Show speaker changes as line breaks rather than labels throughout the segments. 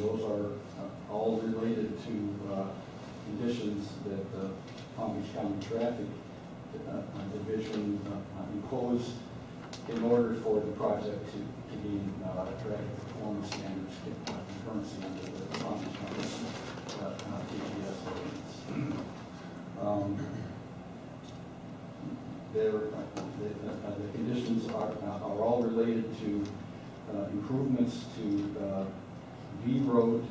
those are all related to conditions that the Palm Beach County Traffic Division imposed in order for the project to be traffic performance standards concurrency under the Palm Beach County TPS ordinance. The conditions are all related to improvements to V Road.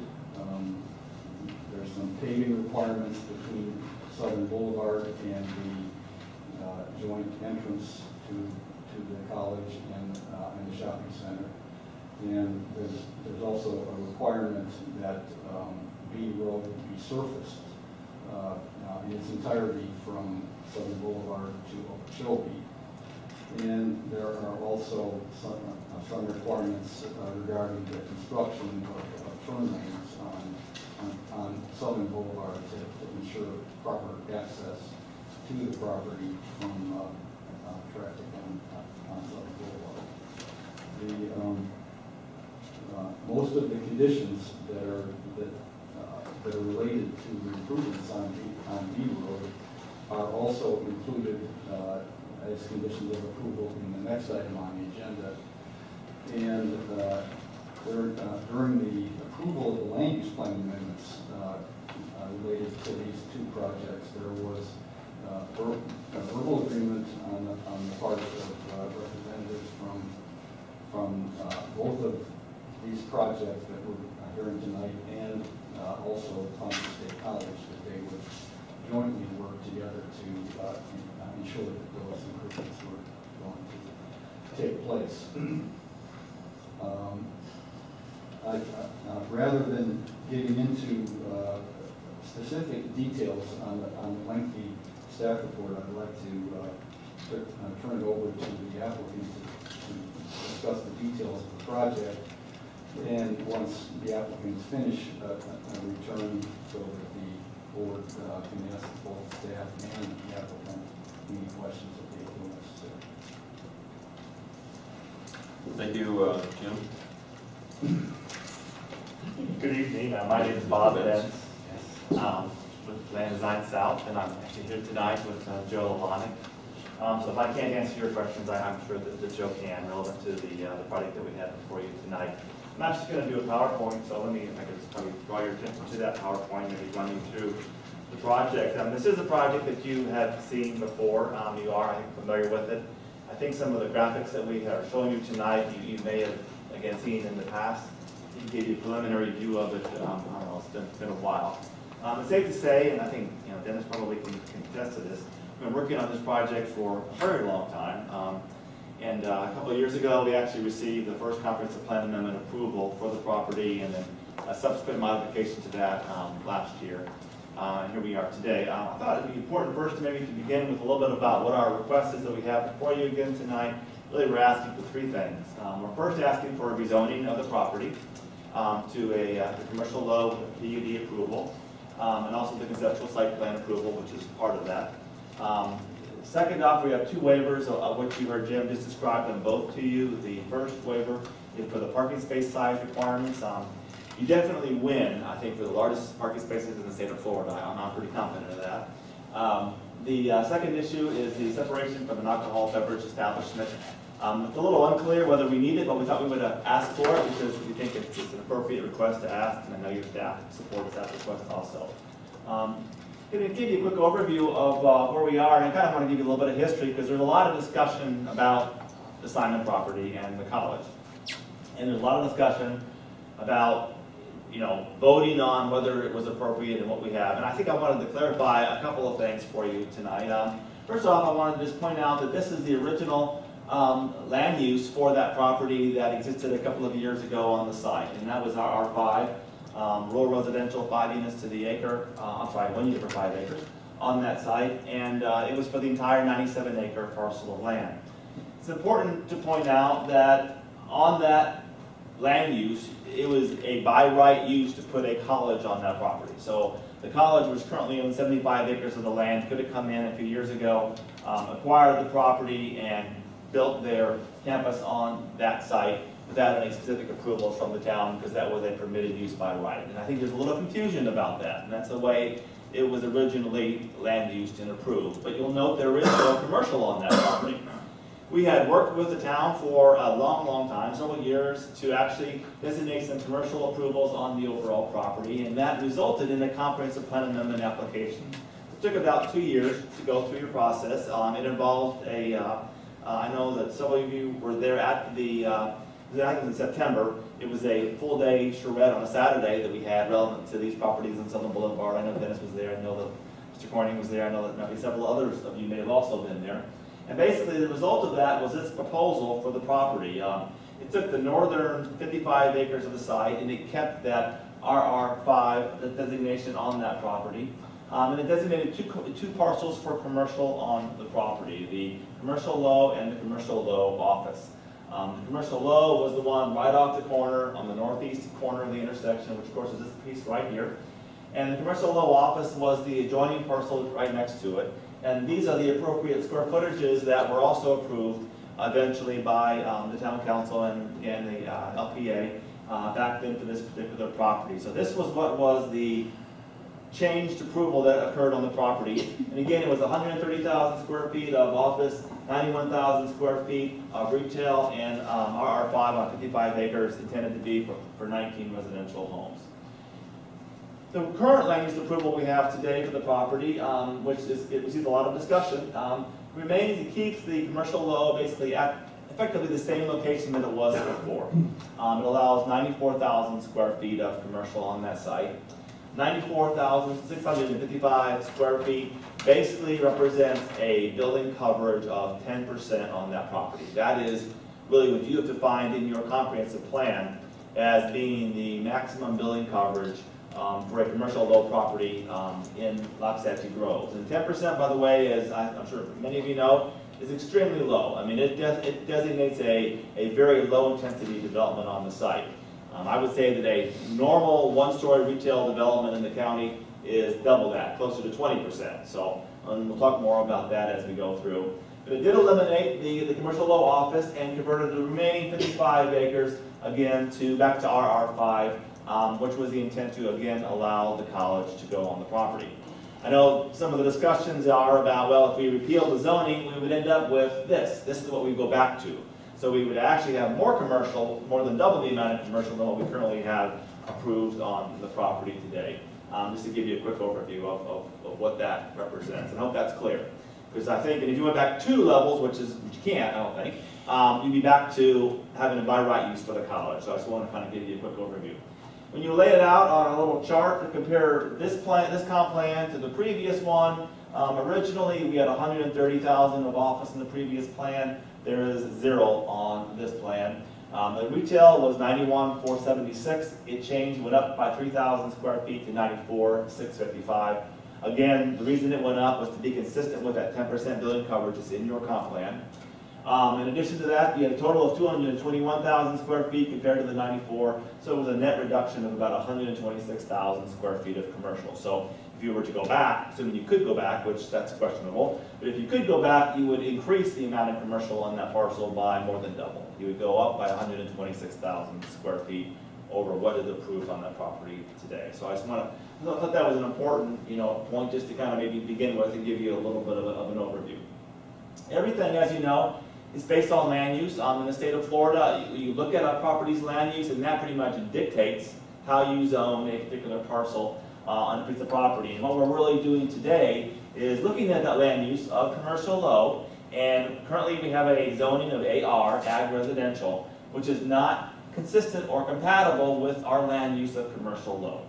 There's some paving requirements between Southern Boulevard and the joint entrance to the college and the shopping center. And there's also a requirement that V Road be surfaced in its entirety from Southern Boulevard to Okeechobee. And there are also some requirements regarding the construction of turn lanes on Southern Boulevard to ensure proper access to the property from traffic on Southern Boulevard. Most of the conditions that are related to the improvements on V Road are also included as conditions of approval in the next item on the agenda. And during the approval of the land use plan amendments related to these two projects, there was a verbal agreement on the part of representatives from both of these projects that we're hearing tonight, and also Palm Beach State College, that they would jointly work together to ensure that those improvements were going to take place. Rather than getting into specific details on the lengthy staff report, I'd like to turn it over to the applicant to discuss the details of the project. And once the applicants finish, return so that the board can ask both staff and the applicant any questions that they feel necessary.
Thank you, Jim.
Good evening. My name is Bob Benz with Land Design South, and I'm actually here tonight with Joe Levonick. So if I can't answer your questions, I'm sure that Joe can, relevant to the project that we have before you tonight. I'm actually going to do a PowerPoint, so if I could just probably draw your attention to that PowerPoint, maybe running through the project. This is a project that you have seen before. You are, I think, familiar with it. I think some of the graphics that we are showing you tonight, you may have, again, seen in the past. To give you a preliminary view of it, I don't know, it's been a while. It's safe to say, and I think Dennis probably can attest to this, we've been working on this project for a very long time. And a couple of years ago, we actually received the first comprehensive plan amendment approval for the property, and then a subsequent modification to that last year. And here we are today. I thought it would be important first maybe to begin with a little bit about what our request is that we have before you again tonight. Really, we're asking for three things. We're first asking for a rezoning of the property to a commercial low PUD approval, and also the conceptual site plan approval, which is part of that. Second off, we have two waivers, of which you heard Jim just describe them both to you. The first waiver is for the parking space size requirements. You definitely win, I think, for the largest parking spaces in the state of Florida. I'm pretty confident of that. The second issue is the separation from an alcohol beverage establishment. It's a little unclear whether we need it, but we thought we would ask for it because we think it's an appropriate request to ask, and I know your staff supports that request also. I'm going to give you a quick overview of where we are, and I kind of want to give you a little bit of history because there's a lot of discussion about the Simon property and the college. And there's a lot of discussion about voting on whether it was appropriate and what we have. And I think I wanted to clarify a couple of things for you tonight. First off, I wanted to just point out that this is the original land use for that property that existed a couple of years ago on the site, and that was R5. Rural residential, 5 units to the acre, 1 unit per 5 acres on that site, and it was for the entire 97-acre parcel of land. It's important to point out that on that land use, it was a by right use to put a college on that property. So the college was currently on 75 acres of the land, could have come in a few years ago, acquired the property, and built their campus on that site without any specific approvals from the town, because that was a permitted use by right. And I think there's a little confusion about that, and that's the way it was originally land used and approved. But you'll note there is no commercial on that property. We had worked with the town for a long, long time, several years, to actually designate some commercial approvals on the overall property, and that resulted in a comprehensive plan amendment application. It took about 2 years to go through your process. It involved I know that several of you were there at in September. It was a full-day charrette on a Saturday that we had relevant to these properties on Southern Boulevard. I know Dennis was there. I know that Mr. Corning was there. I know that maybe several others of you may have also been there. And basically, the result of that was this proposal for the property. It took the northern 55 acres of the site, and it kept that RR5 designation on that property. And it designated two parcels for commercial on the property, the commercial low and the commercial low office. The commercial low was the one right off the corner on the northeast corner of the intersection, which of course is this piece right here. And the commercial low office was the adjoining parcel right next to it. And these are the appropriate square footages that were also approved eventually by the town council and the LPA back then for this particular property. So this was what was the changed approval that occurred on the property. And again, it was 130,000 square feet of office, 91,000 square feet of retail, and RR5 on 55 acres intended to be for 19 residential homes. The current land use approval we have today for the property, which it receives a lot of discussion, remains, it keeps the commercial low basically at effectively the same location that it was before. It allows 94,000 square feet of commercial on that site. 94,655 square feet basically represents a building coverage of 10% on that property. That is really what you have defined in your comprehensive plan as being the maximum building coverage for a commercial low property in Loxahatchee Groves. And 10%, by the way, as I'm sure many of you know, is extremely low. I mean, it designates a very low intensity development on the site. I would say that a normal one-story retail development in the county is double that, closer to 20%. So we'll talk more about that as we go through. But it did eliminate the commercial low office and converted the remaining 55 acres again back to RR5, which was the intent to again allow the college to go on the property. I know some of the discussions are about, well, if we repeal the zoning, we would end up with this. This is what we go back to. So we would actually have more commercial, more than double the amount of commercial than what we currently have approved on the property today. Just to give you a quick overview of what that represents. And I hope that's clear. Because I think, and if you went back 2 levels, which you can't, I don't think, you'd be back to having a by right use for the college. So I just want to kind of give you a quick overview. When you lay it out on a little chart to compare this comp plan to the previous one, originally we had 130,000 of office in the previous plan. There is 0 on this plan. The retail was 91,476. It changed, went up by 3,000 square feet to 94,655. Again, the reason it went up was to be consistent with that 10% building coverage that's in your comp plan. In addition to that, you had a total of 221,000 square feet compared to the 94, so it was a net reduction of about 126,000 square feet of commercial. So if you were to go back, assuming you could go back, which that's questionable, but if you could go back, you would increase the amount of commercial on that parcel by more than double. You would go up by 126,000 square feet over what is approved on that property today. So I thought that was an important point just to kind of maybe begin with and give you a little bit of an overview. Everything, as you know, is based on land use. In the state of Florida, you look at a property's land use, and that pretty much dictates how you zone a particular parcel on a piece of property. And what we're really doing today is looking at that land use of commercial low, and currently we have a zoning of AR, ag residential, which is not consistent or compatible with our land use of commercial low.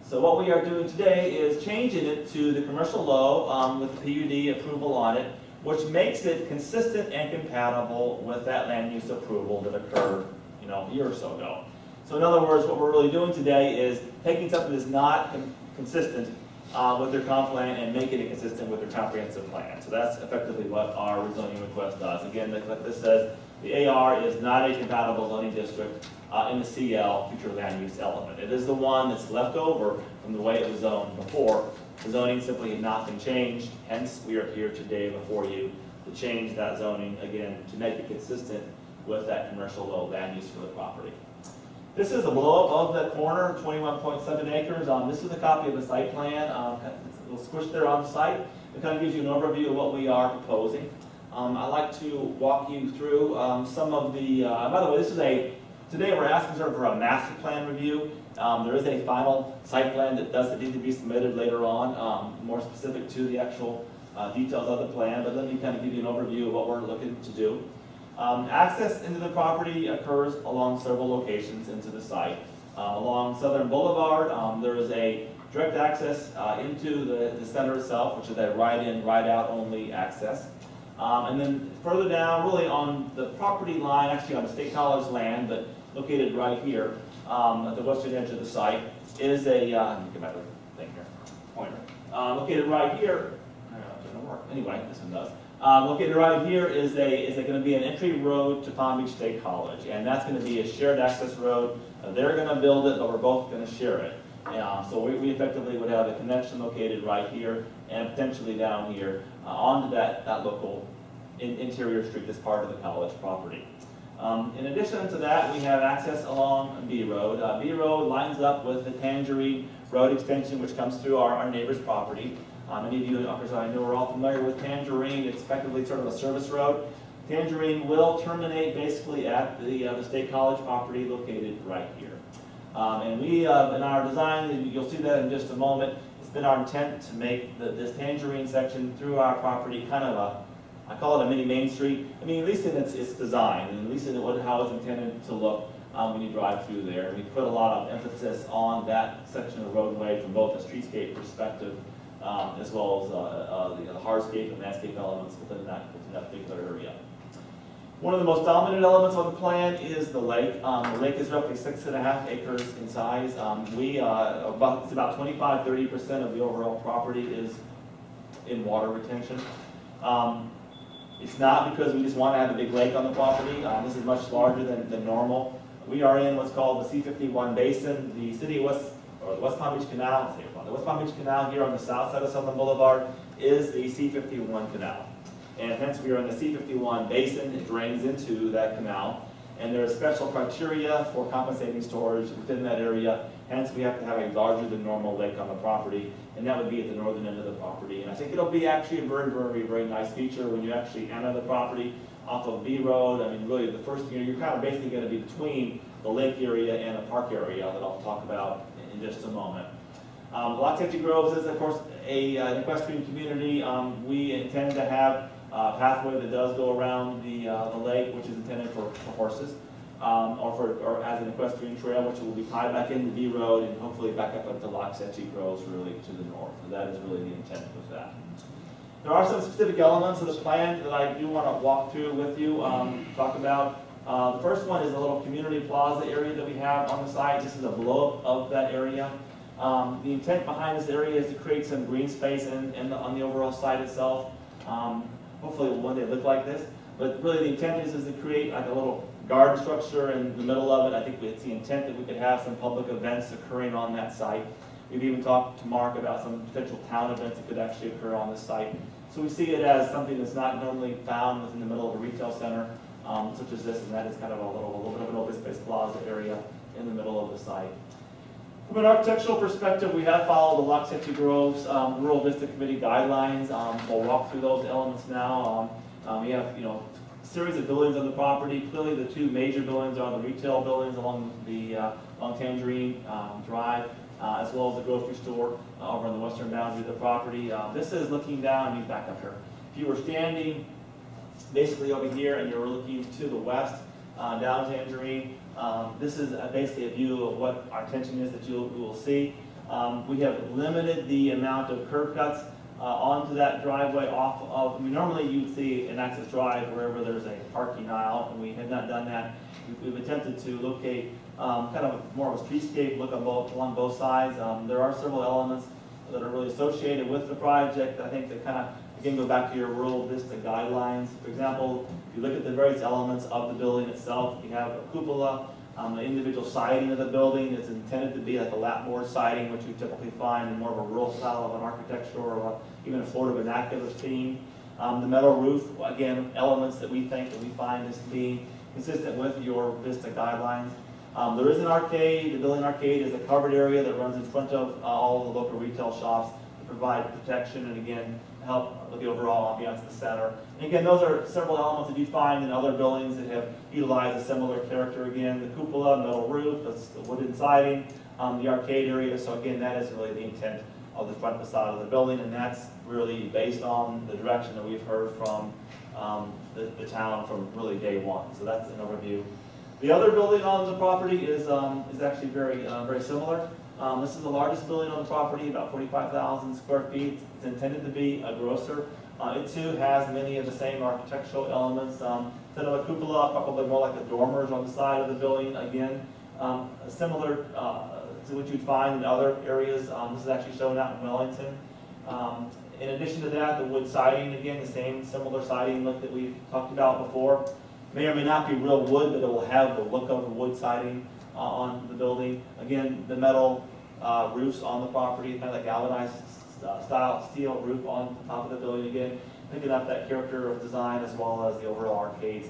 So what we are doing today is changing it to the commercial low with the PUD approval on it, which makes it consistent and compatible with that land use approval that occurred, a year or so ago. So in other words, what we're really doing today is taking something that's not consistent with their comp plan and making it consistent with their comprehensive plan. So that's effectively what our rezoning request does. Again, like this says, the AR is not a compatible zoning district in the CL, future land use element. It is the one that's left over from the way it was zoned before. The zoning simply had not been changed, hence we are here today before you to change that zoning, again, to make it consistent with that commercial low land use for the property. This is a blow-up of that corner, 21.7 acres. This is a copy of the site plan. It's a little squished there on the site. It kind of gives you an overview of what we are proposing. I'd like to walk you through some of the, by the way, today we're asking sort of for a master plan review. There is a final site plan that does need to be submitted later on, more specific to the actual details of the plan, but let me kind of give you an overview of what we're looking to do. Access into the property occurs along several locations into the site. Along Southern Boulevard, there is a direct access into the center itself, which is a ride-in, ride-out only access. And then further down, really on the property line, actually on the State College land, but located right here at the western edge of the site, is a, let me get my thing here, pointer. Located right here, doesn't work. Anyway, this one does. Located right here is going to be an entry road to Palm Beach State College, and that's going to be a shared access road. They're going to build it, but we're both going to share it. So we effectively would have a connection located right here and potentially down here onto that local interior street that's part of the college property. In addition to that, we have access along B Road. B Road lines up with the Tangerine Road extension, which comes through our neighbor's property. Many of you, because I know we're all familiar with Tangerine, it's effectively sort of a service road. Tangerine will terminate basically at the State College property located right here. And we, in our design, you'll see that in just a moment, it's been our intent to make this Tangerine section through our property kind of a, I call it a mini Main Street. I mean, at least in its design, and at least in how it's intended to look when you drive through there. We put a lot of emphasis on that section of roadway from both a streetscape perspective as well as the hardscape and landscape elements within that particular area. One of the most dominant elements on the plan is the lake. The lake is roughly 6.5 acres in size. It's about 25–30% of the overall property is in water retention. It's not because we just want to have a big lake on the property. This is much larger than normal. We are in what's called the C51 basin. The city the West Palm Beach Canal, the West Palm Beach Canal here on the south side of Southern Boulevard is the C51 canal. And hence we are in the C51 basin. It drains into that canal. And there are special criteria for compensating storage within that area. Hence we have to have a larger than normal lake on the property. And that would be at the northern end of the property. And I think it'll be actually a very, very, very nice feature when you actually enter the property off of B Road. I mean, really the first year, you're kind of basically going to be between the lake area and the park area that I'll talk about in just a moment. Loch Etchee Groves is, of course, an equestrian community. We intend to have a pathway that does go around the lake, which is intended for horses, or as an equestrian trail, which will be tied back into B Road and hopefully back up into Loch Etchee Groves, really to the north. So that is really the intent with that. There are some specific elements of the plan that I do want to walk through with you, talk about. The first one is a little community plaza area that we have on the site. This is a blow-up of that area. The intent behind this area is to create some green space on the overall site itself. Hopefully it will one day look like this. But really the intent is to create like a little garden structure in the middle of it. I think it's the intent that we could have some public events occurring on that site. We've even talked to Mark about some potential town events that could actually occur on this site. So we see it as something that's not normally found within the middle of a retail center, such as this, and that is kind of a little bit of an open space plaza area in the middle of the site. From an architectural perspective, we have followed the Loch Etchee Groves Rural Vista Committee guidelines. We'll walk through those elements now. We have, a series of buildings on the property. Clearly, the two major buildings are the retail buildings along Tangerine Drive, as well as the grocery store over on the western boundary of the property. This is looking down. Let me back up here. If you were standing basically over here and you're looking to the west down Tangerine, this is basically a view of what our intention is that you will see. We have limited the amount of curb cuts onto that driveway off of, normally you'd see an access drive wherever there's a parking aisle, and we have not done that. We've attempted to locate kind of more of a streetscape look along both sides. There are several elements that are really associated with the project. I think that kind of, again, go back to your Rural Vista guidelines. For example, if you look at the various elements of the building itself, you have a cupola. The individual siding of the building is intended to be like a lapboard siding, which you typically find in more of a rural style of an architecture or even a Florida vernacular theme. The metal roof, again, elements that we think that we find as being consistent with your VISTA guidelines. There is an arcade. The building arcade is a covered area that runs in front of all the local retail shops to provide protection and, again, help with the overall ambiance of the center. And again, those are several elements that you find in other buildings that have utilized a similar character. Again, the cupola, metal roof, the wooden siding, the arcade area. So again, that is really the intent of the front facade of the building, and that's really based on the direction that we've heard from the town from really day one. So that's an overview. The other building on the property is actually very similar. This is the largest building on the property, about 45,000 square feet. It's intended to be a grocer. It too has many of the same architectural elements. Instead of a cupola, probably more like the dormers on the side of the building. Again, similar to what you'd find in other areas. This is actually shown out in Wellington. In addition to that, the wood siding, again, the same similar siding look that we've talked about before. May or may not be real wood, but it will have the look of the wood siding on the building. Again, the metal roofs on the property, kind of like galvanized style steel roof on the top of the building. Again, picking up that character of design as well as the overall arcades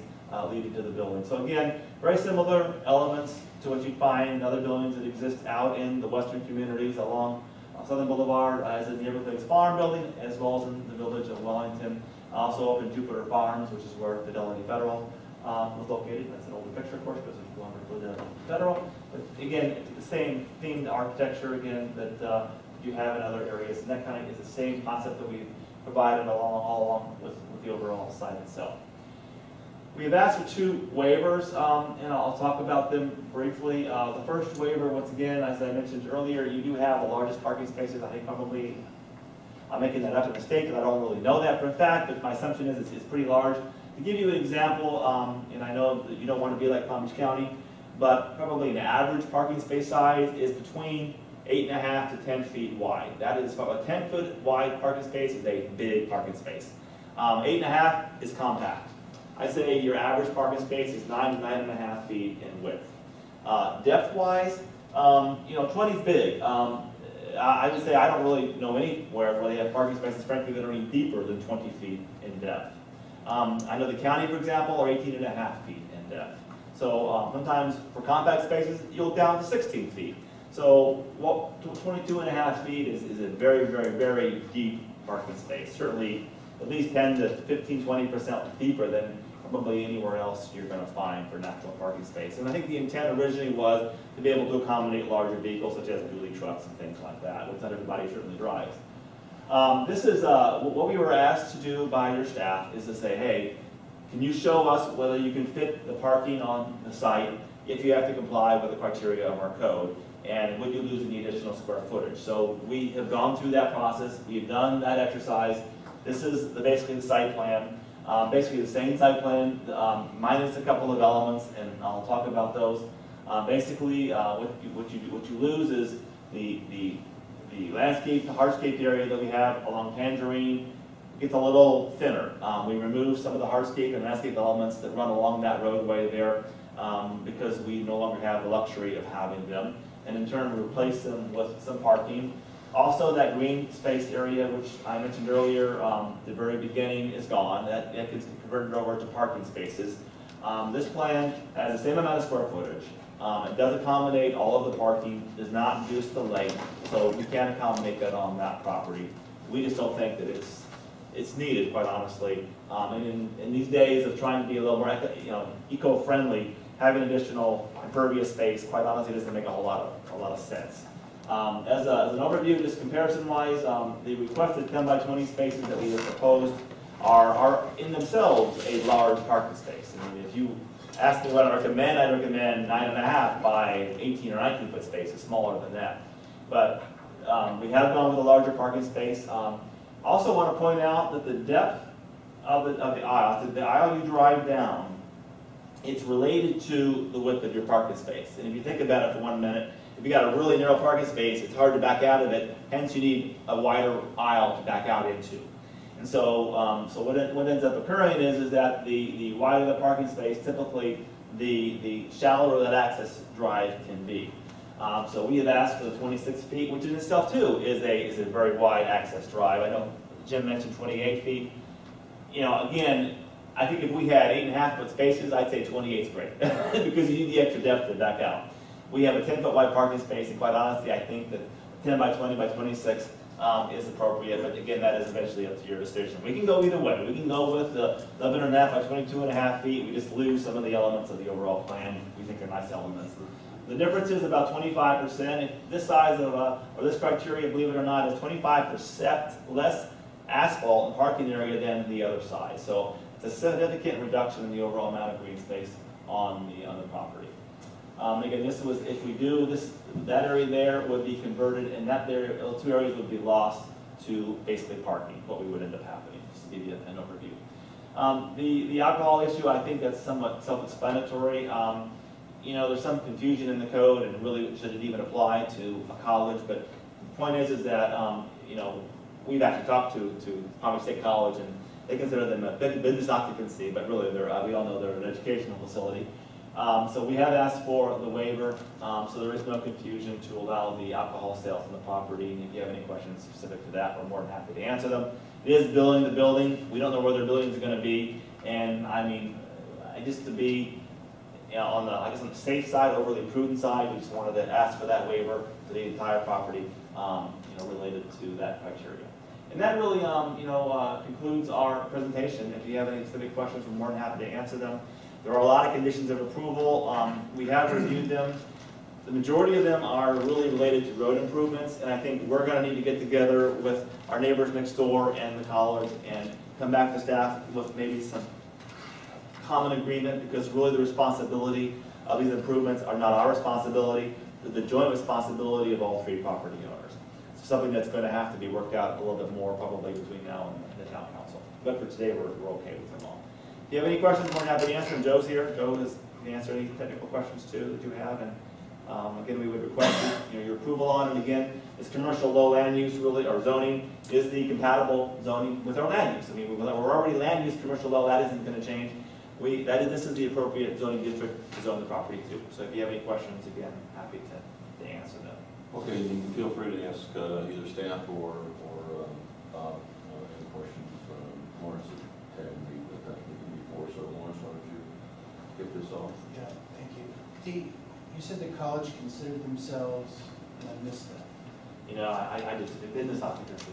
leading to the building. So again, very similar elements to what you'd find in other buildings that exist out in the western communities along Southern Boulevard, as in the Everglades Farm building, as well as in the village of Wellington. Also up in Jupiter Farms, which is where Fidelity Federal was located. That's an older picture, of course, because it's longer for the Federal. But again, the same themed architecture, again, that you have in other areas. And that kind of is the same concept that we've provided all along with the overall site itself. We have asked for 2 waivers, and I'll talk about them briefly. The first waiver, once again, as I mentioned earlier, you do have the largest parking spaces. I think probably I'm making that up a mistake, and I don't really know that for a fact, but my assumption is it's pretty large. To give you an example, and I know that you don't want to be like Palm Beach County, but probably an average parking space size is between 8.5 to 10 feet wide. That is about a 10-foot wide parking space is a big parking space. 8.5 is compact. I say your average parking space is 9 to 9.5 feet in width. Depth-wise, 20 is big. I would say I don't really know anywhere where they have parking spaces, frankly, that are any deeper than 20 feet in depth. I know the county, for example, are 18.5 feet in depth. So sometimes for compact spaces, you'll down to 16 feet. So 22.5 feet is a very deep parking space. Certainly at least 10 to 15, 20% deeper than probably anywhere else you're going to find for natural parking space. And I think the intent originally was to be able to accommodate larger vehicles such as dually trucks and things like that, which not everybody certainly drives. This is what we were asked to do by your staff is to say, hey, can you show us whether you can fit the parking on the site if you have to comply with the criteria of our code, and would you lose any additional square footage? So we have gone through that process. We've done that exercise. This is basically the site plan. Basically the same site plan, minus a couple of elements, and I'll talk about those. Basically, what you lose is the landscape, the hardscape area that we have along Tangerine gets a little thinner. We remove some of the hardscape and landscape elements that run along that roadway there because we no longer have the luxury of having them, and in turn replace them with some parking. Also, that green space area, which I mentioned earlier, the very beginning is gone. That gets converted over to parking spaces. This plan has the same amount of square footage. It does accommodate all of the parking, does not reduce the length, so we can accommodate that on that property. We just don't think that it's needed, quite honestly. And in these days of trying to be a little more eco-friendly, having additional impervious space, quite honestly, doesn't make a whole lot of sense. As an overview, just comparison-wise, the requested 10 by 20 spaces that we have proposed are in themselves a large parking space. I mean, if you ask me what I recommend, I'd recommend 9.5 by 18 or 19 foot spaces, smaller than that. But we have gone with a larger parking space. Also want to point out that the depth of the aisle you drive down, it's related to the width of your parking space. And if you think about it for 1 minute, if you got a really narrow parking space, it's hard to back out of it. Hence, you need a wider aisle to back out into. And so, what ends up occurring is that the wider the parking space, typically the shallower that access drive can be. So we have asked for the 26 feet, which in itself too is a very wide access drive. I know Jim mentioned 28 feet. Again, I think if we had 8.5-foot spaces, I'd say 28 is great, because you need the extra depth to back out. We have a 10-foot wide parking space, and quite honestly, I think that 10 by 20 by 26 is appropriate, but again, that is eventually up to your decision. We can go either way. We can go with the 11.5 by 22.5 feet. We just lose some of the elements of the overall plan. We think they're nice elements. The difference is about 25%. This size of, or this criteria, believe it or not, is 25% less asphalt and parking area than the other side. So it's a significant reduction in the overall amount of green space on the property. Again, this was, if we do this, that area there would be converted, and that there, those two areas would be lost to basically parking, what we would end up happening, just to give you an overview. The alcohol issue, I think that's somewhat self-explanatory. You know, there's some confusion in the code, and really should it even apply to a college, but the point is that, you know, we've actually talked to Palm Beach State College, and they consider them a business occupancy, but really they're, we all know they're an educational facility. So we have asked for the waiver, so there is no confusion to allow the alcohol sales on the property. And if you have any questions specific to that, we're more than happy to answer them. It is building the building. We don't know where their buildings are going to be, and I mean, just to be, you know, on the, I guess on the safe side, overly prudent side, we just wanted to ask for that waiver for the entire property, you know, related to that criteria. And that really, you know, concludes our presentation. If you have any specific questions, we're more than happy to answer them. There are a lot of conditions of approval. We have reviewed them. The majority of them are really related to road improvements, and I think we're going to need to get together with our neighbors next door and the college and come back to staff with maybe some common agreement, because really the responsibility of these improvements are not our responsibility, but the joint responsibility of all three property owners. It's something that's going to have to be worked out a little bit more probably between now and the town council. But for today, we're okay with them all. If you have any questions, we're happy to answer them. Joe's here. Joe can answer any technical questions too that you have. And again, we would request your approval on it. Again, this commercial low land use really, or zoning, is the compatible zoning with our land use. I mean, we're already land use commercial low. That isn't going to change. This is the appropriate zoning district to zone the property to. So if you have any questions, again, happy to answer them.
Okay, you can feel free to ask either staff or Bob any questions. Lawrence had me with that meeting before, so Lawrence, why don't you get this off?
Yeah, thank you. You said the college considered themselves, and I missed that,
You know, I just did business occupancy.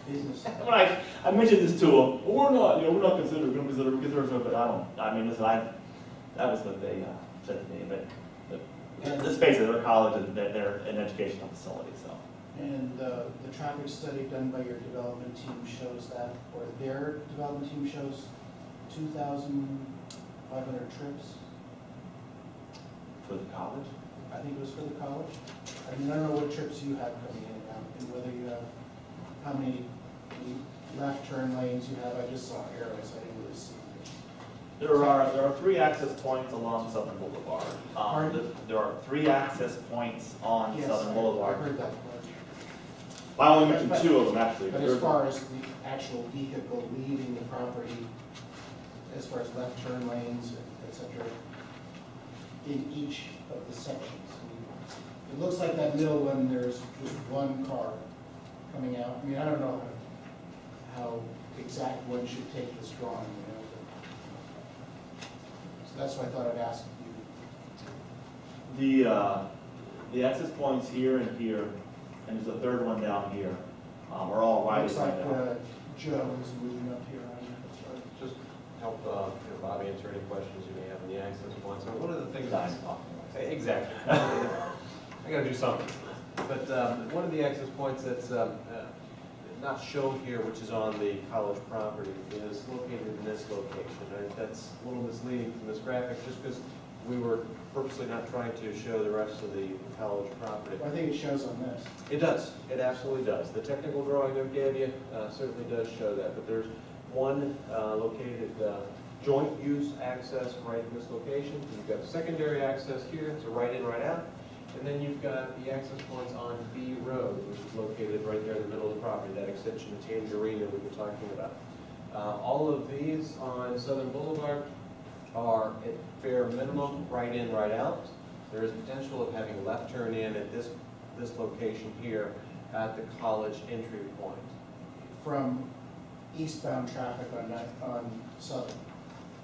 business.
When I mentioned this to them, we're not, you know, we're not considered, we're going to consider ourselves, but I mean, listen, that was what they said to me, but let's face it, they're a college and they're an educational facility, so.
And the traffic study done by your development team shows that, or their development team shows 2,500 trips?
For the college?
I think it was for the college. I mean, I don't know what trips you have coming in and out, and whether you have, how many left turn lanes you have. I just saw arrows, I didn't really see it.
There are 3 access points along Southern Boulevard.
Pardon?
There are 3 access points on
Yes,
Southern
I
Boulevard.
heard that part.
I only mentioned 2 of them actually.
But as far as the actual vehicle leaving the property, as far as left turn lanes, et cetera, in each of the sections. It looks like that middle one, there's just one car coming out. I mean, I don't know how exact one should take this drawing, you know. So that's why I thought I'd ask you.
The access points here and here, and there's a third one down here, are all right
Looks
side
like
down.
Joe is moving up here.
Just help Bob answer any questions you may have on the access points. So one of the things
Time.
exactly. I got to do something. But one of the access points that's not shown here, which is on the college property, is located in this location. That's a little misleading from this graphic, just because we were purposely not trying to show the rest of the college property.
I think it shows on this.
It does. It absolutely does. The technical drawing I gave you certainly does show that. But there's one located joint use access right in this location. You've got a secondary access here. It's a right in, right out. And then you've got the access points on B Road, which is located right there in the middle of the property, that extension of Tangerine that we've been talking about. All of these on Southern Boulevard are at fair minimum right in, right out. There is potential of having left turn in at this location here at the college entry point.
From eastbound traffic on Southern.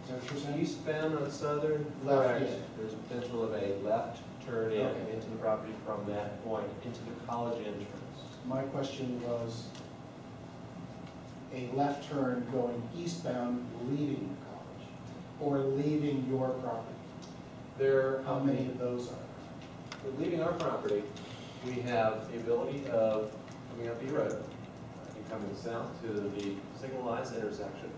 Is that what you're saying?
Eastbound on Southern,
Left
correct.
in.
There's a potential of a left turn in
Okay.
into the property from that point, into the college entrance.
My question was a left turn going eastbound, leaving the college, or leaving your property?
There,
How many of those are there?
leaving our property, we have the ability of coming up B Road, and coming south to the signalized intersection.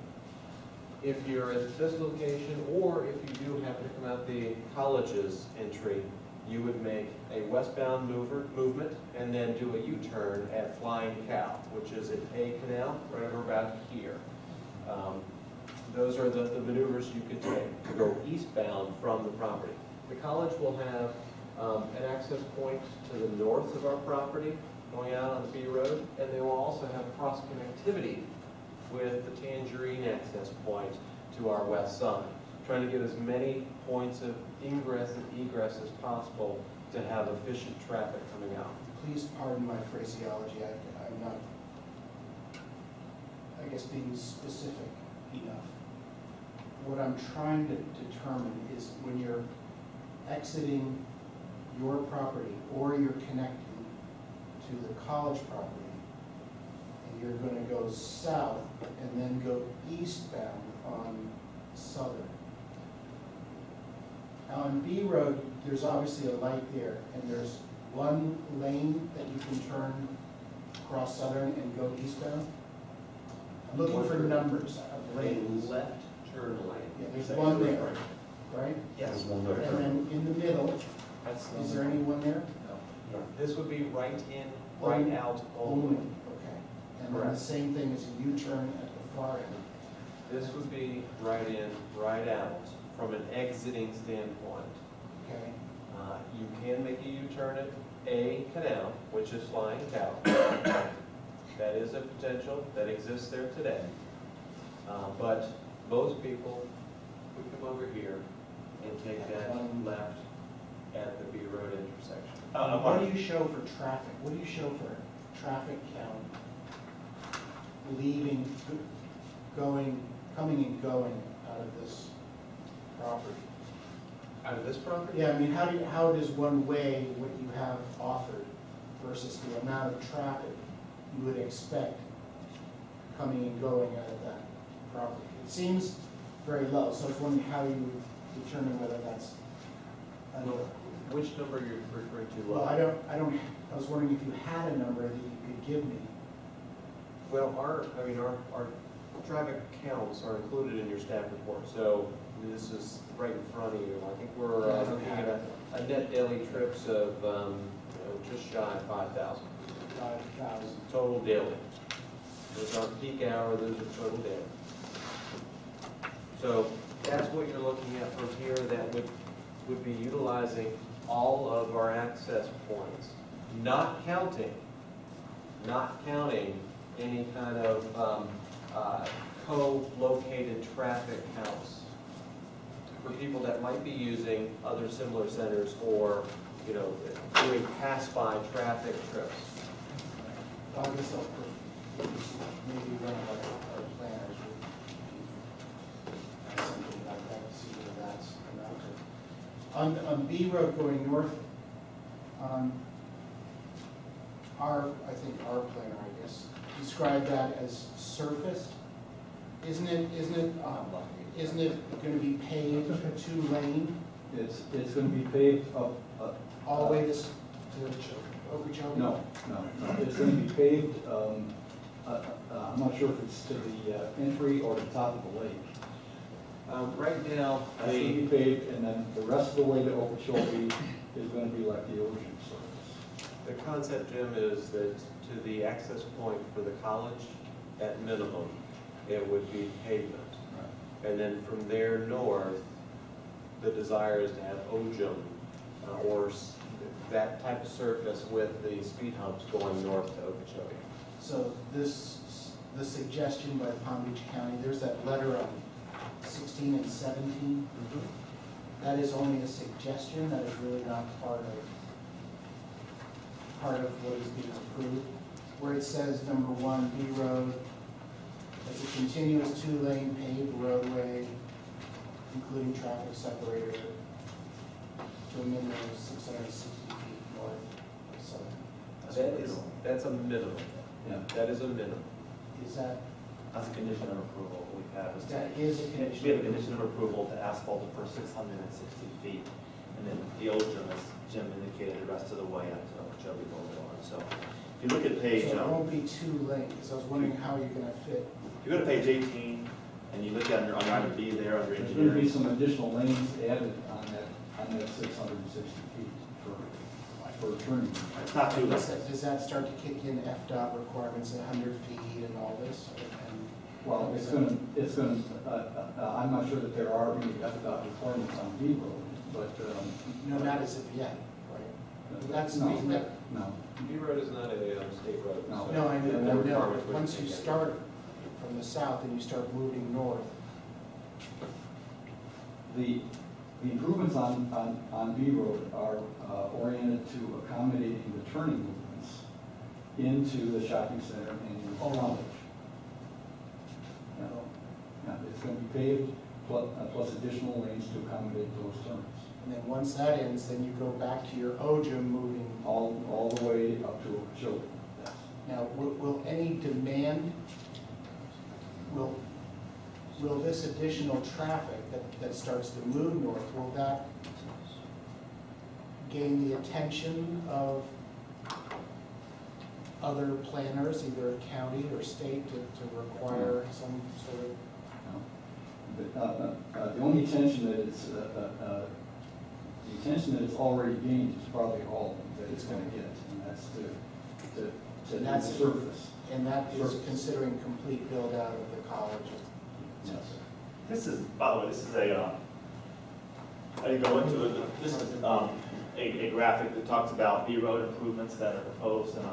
If you're at this location, or if you do happen to come out the college's entry, you would make a westbound movement and then do a U-turn at Flying Cow, which is at A Canal, right over about here. Those are the maneuvers you could take to go eastbound from the property. The college will have an access point to the north of our property, going out on the B Road, and they will also have cross connectivity with the Tangerine access point to our west side, trying to get as many points of ingress and egress as possible to have efficient traffic coming out.
Please pardon my phraseology, I'm not, I guess, being specific enough. What I'm trying to determine is when you're exiting your property or you're connecting to the college property, and you're gonna go south and then go eastbound on Southern. Now on B Road, there's obviously a light there, and there's one lane that you can turn across Southern and go eastbound. I'm looking for numbers of lanes.
A left turn lane.
Yeah, there's one there, right?
Yes.
And then in the middle, is there anyone there?
This would be right in, right out
Only,
only.
okay. And then the
Correct.
same thing as a U-turn at the far end.
This would be right in, right out, from an exiting standpoint.
Okay,
You can make a U-turn at A Canal, which is Flying Cow. That is a potential that exists there today. But most people would come over here and take that left at the B Road intersection.
what do you show for traffic? What do you show for traffic count leaving, going, coming and going out of this property?
Out of this property?
Yeah, I mean, how does one weigh what you have offered versus the amount of traffic you would expect coming and going out of that property? It seems very low, so I was wondering how you determine whether that's enough.
Which number you're referring to?
Well, I was wondering if you had a number that you could give me.
Well, our traffic counts are included in your staff report, so this is right in front of you. I think we're looking at a net daily trips of, just shy of 5,000.
5,000.
Total daily. Those aren't peak hour, those are total daily. So that's what you're looking at from here, that would be utilizing all of our access points, not counting any kind of co-located traffic counts for people that might be using other similar centers or, doing pass-by traffic trips.
I guess I'll put, maybe one of our planners would have something like that to see whether that's enough. On B Road going north, I think our planner, I guess, described that as surfaced. Isn't it gonna be paved 2-lane
It's gonna be paved up,
all the way to Okeechobee?
no, it's gonna be paved, I'm not sure if it's to the entry or the top of the lake.
Right now,
It's gonna be paved, and then the rest of the way to Okeechobee is gonna be like the ocean surface.
the concept, Jim, is that to the access point for the college, at minimum, it would be pavement. And then from there north, the desire is to have OJM or that type of surface with the speed humps going north to Okeechobee.
So the suggestion by Palm Beach County, there's that letter on 16 and 17. That is only a suggestion, that is really not part of what is being approved. Where it says, number 1, B Road, it's a continuous 2-lane paved roadway including traffic separator, to a minimum of 660 feet north of Southern.
That's a minimum.
Yeah.
That is a minimum.
Is that,
That's a condition of approval we have. is to-
that is a condition?
We have a condition of approval to asphalt the first 660 feet, and then the ozone, as Jim indicated, the rest of the way up to Okeechobee Boulevard. So if you look at page,
So it won't be 2 lanes. I was wondering how you're going to fit.
if you go to page 18, and you look under item B there, under
There's going to be
engineering,
some additional lanes added on that 660 feet for turning.
it's not too
Does
late.
that start to kick in FDOT requirements, 100 feet and all this?
Well, I'm not sure that there are any FDOT requirements on B Road, but,
No, not as of yet, right? That's the
no,
reason that,
no.
B Road is not a state road.
No.
so-
no, I
Yeah,
know,
that
no,
requirement
but once you
wouldn't take
start from the south and you start moving north,
The improvements on B Road are oriented to accommodating the turning movements into the shopping center and the college. Yeah, it's going to be paved plus additional lanes to accommodate those turns,
and then once that ends, then you go back to your OJM moving.
all the way up to Okeechobee. Yes.
Now, will any demand, will this additional traffic that starts to move north, will that gain the attention of other planners, either county or state, to require some sort of?
But the only attention that it's already gained is probably all that it's going to get, and that's to
And that's-
surface.
And that is
Sure.
considering complete build out of the college.
Yes.
This is, by the way, this is I didn't go into it, this is a graphic that talks about B Road improvements that are proposed, and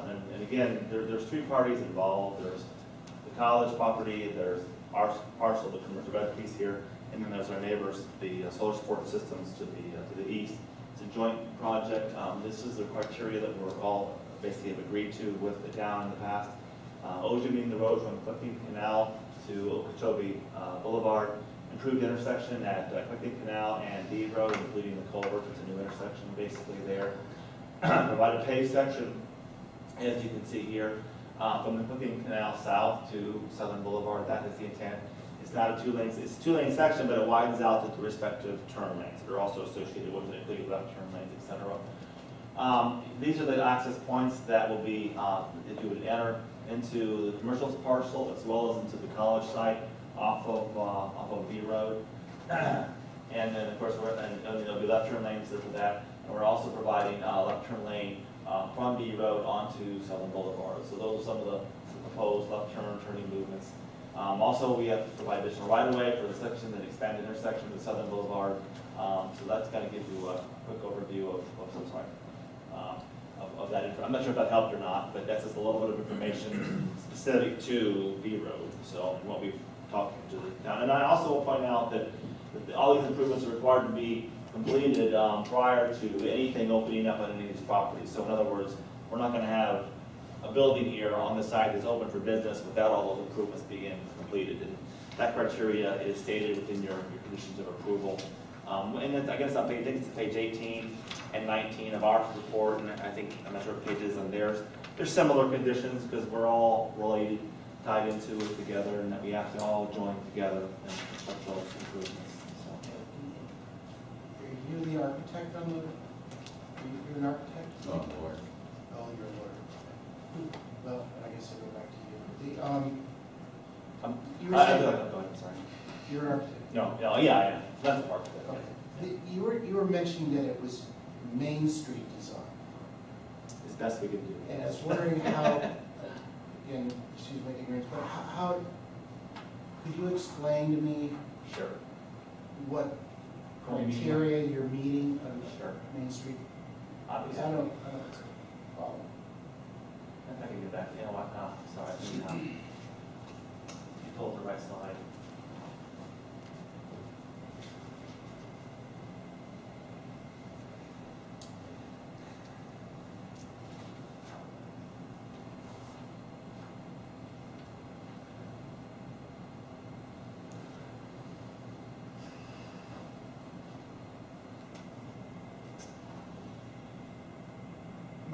again, there's 3 parties involved. There's the college property, there's our parcel, the commercial red piece here, and then there's our neighbors, the solar support systems to the east. It's a joint project. This is the criteria that we're all basically have agreed to with the town in the past. OJM being the road from Clifton Canal to Okeechobee Boulevard, improved intersection at Clifton Canal and D Road, including the culvert. It's a new intersection basically there. Provide a paved section, as you can see here, from the Clifton Canal south to Southern Boulevard. That is the intent. It's not a 2-lane, it's a 2-lane section, but it widens out to the respective turn lanes that are also associated with it, including left turn lanes, et cetera. These are the access points that will be, if you would enter into the commercial parcel as well as into the college site off of B Road. And then, of course, there'll be left turn lanes for that. And we're also providing a left turn lane from B Road onto Southern Boulevard. So those are some of the proposed left turning movements. Also, we have to provide additional right-of-way for the section that expanded intersection with Southern Boulevard. So that's going to give you a quick overview of that. I'm not sure if that helped or not, but that's just a little bit of information specific to B Road. So what we've talked to the town. And I also will point out that all these improvements are required to be completed prior to anything opening up on any of these properties. So in other words, we're not going to have a building here on the site that's open for business without all those improvements being completed. And that criteria is stated within your conditions of approval. And then I guess on page, I think it's page 18 and 19 of our report, and I think, I'm not sure what page it is on theirs. There's similar conditions because we're all related, tied into it together, and that we have to all join together and construct those improvements. So.
Are you the architect on the, you're an architect?
No, Lord.
Oh, you're a lawyer. Well, I guess I'll go back to you. You were
Go
saying,
ahead, sorry.
you're an architect.
No, yeah, yeah, that's the part of it.
Okay. You were mentioning that it was Main Street design.
As best we can do.
And I was wondering how, again, excuse my ignorance, but how, could you explain to me
Sure.
what
What do you mean?
criteria you're meeting on
Sure.
Main Street?
Obviously.
I don't follow.
If I can get back, yeah, why not? Sorry, I think, you told the right slide.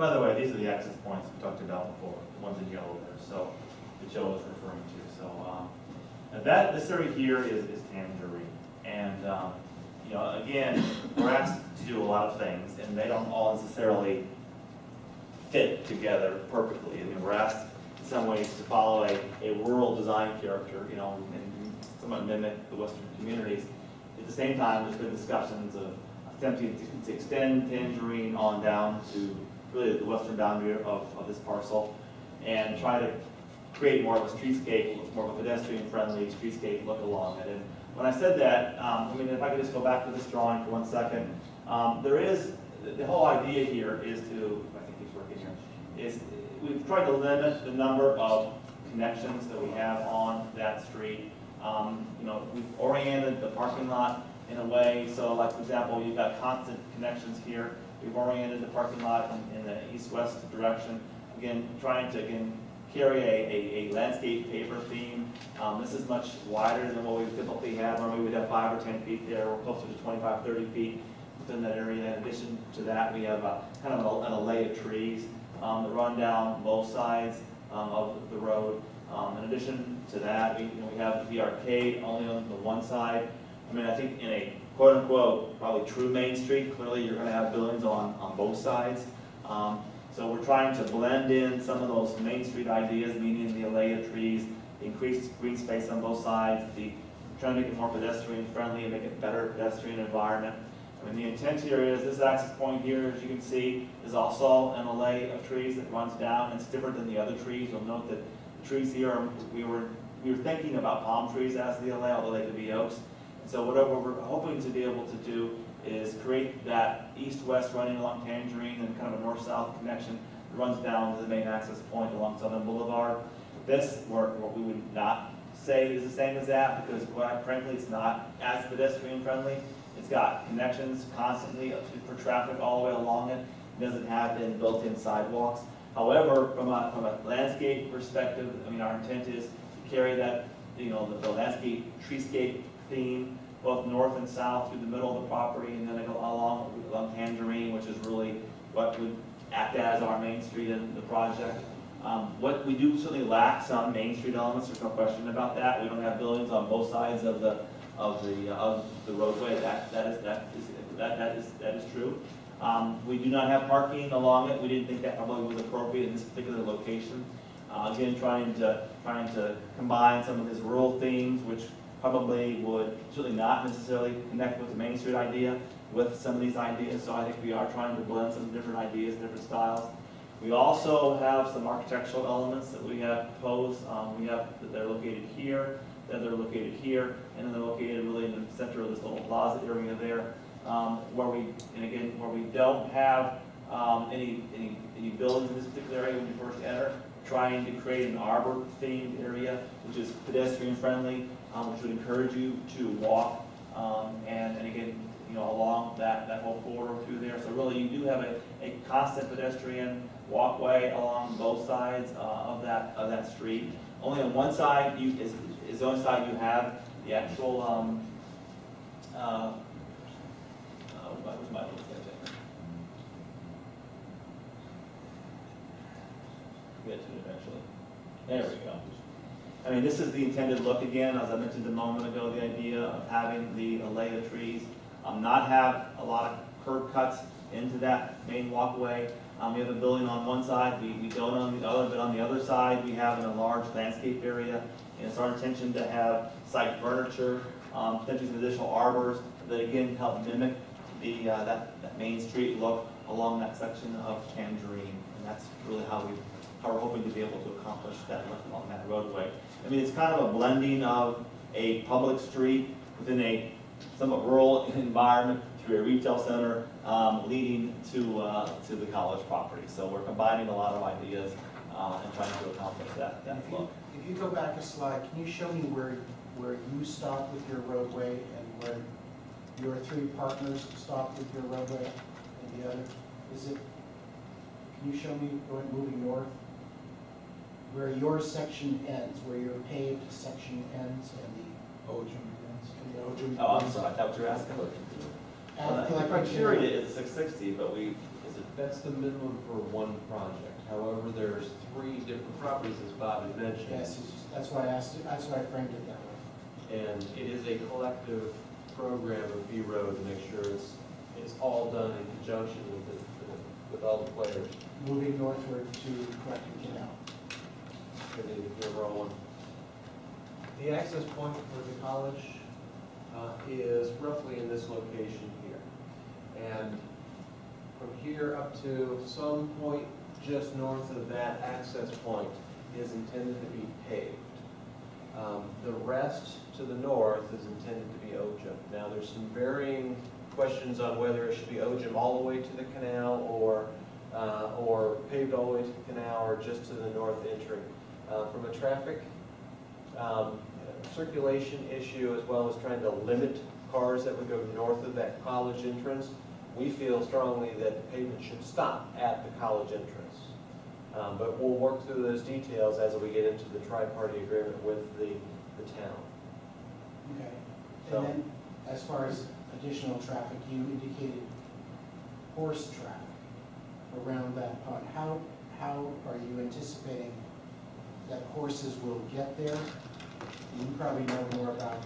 By the way, these are the access points we talked about before, the ones in yellow there, so, that Joe was referring to. So, this area here is Tangerine. And, you know, again, we're asked to do a lot of things, and they don't all necessarily fit together perfectly. I mean, we're asked in some ways to follow a rural design character, you know, and somewhat mimic the western communities. At the same time, there's been discussions of attempting to extend Tangerine on down to really the western boundary of this parcel and try to create more of a streetscape, more of a pedestrian-friendly streetscape look along it. And when I said that, I mean, if I could just go back to this drawing for 1 second, there is, the whole idea here is to, I think it's working here, is we've tried to limit the number of connections that we have on that street. You know, we've oriented the parking lot in a way, so like, for example, you've got constant connections here. We've oriented the parking lot in the east-west direction. Again, trying to, carry a landscape paper theme. This is much wider than what we typically have. Normally we'd have 5 or 10 feet there. We're closer to 25, 30 feet within that area. In addition to that, we have kind of an array of trees that run down both sides of the road. In addition to that, we have the arcade only on the one side. I mean, I think in a quote-unquote probably true Main Street, clearly you're going to have buildings on both sides. So we're trying to blend in some of those Main Street ideas, meaning the array of trees, increased green space on both sides, trying to make it more pedestrian friendly and make it better pedestrian environment. I mean, the intent here is this access point here, as you can see, is also an array of trees that runs down. It's different than the other trees. You'll note that the trees here, we were thinking about palm trees as the array, although they could be oaks. And so what we're hoping to be able to do is create that east-west running along Tangerine and kind of a north-south connection that runs down to the main access point along Southern Boulevard. This, what we would not say is the same as that, because quite frankly, it's not as pedestrian-friendly. It's got connections constantly for traffic all the way along it. It doesn't have any built-in sidewalks. However, from a landscape perspective, I mean, our intent is to carry that, you know, the landscape treescape theme both north and south through the middle of the property, and then I go along Tangerine, which is really what would act as our Main Street in the project. What we do certainly lack some Main Street elements. There's no question about that. We don't have buildings on both sides of the roadway. That is true. We do not have parking along it. We didn't think that probably was appropriate in this particular location. Again, trying to combine some of his rural themes, which probably would certainly not necessarily connect with the Main Street idea with some of these ideas. So I think we are trying to blend some different ideas, different styles. We also have some architectural elements that we have proposed. We have that they're located here, then they're located here, and then they're located really in the center of this little plaza area there, where we don't have any buildings in this particular area when you first enter. Trying to create an arbor-themed area, which is pedestrian-friendly, which would encourage you to walk, and again, you know, along that whole corridor through there. So really, you do have a constant pedestrian walkway along both sides of that street. Only on one side is the only side you have the actual where's my little sketch? Get to it eventually. There we go. I mean, this is the intended look again, as I mentioned a moment ago, the idea of having the array of trees, not have a lot of curb cuts into that main walkway. We have a building on one side, we don't on the other, but on the other side, we have an enlarged landscape area. And it's our intention to have site furniture, potentially some additional arbors that again help mimic that Main Street look along that section of Tangerine. And that's really how we're hoping to be able to accomplish that look along that roadway. I mean, it's kind of a blending of a public street within a somewhat rural environment through a retail center leading to the college property. So we're combining a lot of ideas and trying to accomplish that look.
If you go back a slide, can you show me where you stop with your roadway and where your three partners stop with your roadway and the other? Can you show me moving north? Where your section ends, where your paved section ends and the Ojum ends? And the Ojum
Oh, I'm sorry, I thought you were asking.
Like
The criteria is 660, but
That's the minimum for one project. However, there's 3 different properties, as Bob had mentioned.
Yes, that's why I asked it, that's why I framed it that way.
And it is a collective program of B Road to make sure it's all done in conjunction with all the players.
Moving northward to Corrected Canal.
For the overall one. The access point for the college is roughly in this location here. And from here up to some point just north of that access point is intended to be paved. The rest to the north is intended to be OJIM. Now, there's some varying questions on whether it should be OJIM all the way to the canal or paved all the way to the canal or just to the north entry. From a traffic circulation issue, as well as trying to limit cars that would go north of that college entrance, we feel strongly that the pavement should stop at the college entrance. But we'll work through those details as we get into the tri-party agreement with the town.
Okay.
So-
And then, as far as additional traffic, you indicated horse traffic around that pond. How are you anticipating that horses will get there? You probably know more about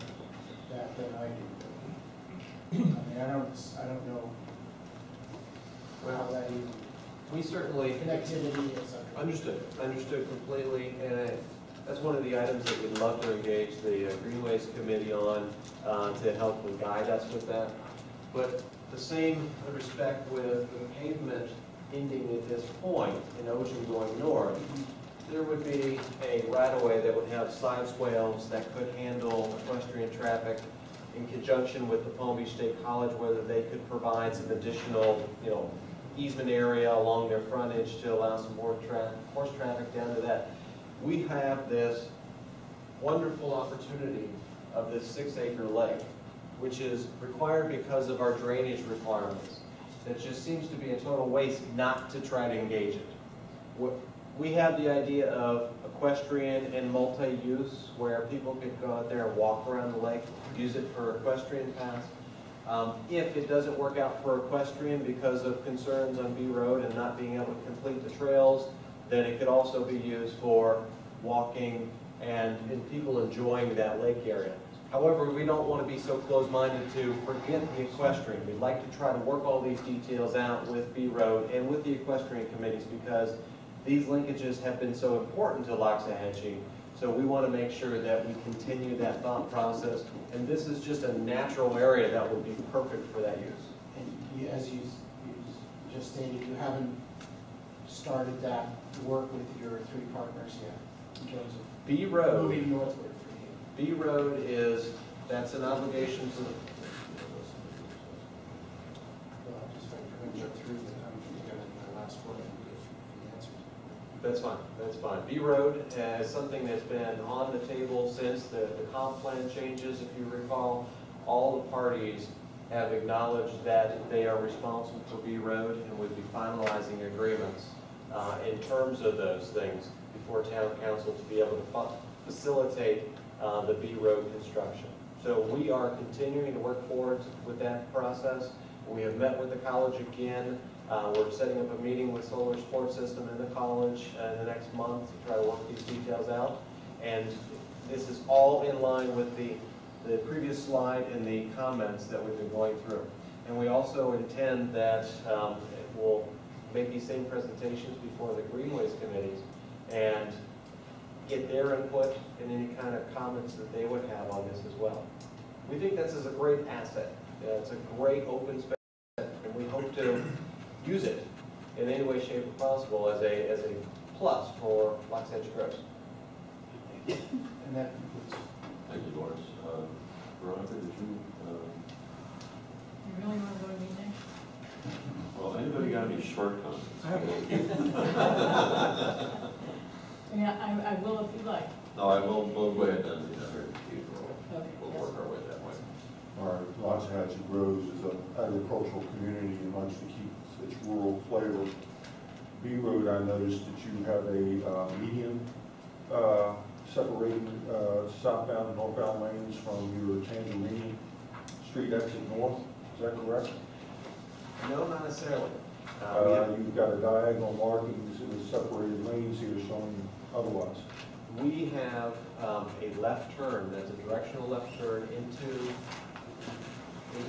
that than I do. I mean, I don't know how that even,
We certainly
connectivity, et cetera.
Understood completely, and that's one of the items that we'd love to engage the Greenways Committee on to help and guide us with that. But the same respect with the pavement ending at this point in OJIM going north, there would be a right-of-way that would have side swales that could handle equestrian traffic in conjunction with the Palm Beach State College, whether they could provide some additional, easement area along their frontage to allow some more horse traffic down to that. We have this wonderful opportunity of this 6-acre lake, which is required because of our drainage requirements. It just seems to be a total waste not to try to engage it. We have the idea of equestrian and multi-use, where people could go out there and walk around the lake, use it for equestrian paths. If it doesn't work out for equestrian because of concerns on B Road and not being able to complete the trails, then it could also be used for walking and people enjoying that lake area. However, we don't want to be so close-minded to forget the equestrian. We'd like to try to work all these details out with B Road and with the equestrian committees, because these linkages have been so important to Loxahatchee. So we want to make sure that we continue that thought process. And this is just a natural area that would be perfect for that use.
And as you just stated, you haven't started that work with your 3 partners yet in terms of
B Road.
moving northward for you.
B Road that's an obligation to the,
Well, I'm just trying to jump through the my last one and get the answers.
that's fine. B Road is something that's been on the table since the comp plan changes, if you recall. All the parties have acknowledged that they are responsible for B Road and would be finalizing agreements in terms of those things before town council to be able to facilitate the B Road construction. So we are continuing to work forward with that process. We have met with the college again. We're setting up a meeting with Solar Support System in the college in the next month to try to work these details out. And this is all in line with the previous slide and the comments that we've been going through. And we also intend that we'll make these same presentations before the Greenways committees and get their input and any kind of comments that they would have on this as well. We think this is a great asset. It's a great open space, and we hope to use it in any way, shape, or possible as a plus for Loxahatchee Groves.
And that concludes.
Thank you, Lawrence. Veronica, did you,
You really want to go to meeting?
well, anybody got any short comments?
I mean, I will if you like.
No, we'll go ahead and,
Okay.
we'll work our way that way.
Our Loxahatchee Groves is an agricultural community and likes to keep its rural flavor. B Road, I noticed that you have a median separating southbound and northbound lanes from your Tangerine Street exit north. Is that correct?
No, not necessarily. We have-
You've got a diagonal markings in the separated lanes here showing otherwise.
We have a left turn, that's a directional left turn into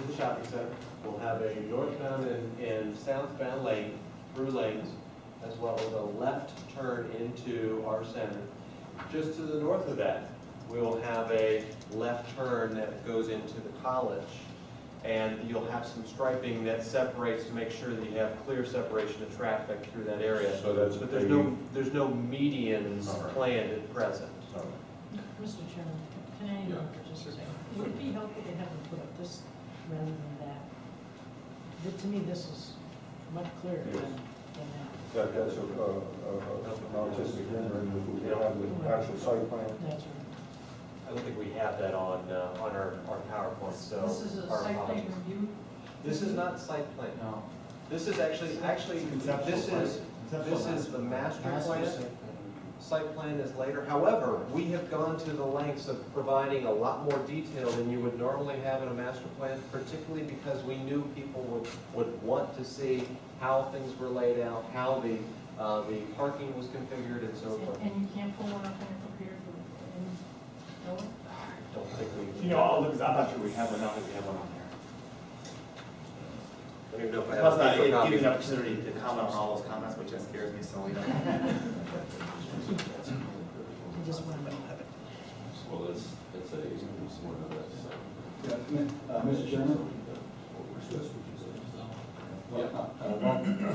the shopping center. We'll have a northbound and southbound lane, through lanes, as well as a left turn into our center. Just to the north of that, we will have a left turn that goes into the college. And you'll have some striping that separates to make sure that you have clear separation of traffic through that area.
So that's
But there's no medians
All right.
planned at present.
Mr. Chairman, can I interrupt for just a second? Would it be helpful to have them put up this rather than that? To me, this is much clearer than that.
That's an artistic rendering, if we could have the actual site plan.
That's right.
I don't think we have that on our PowerPoint, so.
This is a
our
site plan
apologies.
review?
This is not site plan.
No.
This is actually, this is the master plan. Site plan is later. However, we have gone to the lengths of providing a lot more detail than you would normally have in a master plan, particularly because we knew people would want to see how things were laid out, how the parking was configured and so forth.
And you can't pull one up on your computer and show it?
I don't think we.
You know, I'll look, I'm not sure we have one, I don't think we have one on there.
I don't even know if I have
Plus,
a paper
give
copy.
you an opportunity to comment on all those comments, which just scares me, so we don't.
I just want to know.
Well, that's one of that's,
Mr. Chairman?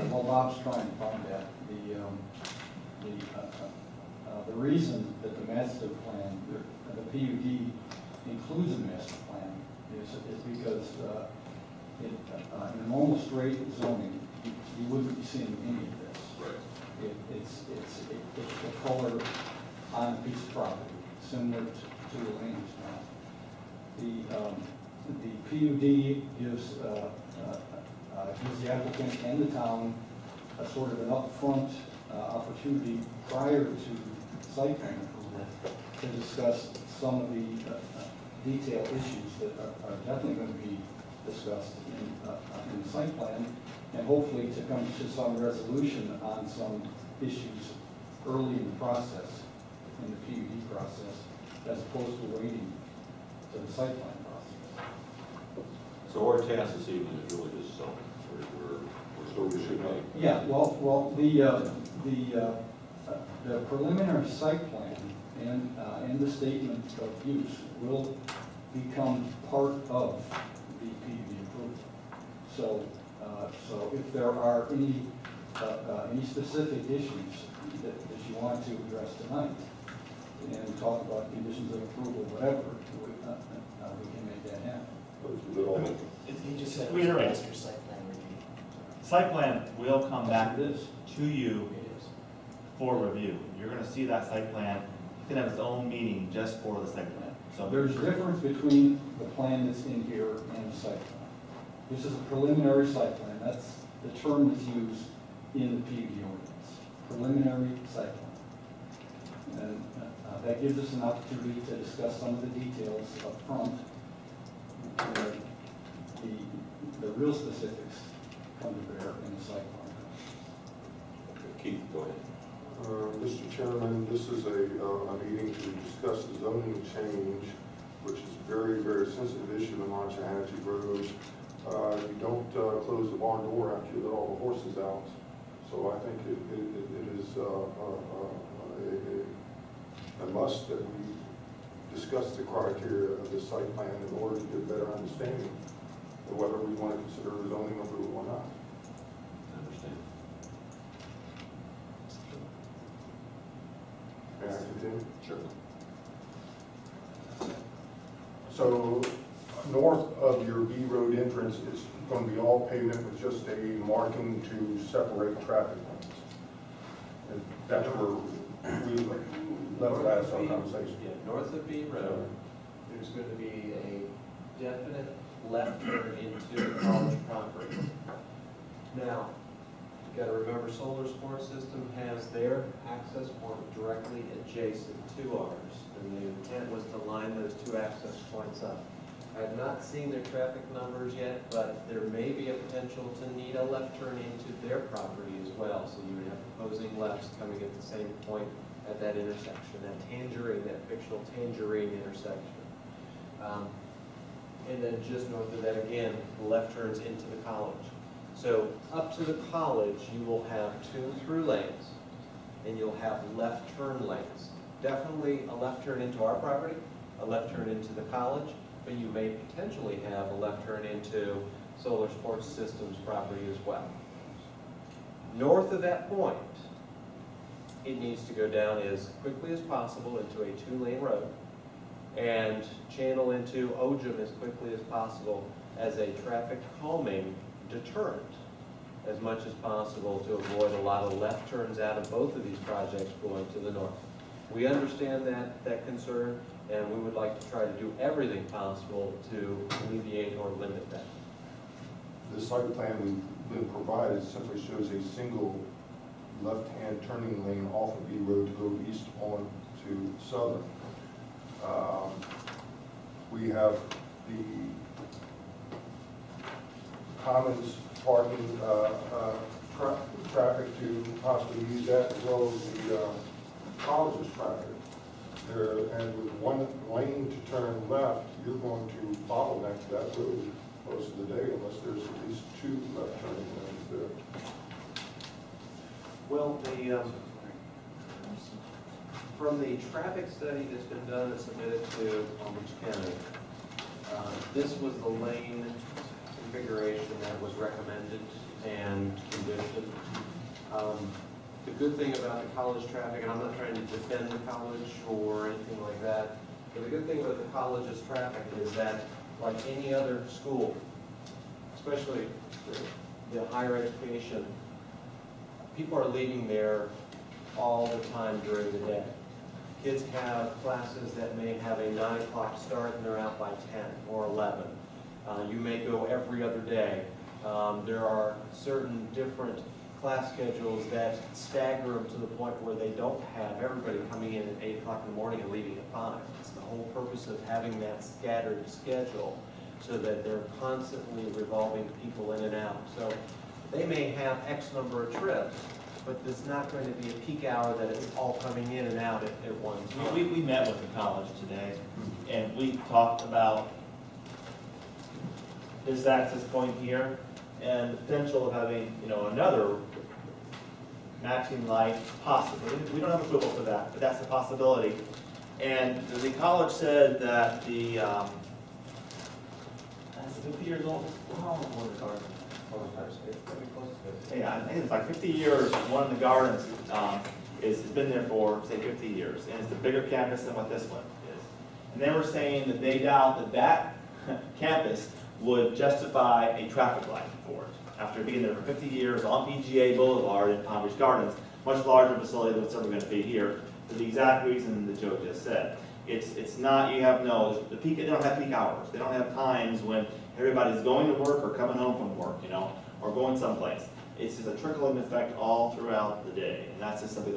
While Bob's trying to find that, the reason that the master plan, the PUD includes a master plan is because in a normal straight zoning, you wouldn't be seeing any of this.
right.
It's a color on a piece of property, similar to the land use map. The PUD gives the applicant and the town a sort of an upfront opportunity prior to site plan approval to discuss some of the detailed issues that are definitely going to be discussed in the site plan, and hopefully to come to some resolution on some issues early in the process, in the PUD process, as opposed to waiting to the site plan process.
So our task this evening is really just zoning.
So we should know.
Yeah, well, the preliminary site plan and the statement of use will become part of the PUD approval. So if there are any specific issues that you want to address tonight, and talk about conditions of approval, whatever, we can make that happen.
He just said it
We
was a
iterate.
master site plan review.
Site plan will come back
It is.
to you
It is.
for review. You're gonna see that site plan, it can have its own meeting just for the site plan. So
There's a difference between the plan that's in here and the site plan. This is a preliminary site plan. That's the term that's used in the PUD ordinance. Preliminary site plan. And that gives us an opportunity to discuss some of the details up front. where the real specifics come to bear in the site plan.
Keith, go ahead.
Mr. Chairman, this is a meeting to discuss the zoning change, which is a very, very sensitive issue in Montchahatchee Road. You don't close the barn door after you let all the horses out. So I think it is a must that we discuss the criteria of this site plan in order to get a better understanding of whether we want to consider a zoning approval or not.
I understand.
May I continue?
Sure.
So north of your B Road entrance is going to be all pavement with just a marking to separate traffic lanes. And that's where we left last our conversation.
Yeah, north of B Road, there's going to be a definite left turn into the college property. Now, you got to remember Solar Sports System has their access point directly adjacent to ours. And the intent was to line those two access points up. I have not seen their traffic numbers yet, but there may be a potential to need a left turn into their property as well. So you would have opposing lefts coming at the same point at that intersection, that fictional Tangerine intersection. And then just north of that again, the left turns into the college. So up to the college, you will have 2 through lanes, and you'll have left turn lanes. Definitely a left turn into our property, a left turn into the college, but you may potentially have a left turn into Solar Sports Systems property as well. North of that point, it needs to go down as quickly as possible into a 2-lane road and channel into Ojum as quickly as possible as a traffic calming deterrent as much as possible to avoid a lot of left turns out of both of these projects going to the north. We understand that concern, and we would like to try to do everything possible to alleviate or limit that.
The site plan we've been provided simply shows a single left-hand turning lane off of B Road to go east on to Southern. We have the Commons parking traffic to possibly use that, as well as the college's traffic. And with 1 lane to turn left, you're going to bottleneck that road most of the day unless there's at least 2 left turning lanes there.
Well, from the traffic study that's been done and submitted to Palm Beach County, this was the lane configuration that was recommended and conditioned. The good thing about the college traffic, and I'm not trying to defend the college or anything like that, but the good thing about the college's traffic is that, like any other school, especially the higher education, people are leaving there all the time during the day. Kids have classes that may have a 9 o'clock start and they're out by 10 or 11. You may go every other day. There are certain different class schedules that stagger them to the point where they don't have everybody coming in at 8 o'clock in the morning and leaving at 5. It's the whole purpose of having that scattered schedule so that they're constantly revolving people in and out. So they may have X number of trips, but there's not going to be a peak hour that it's all coming in and out at one time.
We met with the college today, and we talked about this access point here and the potential of having, another matching light, possibly. We don't have approval for that, but that's a possibility. And the college said that that's 50 years old. How old is the garden? Yeah, I think it's like 50 years. One of the gardens has been there for, say, 50 years, and it's a bigger campus than what this one is. And they were saying that they doubt that campus would justify a traffic light for it. After being there for 50 years on PGA Boulevard in Palm Beach Gardens, much larger facility than what's ever going to be here, for the exact reason that Joe just said. It's not, they don't have peak hours. They don't have times when everybody's going to work or coming home from work, or going someplace. It's just a trickling effect all throughout the day, and that's just simply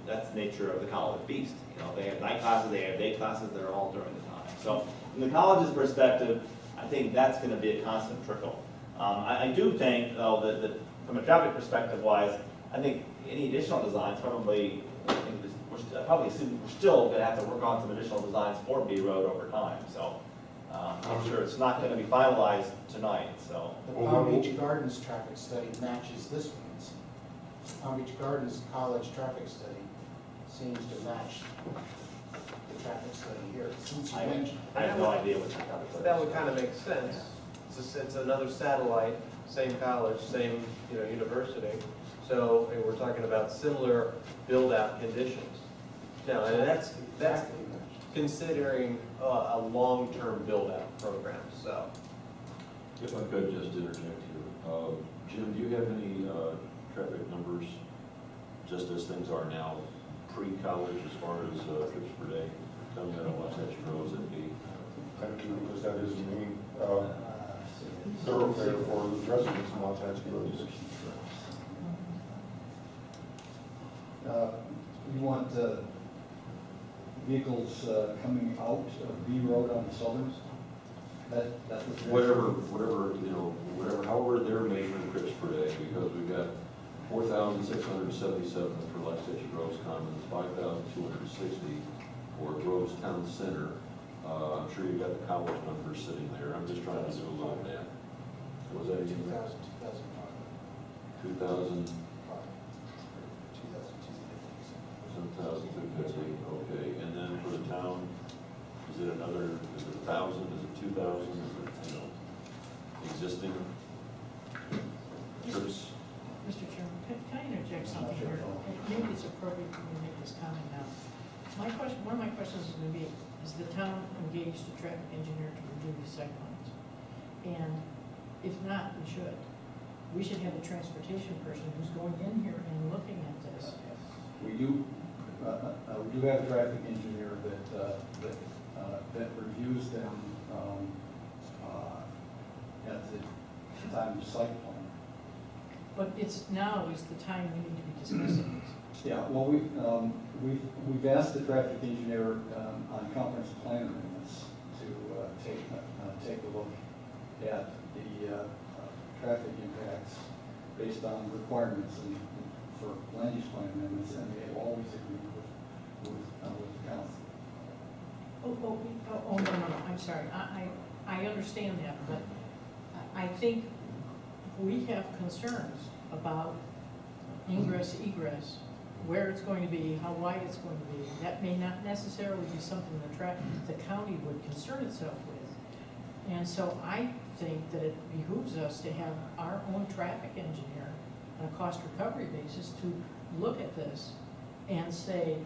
that's the nature of the college beast. They have night classes, they have day classes, they're all during the time. So from the college's perspective, I think that's going to be a constant trickle. I do think, though, that from a traffic perspective wise, I think any additional designs probably, we're still going to have to work on some additional designs for B Road over time. So I'm sure it's not going to be finalized tonight. So
The Palm Beach Gardens traffic study matches this one's. Palm Beach Gardens College traffic study seems to match the traffic study here. Since you mentioned,
I have no idea what the traffic
So that would kind of make sense. It's another satellite, same college, same university. So we're talking about similar build-out conditions. Now, and that's
exactly matched.
considering a long-term build-out program. So
If I could just interject here. Jim, do you have any traffic numbers, just as things are now, pre-college as far as trips per day coming out of Wasatch Rose and B?
Thank you, because that is the main thoroughfare for the residents in Wasatch Rose.
You want vehicles coming out of B Road on the southern? That's what.
whatever, you know, however they're measuring trips per day, because we've got 4,677 for Lexington Groves Commons, 5,260 for Groves Town Center. I'm sure you've got the college numbers sitting there. I'm just trying to do a little math. Was that
2005.
2,000?
2,250.
1,250, okay. And then for the town, is it 1,000, is it 2,000, is it, you know, existing trips?
Mr. Chairman, can I interject something here? Maybe it's appropriate for me to make this comment now. One of my questions is going to be, is the town engaged a traffic engineer to review these sight lines? And if not, we should. We should have a transportation person who's going in here and looking at this.
We do have a traffic engineer that reviews them at the time of site plan.
But now is the time we need to be discussing this.
Yeah, well, we've asked the traffic engineer on conference plan amendments to take a look at the traffic impacts based on requirements and for land use plan amendments, and they have always agreed with the council.
No, I'm sorry. I understand that, but I think we have concerns about ingress, egress, where it's going to be, how wide it's going to be. That may not necessarily be something the county would concern itself with. And so I think that it behooves us to have our own traffic engineer on a cost recovery basis to look at this and say,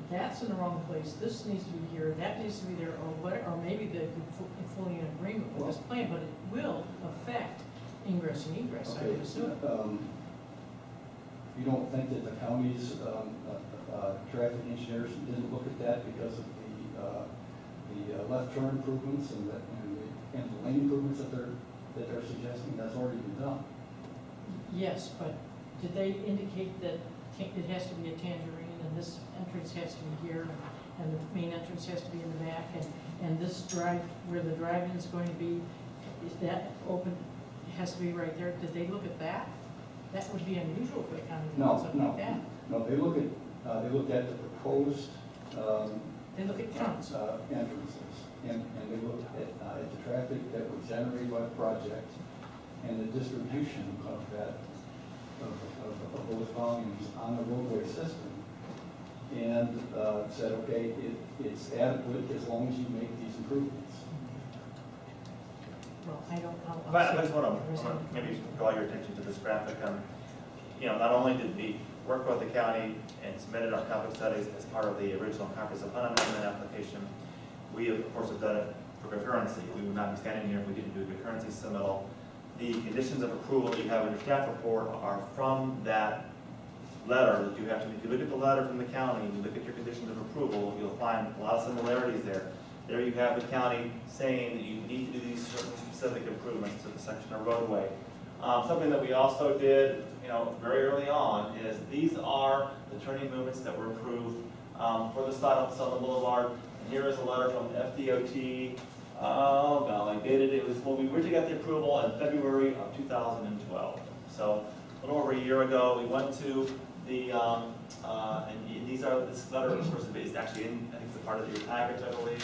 that's in the wrong place, this needs to be here, that needs to be there, or maybe they could fully in agreement with this plan, but it will affect ingress and egress, I would assume.
You don't think that the county's traffic engineers didn't look at that because of the left turn improvements and the lane improvements that they're suggesting? That's already been done.
Yes, but did they indicate that it has to be a tangerine and this entrance has to be here and the main entrance has to be in the back and this drive, where the drive-in is going to be, is that open, it has to be right there? Did they look at that? That would be unusual for the county to do something like that.
No, they looked at the proposed
They look at counts.
entrances, and they looked at the traffic that was generated by the project and the distribution of that, of those volumes on the roadway system, and said, okay, it's adequate as long as you make these improvements.
Well, I don't know.
I just want to maybe draw your attention to this graphic. You know, not only did we work with the county and submitted our traffic studies as part of the original comprehensive plan amendment application, we of course have done it for concurrency. We would not be standing here if we didn't do a concurrency submittal. The conditions of approval that you have in your staff report are from that letter that you have to, if you look at the letter from the county, you look at your conditions of approval, you'll find a lot of similarities there. There you have the county saying that you need to do these certain specific improvements to the section of roadway. Something that we also did, you know, very early on is these are the turning movements that were approved for the site on Southern Boulevard. And here is a letter from FDOT. Oh golly, dated, it was when we originally got the approval in February of 2012. So a little over a year ago, we went to the, and these are, this letter of course is actually in, I think it's a part of your package, I believe.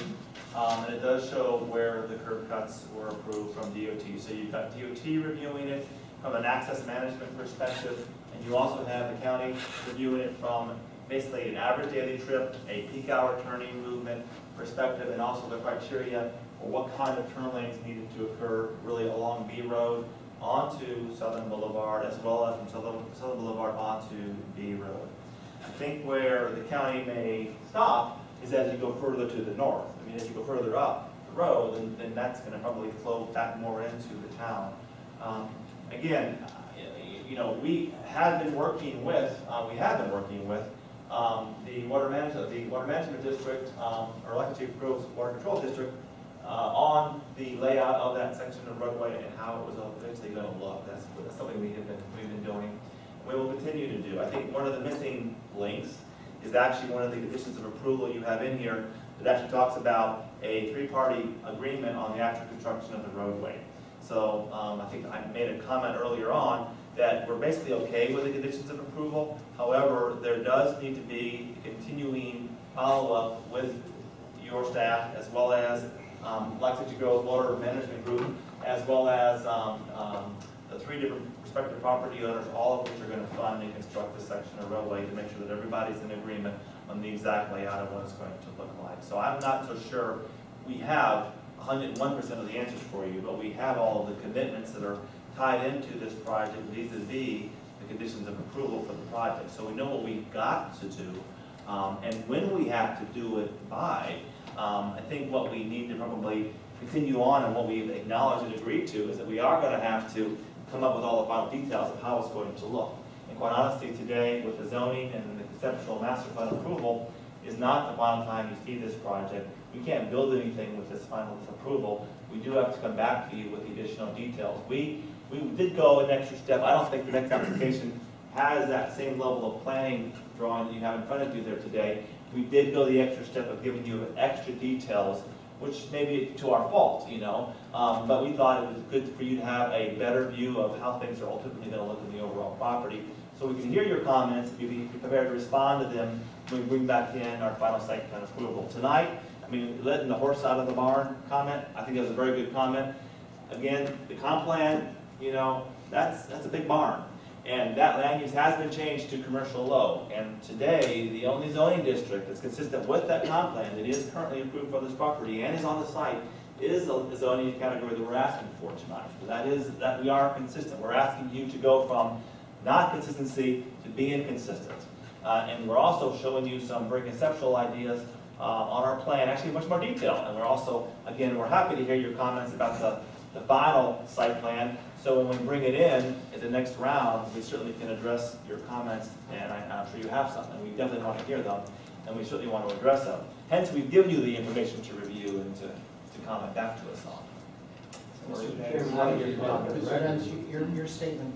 And it does show where the curb cuts were approved from DOT. So you've got DOT reviewing it from an access management perspective, and you also have the county reviewing it from basically an average daily trip, a peak hour turning movement perspective, and also the criteria for what kind of turn lanes needed to occur really along B Road onto Southern Boulevard, as well as from Southern Boulevard onto B Road. I think where the county may stop is as you go further to the north. I mean, as you go further up the road, then that's going to probably flow back more into the town. Again, you know, we have been working with the water management district, or Lexington Groves Water Control District, on the layout of that section of roadway and how it was eventually going to look. That's something we've been doing. We will continue to do. I think one of the missing links is actually one of the conditions of approval you have in here that actually talks about a three-party agreement on the actual construction of the roadway. So I think I made a comment earlier on that we're basically okay with the conditions of approval. However, there does need to be continuing follow-up with your staff, as well as Lac City Grove Water Management Group, as well as the three different prospective property owners, all of which are going to fund and construct this section of roadway to make sure that everybody's in agreement on the exact layout of what it's going to look like. So I'm not so sure we have 101% of the answers for you, but we have all of the commitments that are tied into this project vis-a-vis the conditions of approval for the project. So we know what we've got to do, and when we have to do it by. I think what we need to probably continue on, and what we've acknowledged and agreed to, is that we are going to have to come up with all the final details of how it's going to look. And quite honestly, today, with the zoning and the conceptual master plan approval, is not the final time you see this project. We can't build anything with this final approval. We do have to come back to you with the additional details. We did go an extra step. I don't think the next application has that same level of planning drawing that you have in front of you there today. We did go the extra step of giving you extra details, which may be to our fault, you know, but we thought it was good for you to have a better view of how things are ultimately going to look in the overall property. So we can hear your comments, be prepared to respond to them when we bring back in our final site plan approval. Tonight, I mean, letting the horse out of the barn comment, I think that was a very good comment. Again, the comp plan, you know, that's a big barn. And that land use has been changed to commercial low. And today, the only zoning district that's consistent with that comp plan that is currently approved for this property and is on the site is the zoning category that we're asking for tonight. So that we are consistent. We're asking you to go from not consistency to being consistent. And we're also showing you some very conceptual ideas on our plan, actually much more detail. And we're also, again, we're happy to hear your comments about the final site plan. So when we bring it in at the next round, we certainly can address your comments, and I'm sure you have some, and we definitely want to hear them, and we certainly want to address them. Hence, we've given you the information to review and to comment back to us on.
Mr. Vance, your statement,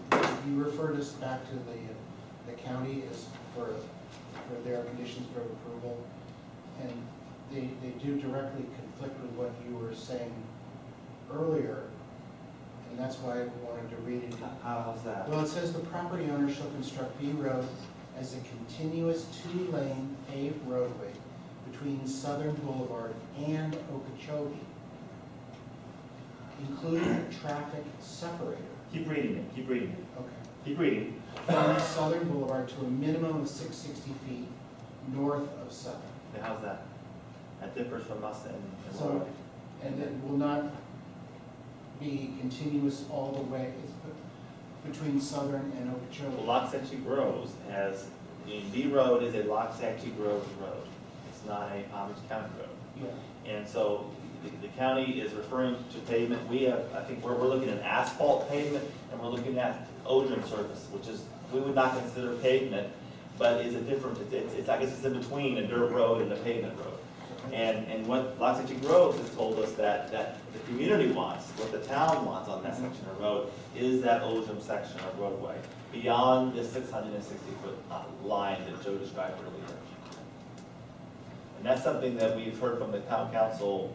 you referred us back to the county as for their conditions for approval, and they do directly conflict with what you were saying earlier, and that's why I wanted to read it.
How's that?
Well, it says the property owner shall construct B Road as a continuous two-lane paved roadway between Southern Boulevard and Okeechobee, including a traffic separator.
Keep reading it, keep reading it.
Okay.
Keep reading.
From Southern Boulevard to a minimum of 660 feet north of Southern.
Okay, how's that? That differs from us and
So, and it will not be continuous all the way between Southern and Okeechobee.
Loxahatchee Groves has, B Road is a Loxahatchee Groves road. It's not a Palm Beach County road.
Yeah.
And so the county is referring to pavement. We have, I think we're looking at asphalt pavement, and we're looking at ozone surface, which is, we would not consider pavement, but is a different, it's I guess it's in between a dirt road and a pavement road. And what Loxahatchee Groves has told us that the community wants, what the town wants on that section of road, is that ozone section of roadway, beyond the 660-foot line that Joe described earlier. And that's something that we've heard from the town council.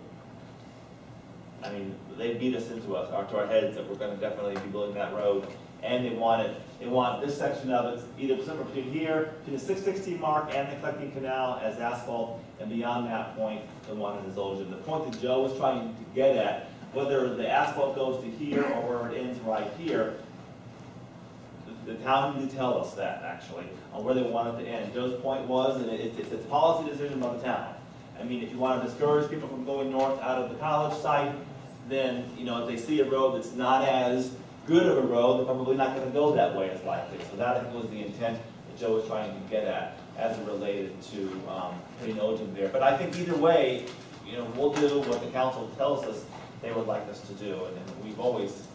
I mean, they beat us into us, to our heads, that we're going to definitely be building that road. And they want this section of it, either somewhere between here to the 660 mark and the collecting canal as asphalt, and beyond that point, they wanted as ozone. The point that Joe was trying to get at, whether the asphalt goes to here or where it ends right here, the town need to tell us that, actually, on where they want it to end. Joe's point was, and it's a policy decision by the town. I mean, if you want to discourage people from going north out of the college site, then, you know, if they see a road that's not as good of a road, they're probably not going to go that way as likely. So that, I think, was the intent that Joe was trying to get at as it related to putting ozone there. But I think either way, you know, we'll do what the council tells us they would like us to do, and we've always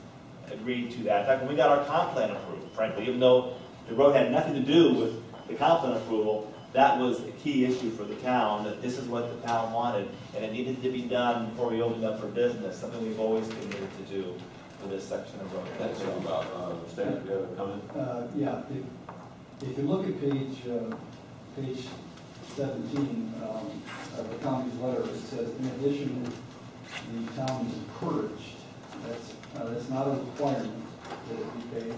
agreed to that. In fact, when we got our comp plan approved, frankly, even though the road had nothing to do with the comp plan approval, that was a key issue for the town, that this is what the town wanted, and it needed to be done before we opened up for business, something we've always committed to do for this section of road.
Thanks, about staff, do you have a comment?
Yeah, if you look at page 17 of the county's letter, it says, in addition, the town is encouraged. That's not a requirement that it be paid.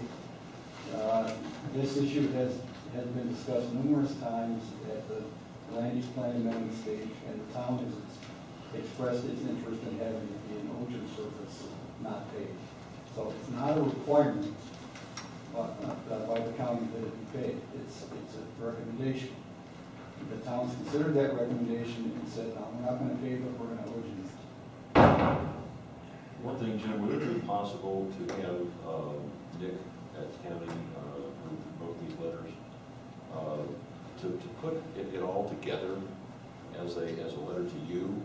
This issue has been discussed numerous times at the land use plan amendment stage, and the town has expressed its interest in having the ocean surface not paid. So it's not a requirement by the county that it be paid. It's a recommendation. The town's considered that recommendation and said, no, we're not going to pay, but we're going to ocean it.
One thing, Jim, would it be possible to have Nick at county, who wrote these letters, to put it all together as a letter to you?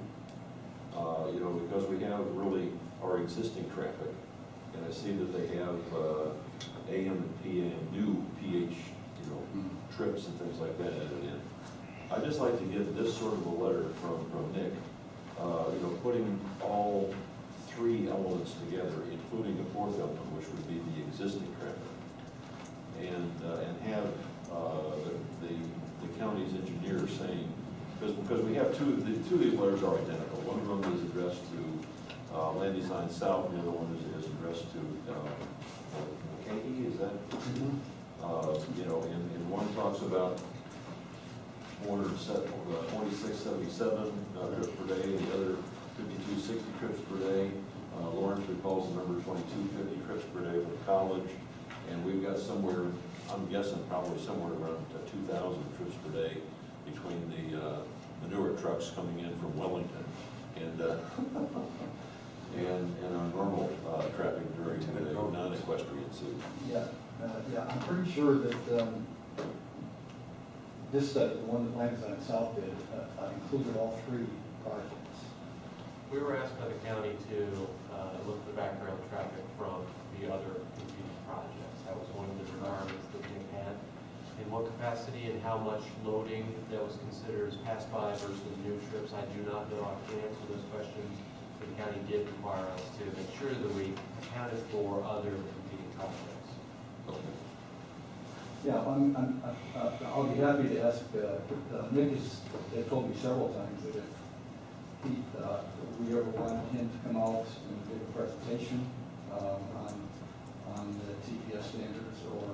You know, because we have really our existing traffic, and I see that they have AM and PM, new PH, trips and things like that added in. I'd just like to get this sort of a letter from Nick, putting all three elements together, including the fourth element, which would be the existing traffic, and have the county's engineer saying, because we have two of these letters are identical. One of them is addressed to Land Design South, and the other one is addressed to McKay, is that? And one talks about 2677 trips per day, and the other 5260 trips per day. Lawrence recalls the number 2250 trips per day for the college, and we've got somewhere, I'm guessing probably somewhere around 2,000 trips per day between the manure trucks coming in from Wellington and our normal traffic during the non-equestrian season.
Yeah, I'm pretty sure that this study, the one that Land Design South did, included all three projects.
We were asked by the county to look at the background traffic from the other competing projects. That was one of the requirements that we had. In what capacity and how much loading that was considered as pass-by versus new trips, I do not know. I can't answer those questions. The county did require us to make sure that we accounted for other competing projects.
Okay.
Yeah, I'll be happy to ask, Nick has told me several times that if we ever wanted him to come out and give a presentation on the TPS standards or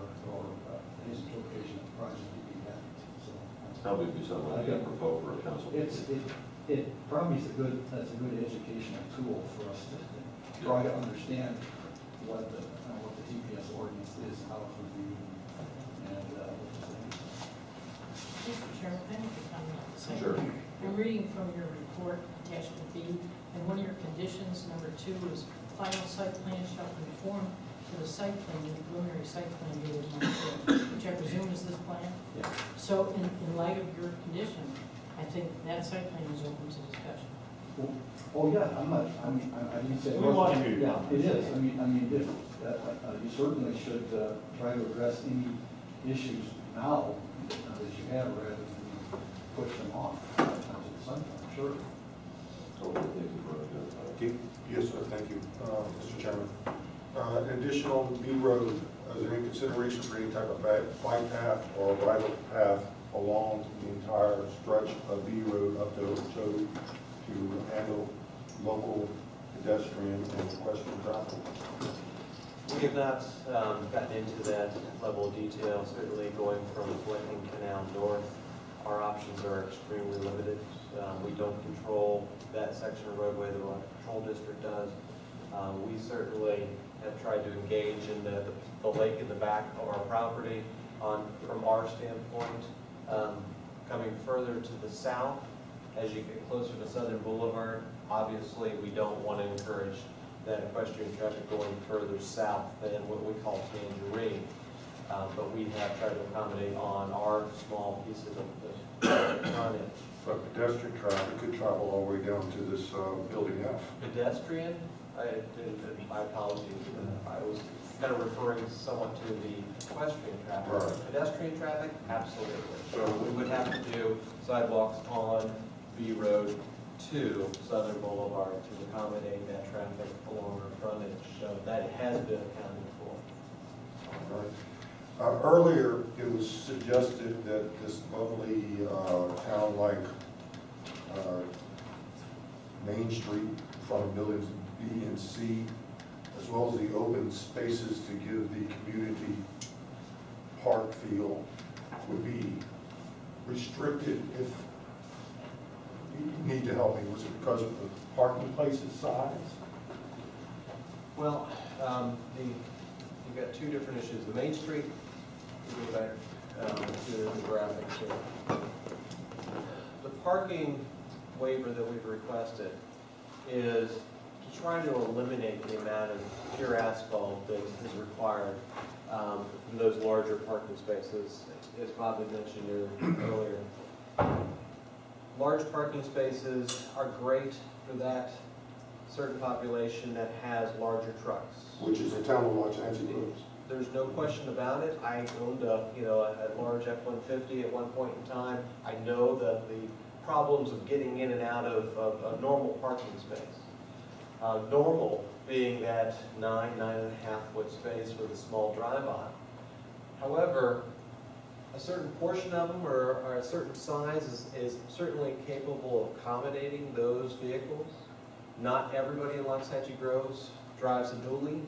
his interpretation of the project, he'd be happy to. So
Probably be something like that proposed for a council.
it probably is that's a good educational tool for us to try to understand what the TPS ordinance is, how it's reviewed, and what the thing is.
Mr. Chairman, I have a comment on the same.
Sure.
I'm reading from your report, attachment B, and one of your conditions, number 2, is final site plan shall conform to the site plan, the preliminary site plan dated March 5th, which I presume is this plan.
Yeah.
So in light of your condition, I think that site plan is open to discussion.
Oh, yeah, I didn't say.
We want you to.
Yeah, it is. I mean, if, you certainly should try to address any issues now that you have rather than push them off sometime, sure.
Totally, thank you for that. Keith?
Yes, sir, thank you, Mr. Chairman. An additional B road, is there any consideration for any type of bike path or bridle path along the entire stretch of B road up to Okeechobee to handle local pedestrian and equestrian traffic?
We have not gotten into that level of detail. Certainly going from Fleming Canal north, our options are extremely limited. We don't control that section of roadway, the Road Control District does. We certainly have tried to engage in the lake in the back of our property from our standpoint. Coming further to the south, as you get closer to Southern Boulevard, obviously we don't want to encourage that equestrian traffic going further south than what we call Tangerine. But we have tried to accommodate on our small pieces of the frontage.
But pedestrian traffic could travel all the way down to this building F.
Pedestrian, my apologies, I was kind of referring somewhat to the equestrian traffic.
Right.
Pedestrian traffic, absolutely. So we would have to do sidewalks on B Road to Southern Boulevard to accommodate that traffic along our frontage. So that has been accounted for.
All right. Earlier, it was suggested that this lovely town town like Main Street in front of buildings B and C, as well as the open spaces to give the community park feel, would be restricted if you need to help me. Was it because of the parking place's size?
Well, you've got two different issues. The Main Street, we'll go back to the graphics here. The parking waiver that we've requested is to try to eliminate the amount of pure asphalt that is required from those larger parking spaces, as Bob had mentioned earlier. Large parking spaces are great for that certain population that has larger trucks.
Which is the town of Waxahachie Groves.
There's no question about it. I owned a large F-150 at one point in time. I know the problems of getting in and out of a normal parking space. Normal being that 9.5 foot space with a small drive aisle. However, a certain portion of them or a certain size is certainly capable of accommodating those vehicles. Not everybody in Waxahachie Groves drives a dually.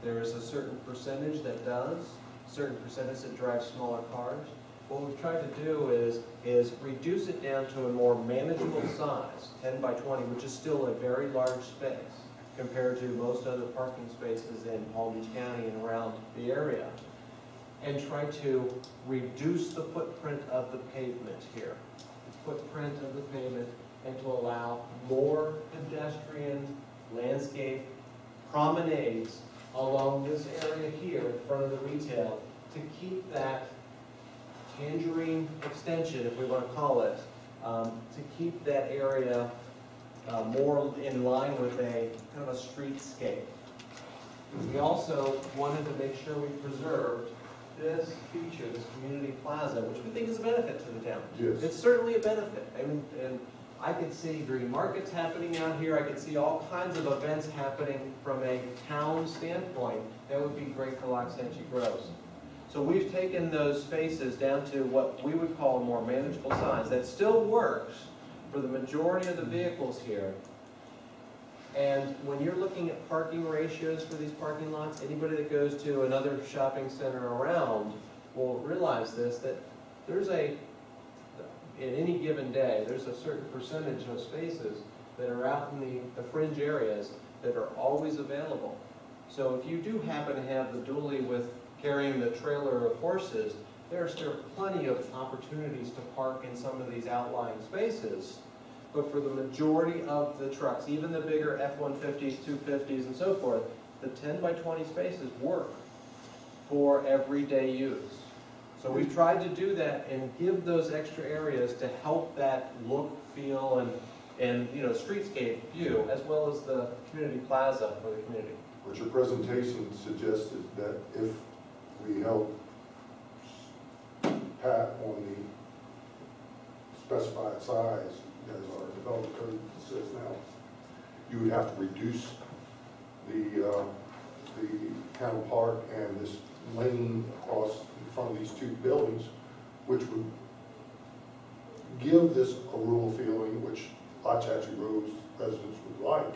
There is a certain percentage that does, a certain percentage that drives smaller cars. What we've tried to do is reduce it down to a more manageable size, 10 by 20, which is still a very large space compared to most other parking spaces in Palm Beach County and around the area, and try to reduce the footprint of the pavement here, the footprint of the pavement, and to allow more pedestrian landscape promenades along this area here in front of the retail to keep that tangerine extension, if we want to call it, to keep that area more in line with a kind of a streetscape. We also wanted to make sure we preserved this feature, this community plaza, which we think is a benefit to the town.
Yes.
It's certainly a benefit. I mean, and I could see green markets happening out here. I could see all kinds of events happening from a town standpoint that would be great for Waxahachie Groves. So we've taken those spaces down to what we would call a more manageable size that still works for the majority of the vehicles here. And when you're looking at parking ratios for these parking lots, anybody that goes to another shopping center around will realize this, that there's in any given day, there's a certain percentage of spaces that are out in the fringe areas that are always available. So if you do happen to have the dually with carrying the trailer of horses, there are still plenty of opportunities to park in some of these outlying spaces. But for the majority of the trucks, even the bigger F-150s, 250s, and so forth, the 10 by 20 spaces work for everyday use. So we've tried to do that and give those extra areas to help that look, feel, and streetscape view, as well as the community plaza for the community.
But your presentation suggested that if we help Pat on the specified size, as our development code says now, you would have to reduce the town park and this lane across in front of these two buildings, which would give this a rural feeling, which Waxahachie Groves residents would like.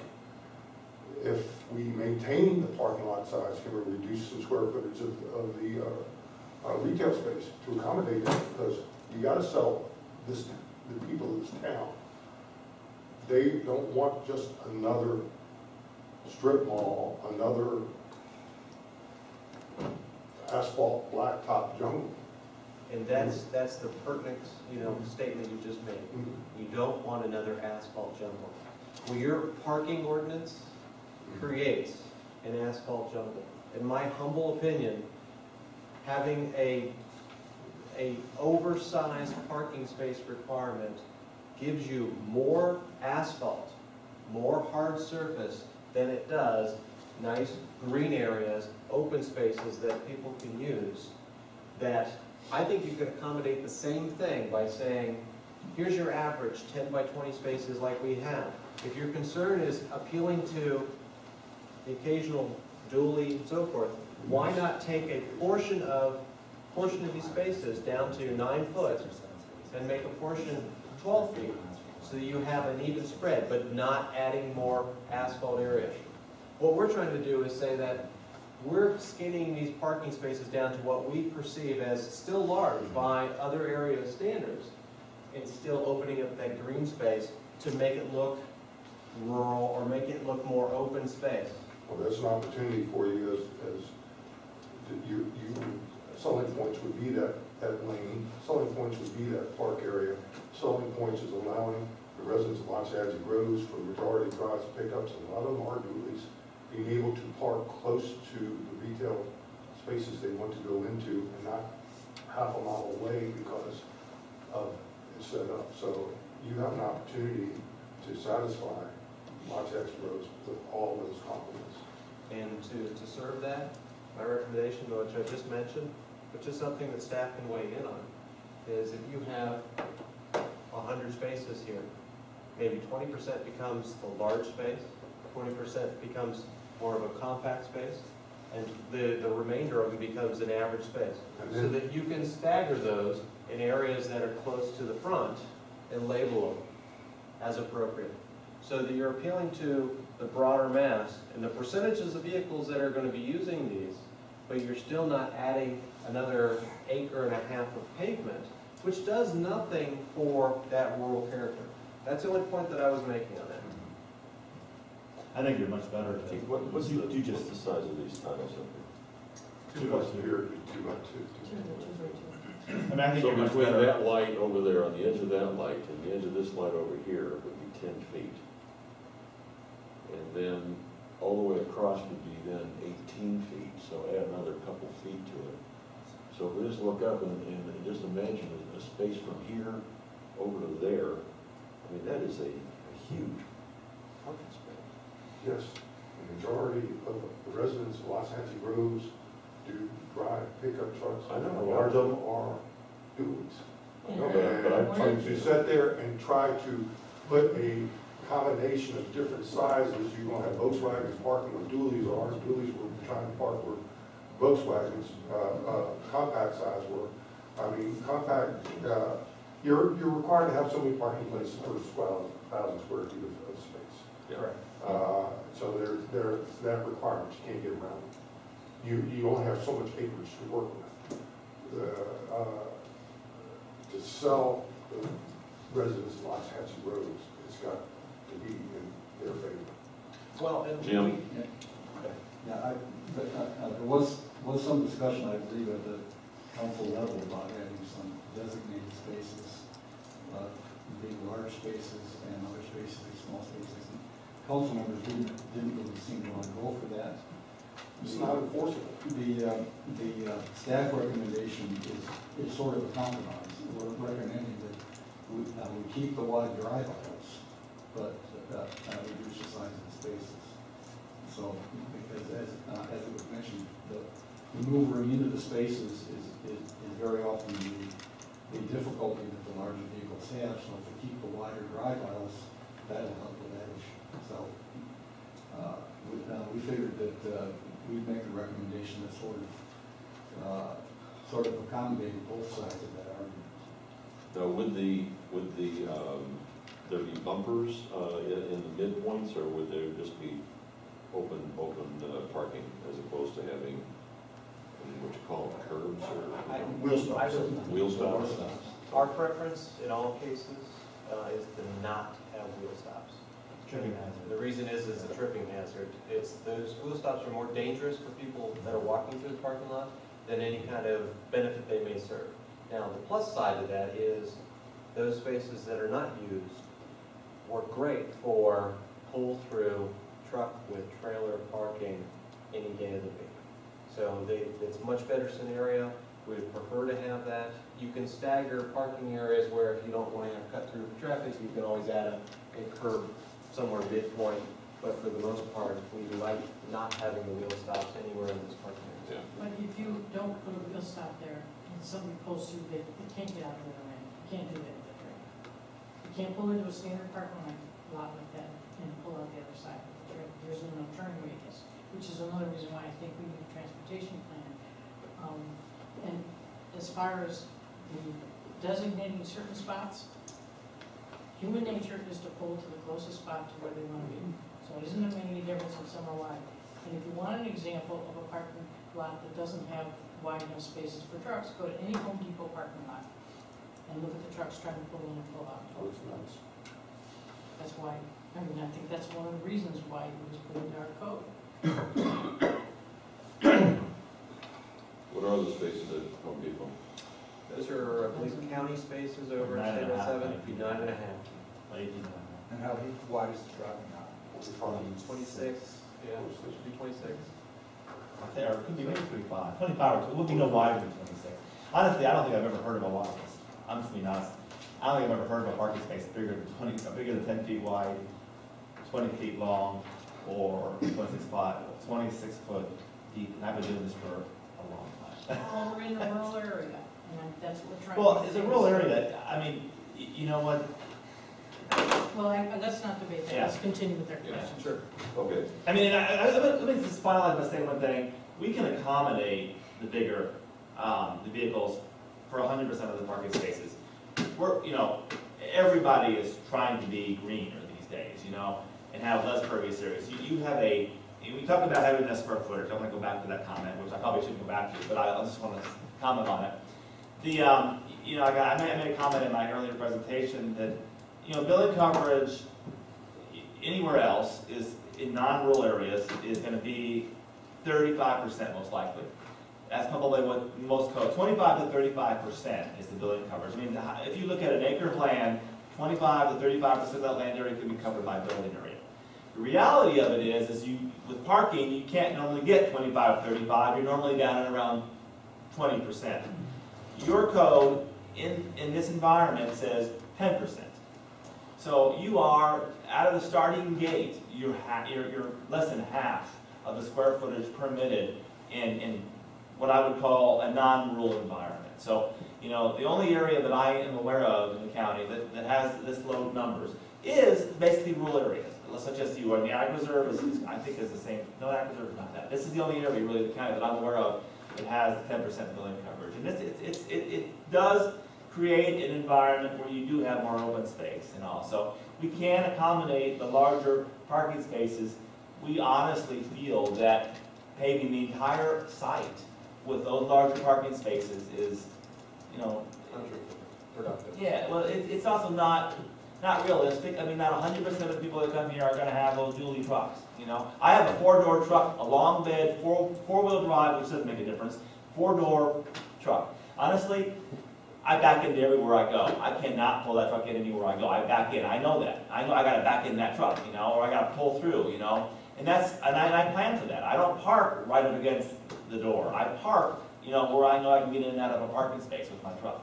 If we maintain the parking lot size, can we reduce some square footage of the retail space to accommodate that? Because you got to sell the people of this town. They don't want just another strip mall, another asphalt blacktop jungle.
And that's the pertinent statement you just made. You don't want another asphalt jungle. Well, your parking ordinance creates an asphalt jungle. In my humble opinion, having a oversized parking space requirement gives you more asphalt, more hard surface than it does nice green areas, open spaces that people can use. That I think you could accommodate the same thing by saying, here's your average 10 by 20 spaces like we have. If your concern is appealing to the occasional dually and so forth, why not take a portion of these spaces down to 9 foot and make a portion 12 feet, so that you have an even spread, but not adding more asphalt area. What we're trying to do is say that we're skinning these parking spaces down to what we perceive as still large by other area standards, and still opening up that green space to make it look rural or make it look more open space.
Well, that's an opportunity for you as selling points would be that lane, selling points would be that park area. Selling points is allowing the residents of Waxahachie Groves for majority drives, pickups, and a lot of them are dualies, being able to park close to the retail spaces they want to go into and not half a mile away because of it's set up. So you have an opportunity to satisfy Waxahachie Groves with all those compliments.
And to serve that, my recommendation, which I just mentioned, which is something that staff can weigh in on, is if you have 100 spaces here, maybe 20% becomes the large space, 20% becomes more of a compact space, and the remainder of it becomes an average space. So that you can stagger those in areas that are close to the front and label them as appropriate. So that you're appealing to the broader mass and the percentages of vehicles that are going to be using these, but you're still not adding another 1.5 acres of pavement, which does nothing for that rural character. That's the only point that I was making on that.
I think you're much better to.
What's the size of these tiles up here?
2 by 2 here, 2 by 2.
I mean, I think
So
you're much
between
better.
that light over there, on the edge of that light, and the edge of this light over here would be 10 feet. And then all the way across would be then 18 feet, so add another couple feet to it. So if we just look up and just imagine a space from here over to there, I mean, that is a huge parking space.
Yes, the majority of the residents of Waxahachie Groves do drive pickup trucks.
I know.
A large of them are dualies.
No, but I-
And to sit there and try to put a combination of different sizes, you're gonna have Volkswagens parking where dualies are, and dualies were trying to park where Volkswagens, compact size were. I mean, compact, you're required to have so many parking places per 12,000 square feet of space.
Yeah.
So there's that requirement, you can't get around it. You only have so much acreage to work with. To sell the residents of Waxahachie Groves, it's got to be in their favor.
Well, and
Jim?
Yeah, there was some discussion, I believe, at the council level about having some designated spaces, being large spaces and other spaces, being small spaces. And council members didn't really seem to want to go for that.
It's not enforceable.
The staff recommendation is sort of a compromise. We're recommending that we keep the wide drive aisles, but reduce the size of the spaces. So, because as it was mentioned, the maneuvering into the spaces is very often the difficulty that the larger vehicles have. So if we keep the wider drive aisles, that'll help with that issue. So we figured that we'd make a recommendation that sort of accommodated both sides of that argument.
Now, would there be bumpers in the midpoints, or would there just be open parking as opposed to having, what you call them, curbs or wheel stops?
our preference in all cases is to not have wheel stops.
Tripping hazard.
The reason is the tripping hazard. Those wheel stops are more dangerous for people that are walking through the parking lot than any kind of benefit they may serve. Now, the plus side of that is those spaces that are not used work great for pull-through truck with trailer parking any day of the week. So it's a much better scenario. We'd prefer to have that. You can stagger parking areas where if you don't want to have cut-through traffic, you can always add a curb somewhere midpoint. But for the most part, we like not having the wheel stops anywhere in this parking area.
But if you don't put a wheel stop there, and somebody pulls through, they can't get out of the lane. You can't do that with a train. You can't pull into a standard parking lot like that and pull out the other side of the train. There's no turn radius, which is another reason why I think we need a transportation plan. And as far as the designating certain spots, Human nature is to pull to the closest spot to where they want to be. So it isn't make any difference if some are wide. And if you want an example of a parking lot that doesn't have wide enough spaces for trucks, go to any Home Depot parking lot and look at the trucks trying to pull in and pull out.
Oh, it's nice.
That's why, I mean, I think that's one of the reasons why it was put into our code.
What are the spaces at Home Depot?
Those are, I believe, county spaces over in
9.5,
707,
maybe.
9.5.
And how wide is the driving aisle?
26, yeah, it should be 26.
There, it could be maybe 25. 25 or 2, it would be no wider than 26. Honestly, I don't think I've ever heard of a lot. I'm just being honest. I don't think I've ever heard of a parking space bigger than 10 feet wide, 20 feet long, or 26 foot deep. And I've been doing this for a long time.
Well, we're in a rural area, and that's what we're trying to.
Well, it's a rural area. I mean, you know what?
Well, let's not debate that.
Yeah.
Let's continue with their
Yeah.
questions.
Sure.
Okay,
I mean, let me just finalize by saying one thing. We can accommodate the bigger, the vehicles for 100% of the parking spaces. Everybody is trying to be greener these days, and have less pervious areas. You have we talked about having less square footage. I'm gonna go back to that comment, which I probably shouldn't go back to, but I just want to comment on it. I made a comment in my earlier presentation that, building coverage anywhere else is, in non-rural areas, is gonna be 35% most likely. That's probably what most codes, 25 to 35% is the building coverage. I mean, if you look at an acre of land, 25 to 35% of that land area can be covered by building area. The reality of it is with parking, you can't normally get 25 to 35, you're normally down at around 20%. Your code in this environment says 10%. So you are, out of the starting gate, you're less than half of the square footage permitted in what I would call a non-rural environment. So, the only area that I am aware of in the county that has this low numbers is basically rural areas, such as you, or the Ag Reserve I think is the same. No, Ag Reserve is not that. This is the only area really in the county that I'm aware of that has 10% building coverage. And it does create an environment where you do have more open space and all. So we can accommodate the larger parking spaces. We honestly feel that paving the entire site with those larger parking spaces is,
Productive.
yeah, well, it's also not realistic. I mean, not 100% of the people that come here are gonna have those dually trucks, I have a 4-door truck, a long bed, four-wheel drive, which doesn't make a difference, 4-door truck. Honestly, I back into everywhere I go. I cannot pull that truck in anywhere I go. I back in, I know that. I know I gotta back in that truck, or I gotta pull through, and I plan for that. I don't park right up against the door. I park, where I know I can get in and out of a parking space with my truck.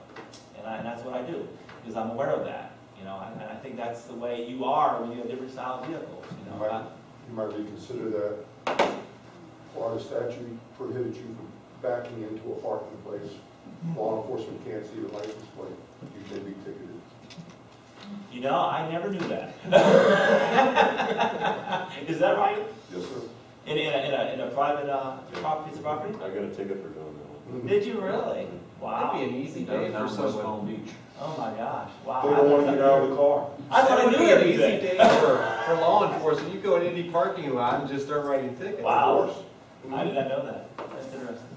And that's what I do, because I'm aware of that, and I think that's the way you are when you have different style vehicles,
You might reconsider that. Florida statute prohibits you from backing into a parking place. Law enforcement can't see the license plate. You can be ticketed.
I never knew that. Is that right?
Yes, sir.
In a private piece of property?
I got a ticket for doing that one.
Did you really? Wow.
That'd be an easy day for
Downtown West
someone.
Palm Beach.
Oh my gosh, wow.
They don't want to get out of the car.
I thought I
That would
knew
be an
everything.
easy day for law enforcement. You go in any parking lot and just start writing tickets.
Wow. I did not know that. That's interesting.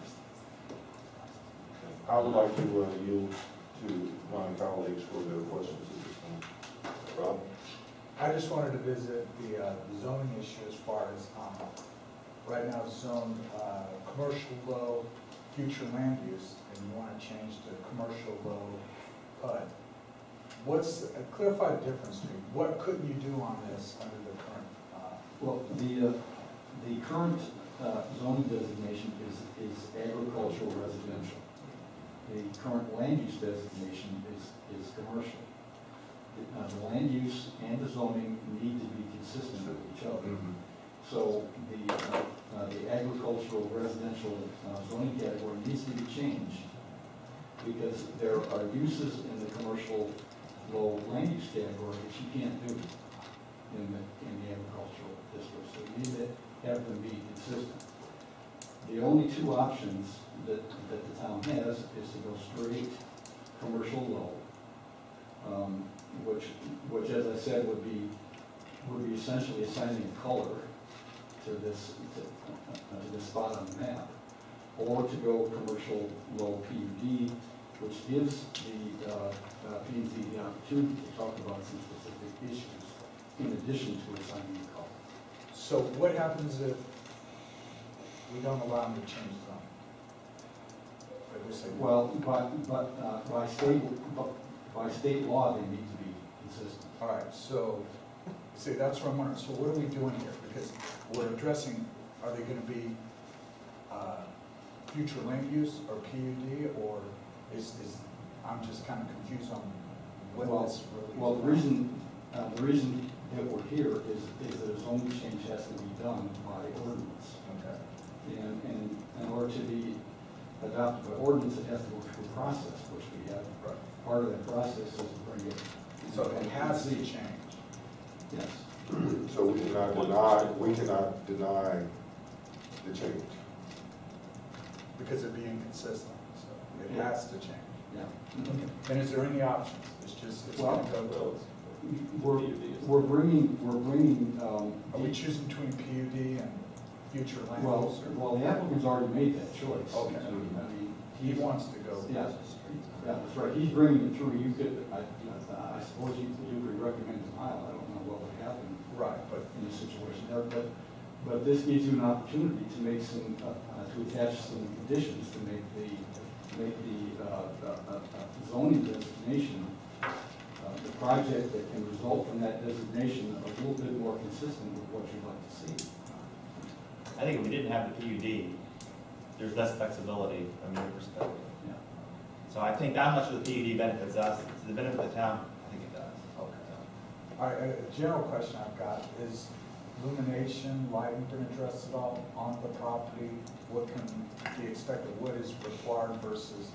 I would like to yield to my colleagues for their questions at this time.
Rob?
I just wanted to visit the zoning issue as far as, right now it's zoned commercial low, future land use, and you want to change to commercial low PUD. Clarify the difference to me. What couldn't you do on this under the current?
Well, the current zoning designation is agricultural residential. The current land use designation is commercial. The land use and the zoning need to be consistent with each other. So the agricultural residential zoning category needs to be changed because there are uses in the commercial low land use category that you can't do in the agricultural district. So you need to have them be consistent. The only two options that the town has is to go straight commercial low, which which, as I said, would be essentially assigning a color to this spot on the map, or to go commercial low PUD, which gives the P&Z the opportunity to talk about some specific issues in addition to assigning a color.
So what happens if we don't allow them to change zone? If we say,
Well, by state law, they need to be consistent.
all right, so, see, that's what I'm wondering, so what are we doing here? Because we're addressing, are they gonna be, future land use or PUD, or is, I'm just kind of confused on what
Well,
this really is.
Well, the reason that we're here is that a zoning change has to be done by ordinance.
Okay.
And in order to be adopted by ordinance, it has to go through a process, which we have.
Right.
Part of that process is to bring it.
So it has to change.
Yes.
So we cannot deny the change.
Because it'd be inconsistent, so it has to change.
Yeah.
And is there any options? It's just, it's
Well,
gonna go,
We're bringing,
are we choosing between PUD and future land
well,
use? or-
the applicant's already made that choice.
Okay.
I mean,
He wants to go.
Yeah, that's right, he's bringing it through, you could, I suppose you could recommend denial, I don't know what would happen
Right, but,
in this situation there, but this gives you an opportunity to make some, to attach some conditions to make the zoning designation, the project that can result from that designation a little bit more consistent with what you'd like to see.
I think if we didn't have the PUD, there's less flexibility from your perspective.
Yeah.
So I think how much of the PUD benefits us, does it benefit the town? I think it does.
okay. All right, a general question I've got is illumination, lighting been addressed at all on the property? What can be expected, what is required versus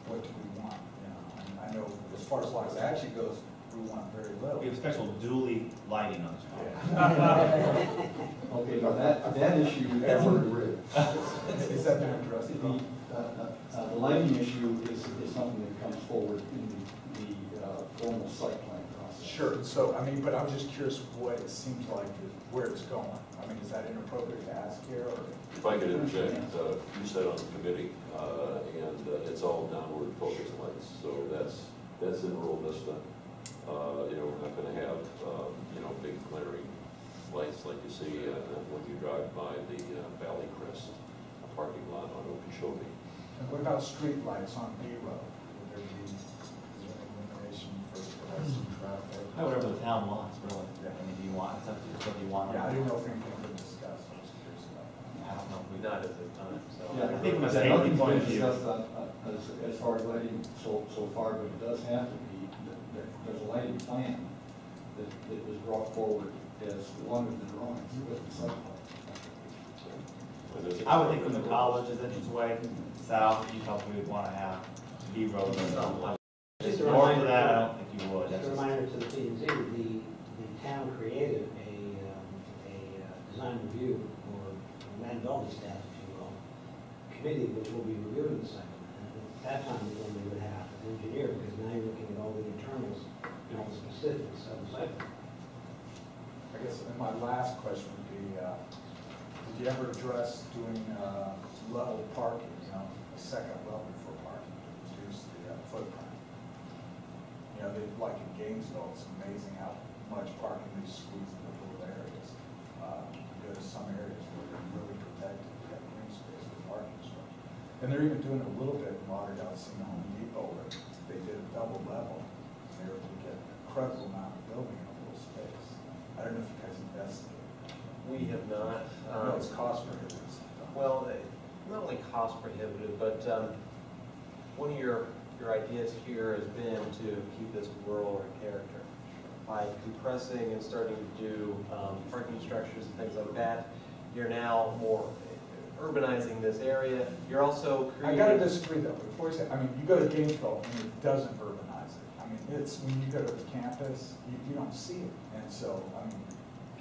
what do we want? You know, and I know as far as lights actually goes, we want very little.
We have special dually lighting on this property.
Yeah.
Okay, now that issue.
Is that been addressed at all?
The lighting issue is something that comes forward in the formal site plan process.
Sure, so, I mean, but I'm just curious what it seems like, where it's going. I mean, is that inappropriate to ask here, or?
If I could interject, you said on the committee, and it's all downward focus lights, so that's in rural Vista. You know, we're not gonna have, you know, big glaring lights like you see when you drive by the Valley Crest parking lot on Okeechobee.
And what about street lights on B Road? Would there be illumination for pedestrian traffic?
Whatever the town wants, really.
Yeah.
I mean, do you want, it's up to you, what do you want?
Yeah, I didn't know if anything could discuss, I was curious about that.
I don't know if we
Not at this time, so.
Yeah,
I think from a
yeah,
safety
nothing's
point
been
of view.
discussed as far as lighting so far, but it does have to be, there's a lighting plan that was brought forward as one of the drawings with the site plan.
And there's a-
I would think from the college's entranceway south, you probably would want to have B road.
Just a
North
reminder,
of that, I don't think you would.
just a reminder to the P&Z, the town created a design review or land development staff, if you will, committee which will be reviewing the site plan. And at that time, we only would have an engineer, because now you're looking at all the internals and all the specifics of the site plan.
I guess, and my last question would be, did you ever address doing level parking, you know, a second level for parking to reduce the footprint? You know, they, like in Gainesville, it's amazing how much parking they squeeze in the little areas. You go to some areas where they're really protected, you have green space for parking structure. And they're even doing it a little bit in Lauderdale, I've seen the Home Depot where they did a double level. They were able to get an incredible amount of building in a little space. I don't know if you guys investigated.
We have not.
I know it's cost prohibitive.
Well, not only cost prohibitive, but one of your ideas here has been to keep this rural in character. By compressing and starting to do parking structures and things like that, you're now more urbanizing this area. You're also
I
creating.
gotta disagree though, before you say, I mean, you go to Gainesville and it doesn't urbanize it. I mean, it's, when you go to the campus, you don't see it. And so, I mean,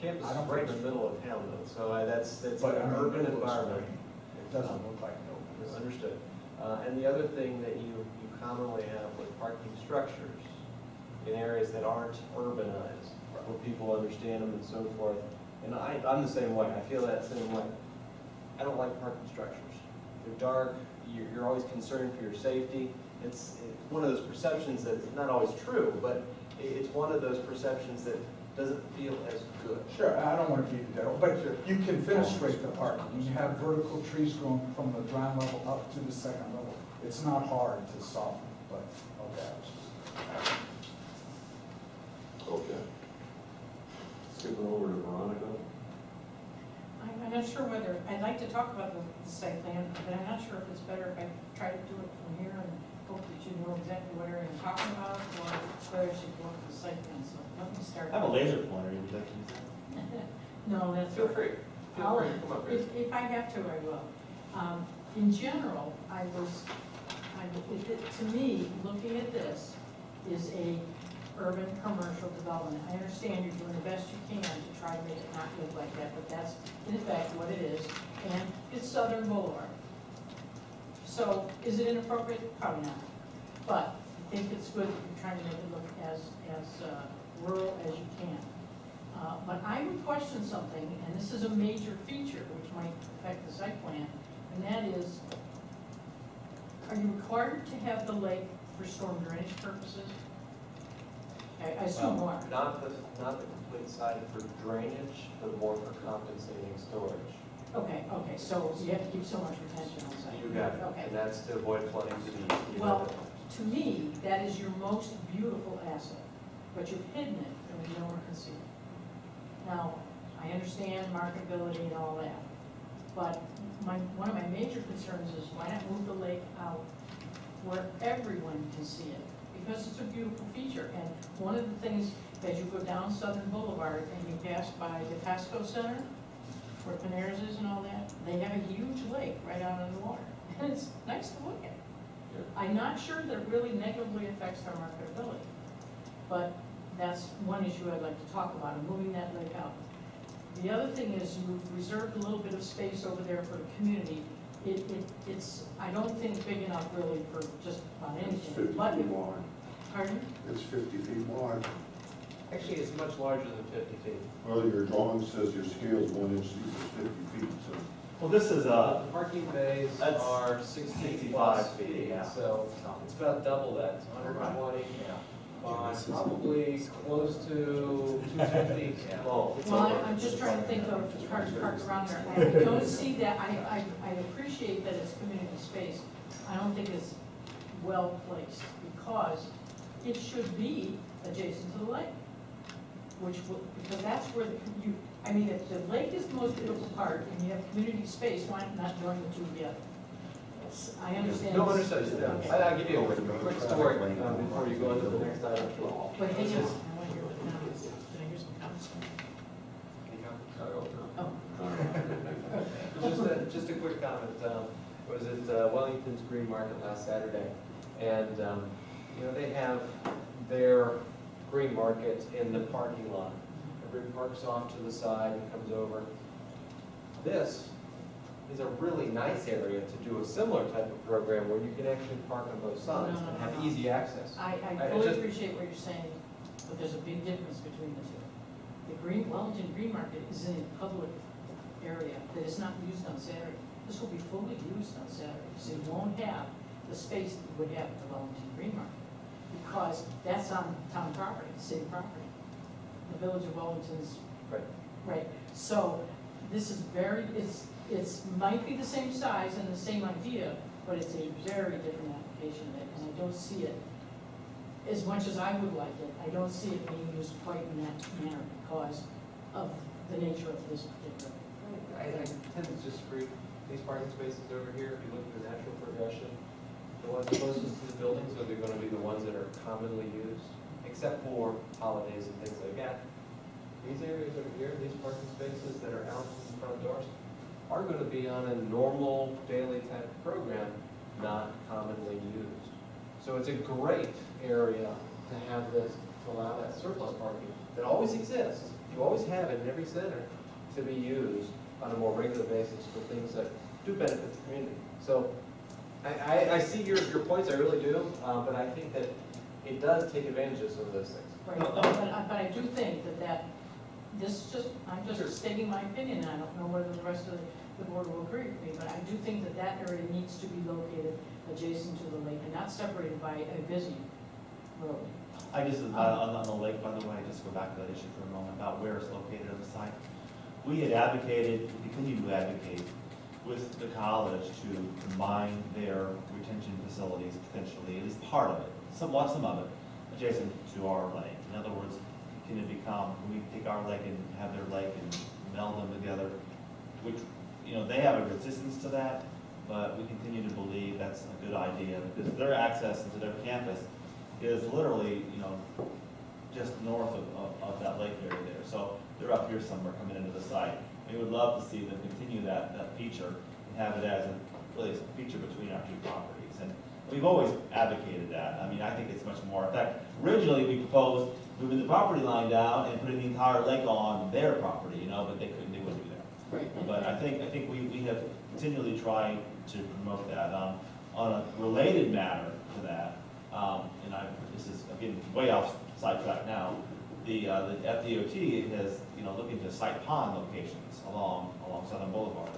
Campus
I
is
don't
right in
think
the middle of town though, so that's
but I
an
mean,
urban
it looks
environment.
great. It doesn't look like no.
Understood. And the other thing that you commonly have with parking structures in areas that aren't urbanized, where people understand them and so forth. And I'm the same way, I feel that same way. I don't like parking structures. They're dark, you're always concerned for your safety. It's one of those perceptions that's not always true, but it's one of those perceptions that doesn't feel as good.
Sure, I don't want to beat the dead, but you can fenestrate the parking. When you have vertical trees growing from the ground level up to the second level, it's not hard to soften, but, okay.
Okay. Skipping over to Veronica.
I'm not sure whether, I'd like to talk about the site plan, but I'm not sure if it's better if I try to do it from here and hope that you know exactly what area I'm talking about, or whether I should go to the site plan, so let me start.
I have a laser pointer, would you like to use that?
No, that's.
Feel free,
I'll-
come up here.
If I have to, I will. In general, to me, looking at this is a urban commercial development. I understand you're doing the best you can to try to make it not look like that, but that's in effect what it is. And it's Southern Boulevard. So is it inappropriate? Probably not. But I think it's good that you're trying to make it look as rural as you can. But I would question something, and this is a major feature which might affect the site plan, and that is, are you required to have the lake for storm drainage purposes? I assume you are.
Not the complete site for drainage, but more for compensating storage.
Okay, so you have to keep so much retention on site.
You got it,
Okay.
and that's to avoid flooding to the east.
Well, to me, that is your most beautiful asset, but you've hidden it and no one can see it. Now, I understand marketability and all that, but one of my major concerns is why not move the lake out where everyone can see it? Because it's a beautiful feature, and one of the things, as you go down Southern Boulevard and you pass by the Costco Center, where Panera's is and all that, they have a huge lake right out on the water, and it's nice to look at. I'm not sure that it really negatively affects their marketability, but that's one issue I'd like to talk about, moving that lake out. The other thing is you've reserved a little bit of space over there for the community. It's, I don't think big enough really for just about
It's
anything.
50
But
feet
if-
wide.
Pardon?
It's 50 feet wide.
Actually, it's much larger than 50 feet.
Well, your drawing says your scale is 1 inch equals 50 feet, so.
Well, this is
Parking bays
That's
are 65
65
feet,
feet, yeah.
so it's about double that, it's 120 by probably close to 250 long.
Well, I'm just trying to think of cars parked around there. I don't see that, I appreciate that it's community space. I don't think it's well placed because it should be adjacent to the lake. Because that's where I mean, if the lake is the most beautiful part and you have community space, why not join the two together? I understand.
No, understood.
Okay.
I'll give you a quick story before you go into the next item.
Wait, hang on, I want to hear what the comments. Did I hear some comments? Oh.
Just a quick comment. I was at Wellington's Green Market last Saturday, and they have their green market in the parking lot. Everybody parks off to the side and comes over. This is a really nice area to do a similar type of program where you can actually park on both sides and have easy access.
I fully appreciate what you're saying, but there's a big difference between the two. The Wellington Green Market is in a public area that is not used on Saturday. This will be fully used on Saturday, so you won't have the space that you would have at the Wellington Green Market, because that's on town property, city property. The Village of Wellington's. Right, so this is it's might be the same size and the same idea, but it's a very different application of it, and I don't see it, as much as I would like it, I don't see it being used quite in that manner because of the nature of this particular.
I tend to disagree. These parking spaces over here, if you look at the natural progression, the ones closest to the buildings are going to be the ones that are commonly used, except for holidays and things like that. These areas over here, these parking spaces that are out in front doors, are going to be on a normal daily type of program, not commonly used. So it's a great area to have this, to allow that surplus parking that always exists. You always have it in every center to be used on a more regular basis for things that do benefit the community. So I see your points, I really do, but I think that it does take advantage of some of those things.
Right,
No, no.
but I do think that this is just, I'm
Sure.
just stating my opinion, I don't know whether the rest of the board will agree with me, but I do think that area needs to be located adjacent to the lake and not separated by a busy road.
I just, on the lake, by the way, just go back to that issue for a moment about where it's located on the site. We had advocated, we continue to advocate with the college to combine their retention facilities potentially, at least part of it, some of it, adjacent to our lake. In other words, can it become, can we take our lake and have their lake and meld them together? Which, you know, they have a resistance to that, but we continue to believe that's a good idea because their access into their campus is literally, you know, just north of that lake area there. So they're up here somewhere coming into the site. We would love to see them continue that feature and have it as really a feature between our two properties. And we've always advocated that. I mean, I think it's much more. In fact, originally we proposed moving the property line down and putting the entire lake on their property, you know, but they wouldn't do that.
Right.
But I think we have continually tried to promote that. On a related matter to that, and this is again way off sidetrack now. The FDOT is, you know, looking to site pond locations along Southern Boulevard,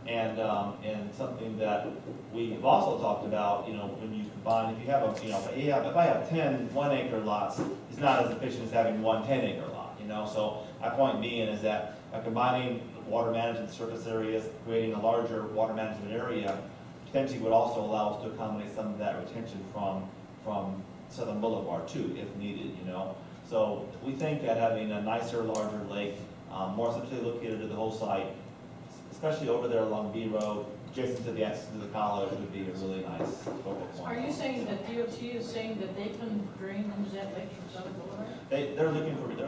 and something that we've also talked about. You know, when you combine, if you have if I have 10 1-acre lots, it's not as efficient as having one 10-acre lot. You know, so my point being is that by combining water management surface areas, creating a larger water management area, potentially would also allow us to accommodate some of that retention from Southern Boulevard too, if needed, you know. So we think that having a nicer, larger lake, more centrally located to the whole site, especially over there along B Road, adjacent to the access to the college, would be a really nice focal point.
Are you saying that DOT is saying that they can drain into that lake from Southern Boulevard?
They're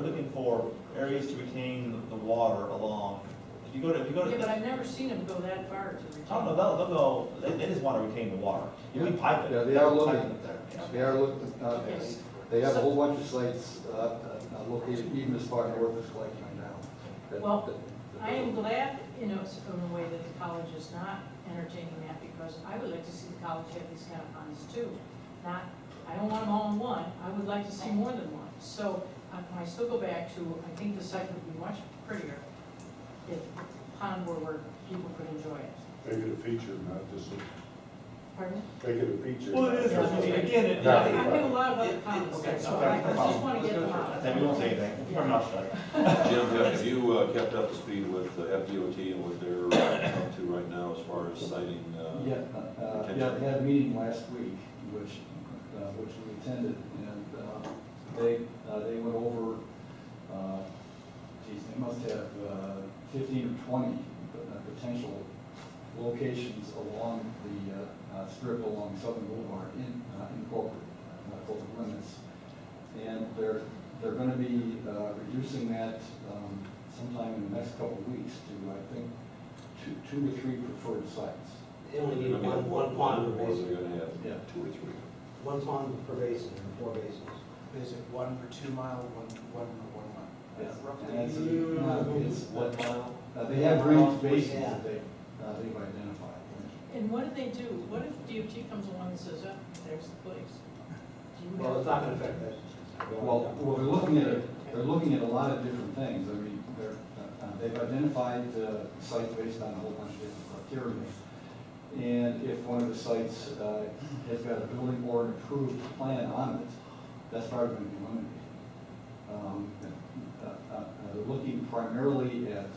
looking for areas to retain the water along. If you go to.
Yeah, but I've never seen them go that far to retain.
Oh, no, they'll go, they just want to retain the water. We pipe it.
Yeah, they are looking,
Pipe it there.
they are looking,
Yes.
they have a whole bunch of sites located even as far north as Clay County now. That-
Well,
that-
I am glad, you know, in a way that the college is not entertaining that, because I would like to see the college have these kind of ponds too. Not, I don't want them all in one, I would like to see more than one. So I still go back to, I think the site would be much prettier if the pond were where people could enjoy it.
Make it a feature, not just,
Pardon?
make it a feature.
Well, it is,
Yeah.
I mean, again,
I have a lot of other comments,
Okay,
so
okay.
I just want to get them out.
We won't say anything. Keep our mouth shut.
Jim, have you kept up to speed with the FDOT and what they're up to right now as far as citing?
Yeah, they had a meeting last week, which we attended, and they went over, they must have 15 or 20 potential locations along the strip along Southern Boulevard in corporate limits. And they're going to be reducing that sometime in the next couple of weeks to, I think, two to three preferred sites.
They only need one pond per
Or
basin.
they're gonna have
Yeah.
2 or 3?
One pond per basin, or 4 basins.
Is it 1 per 2 mile, 1 per 1 mile?
Yeah.
Roughly.
And it's
1 mile.
they have drainage basins
Yeah.
that they've identified.
And what do they do? What if DOT comes along and says, oh, there's the place? Do you
Well,
have-
it's not gonna affect that.
Well, they're looking at a lot of different things. I mean, they've identified sites based on a whole bunch of different criteria. And if one of the sites has got a building board approved plan on it, that's probably going to be limited. They're looking primarily at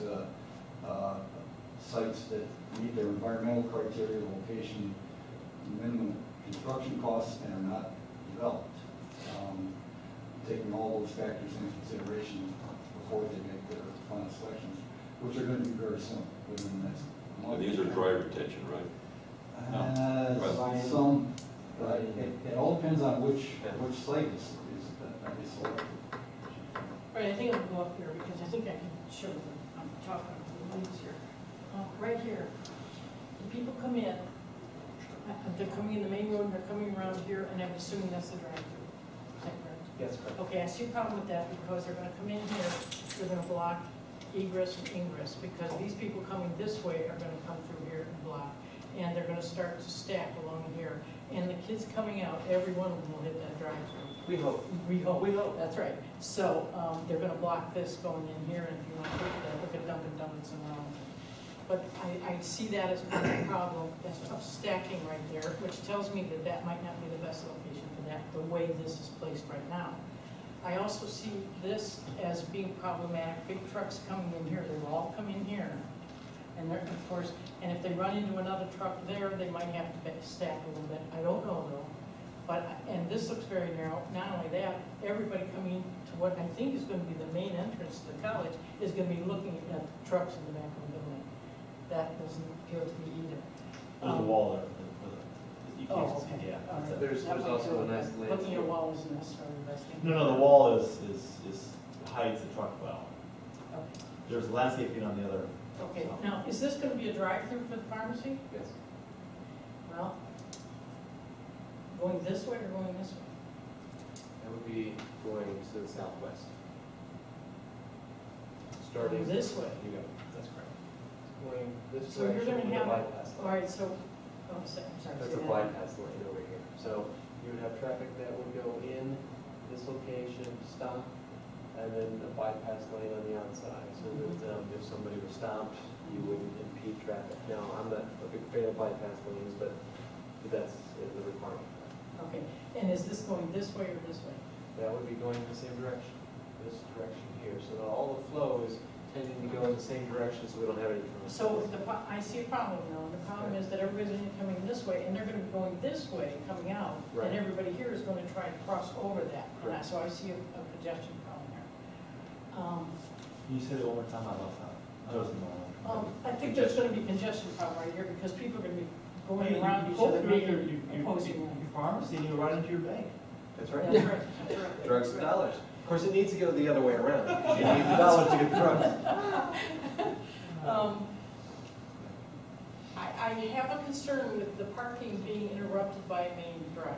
sites that meet their environmental criteria, location, minimum construction costs, and are not developed. Taking all those factors into consideration before they make their final selections, which are going to be very soon, within the next month.
And these are dry retention, right?
Some, it all depends on which site is selected.
Right, I think I'll go up here because I think I can show them, I'm talking to the ladies here. Right here, the people come in, they're coming in the main road and they're coming around here, and I'm assuming that's the drive-through. Is that correct?
Yes, correct.
Okay, I see a problem with that because they're gonna come in here, they're gonna block egress and ingress, because these people coming this way are gonna come through here and block. and they're gonna start to stack along here. And the kids coming out, every one of them will hit that drive-through.
We hope.
We hope.
We hope.
That's right. So, they're gonna block this going in here, and if you want to look at Dunkin' Donuts and all. But I see that as a problem, that's of stacking right there, which tells me that that might not be the best location for that, the way this is placed right now. I also see this as being problematic, big trucks coming in here, they will all come in here. And they're, of course, and if they run into another truck there, they might have to stack a little bit, I don't know though. But, and this looks very narrow, not only that, everybody coming to what I think is gonna be the main entrance to the college is gonna be looking at the trucks in the back of the building. That doesn't appeal to me either.
There's a wall there with it. You
Oh,
can't see,
okay.
yeah.
All right.
There's
That might
also
do
a
it.
nice
Looking
landscape.
at walls isn't necessarily the best thing.
No, the wall is hides the truck well.
Okay.
There's landscaping on the other.
Okay, now, is this gonna be a drive-through for the pharmacy?
Yes.
Well, going this way or going this way?
That would be going to the southwest. Starting.
This way.
You go, that's correct. Going this
So you're
direction
gonna
with a
have,
bypass
all
lane.
right, so, oh, I'm sorry.
That's
say
a
that.
bypass lane over here. So you would have traffic that would go in this location, stop, and then a bypass lane on the outside, so that if somebody was stopped, you wouldn't impede traffic. Now, I'm not a big fan of bypass lanes, but that's the requirement.
Okay, and is this going this way or this way?
That would be going in the same direction, this direction here. So that all the flow is tending to go in the same direction, so we don't have any.
So I see a problem now, and the problem is that everybody's gonna be coming this way, and they're gonna be going this way, coming out,
Right.
and everybody here is gonna try to cross over that. And
Correct.
so I see a congestion problem there.
Can you say it one more time? I lost that.
I think there's gonna be congestion problem right here, because people are gonna be going
Hey,
around
you
each other,
pull
making opposing.
Your pharmacy, and you run into your bank.
That's
That's
right.
right, that's right.
Drugs and dollars. Of course, it needs to go the other way around. You need the dollars to get the drugs.
I have a concern with the parking being interrupted by a main drive,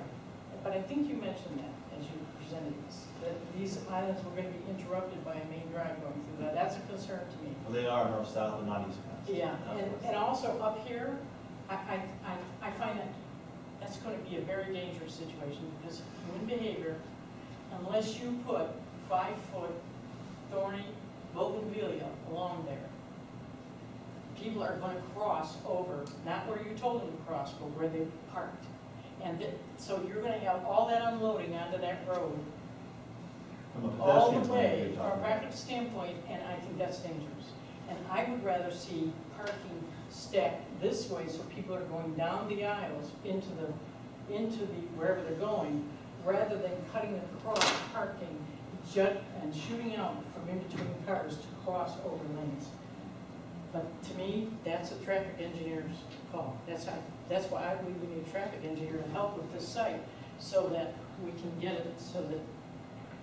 but I think you mentioned that as you presented this, that these islands were going to be interrupted by a main drive going through that. That's a concern to me.
Well, they are north-south and not east-west.
Yeah, and also up here, I find that that's going to be a very dangerous situation because human behavior, unless you put 5-foot thorny bougainvillea along there, people are going to cross over, not where you told them to cross, but where they parked. And so you're going to have all that unloading onto that road
From a
all
pedestrian
the
point of
way,
view,
from a
talking about.
practical standpoint, and I think that's dangerous. And I would rather see parking stacked this way, so people are going down the aisles into the, wherever they're going, rather than cutting across parking and shooting out from in between cars to cross over lanes. But to me, that's a traffic engineer's call. That's why I believe we need a traffic engineer to help with this site, so that we can get it, so that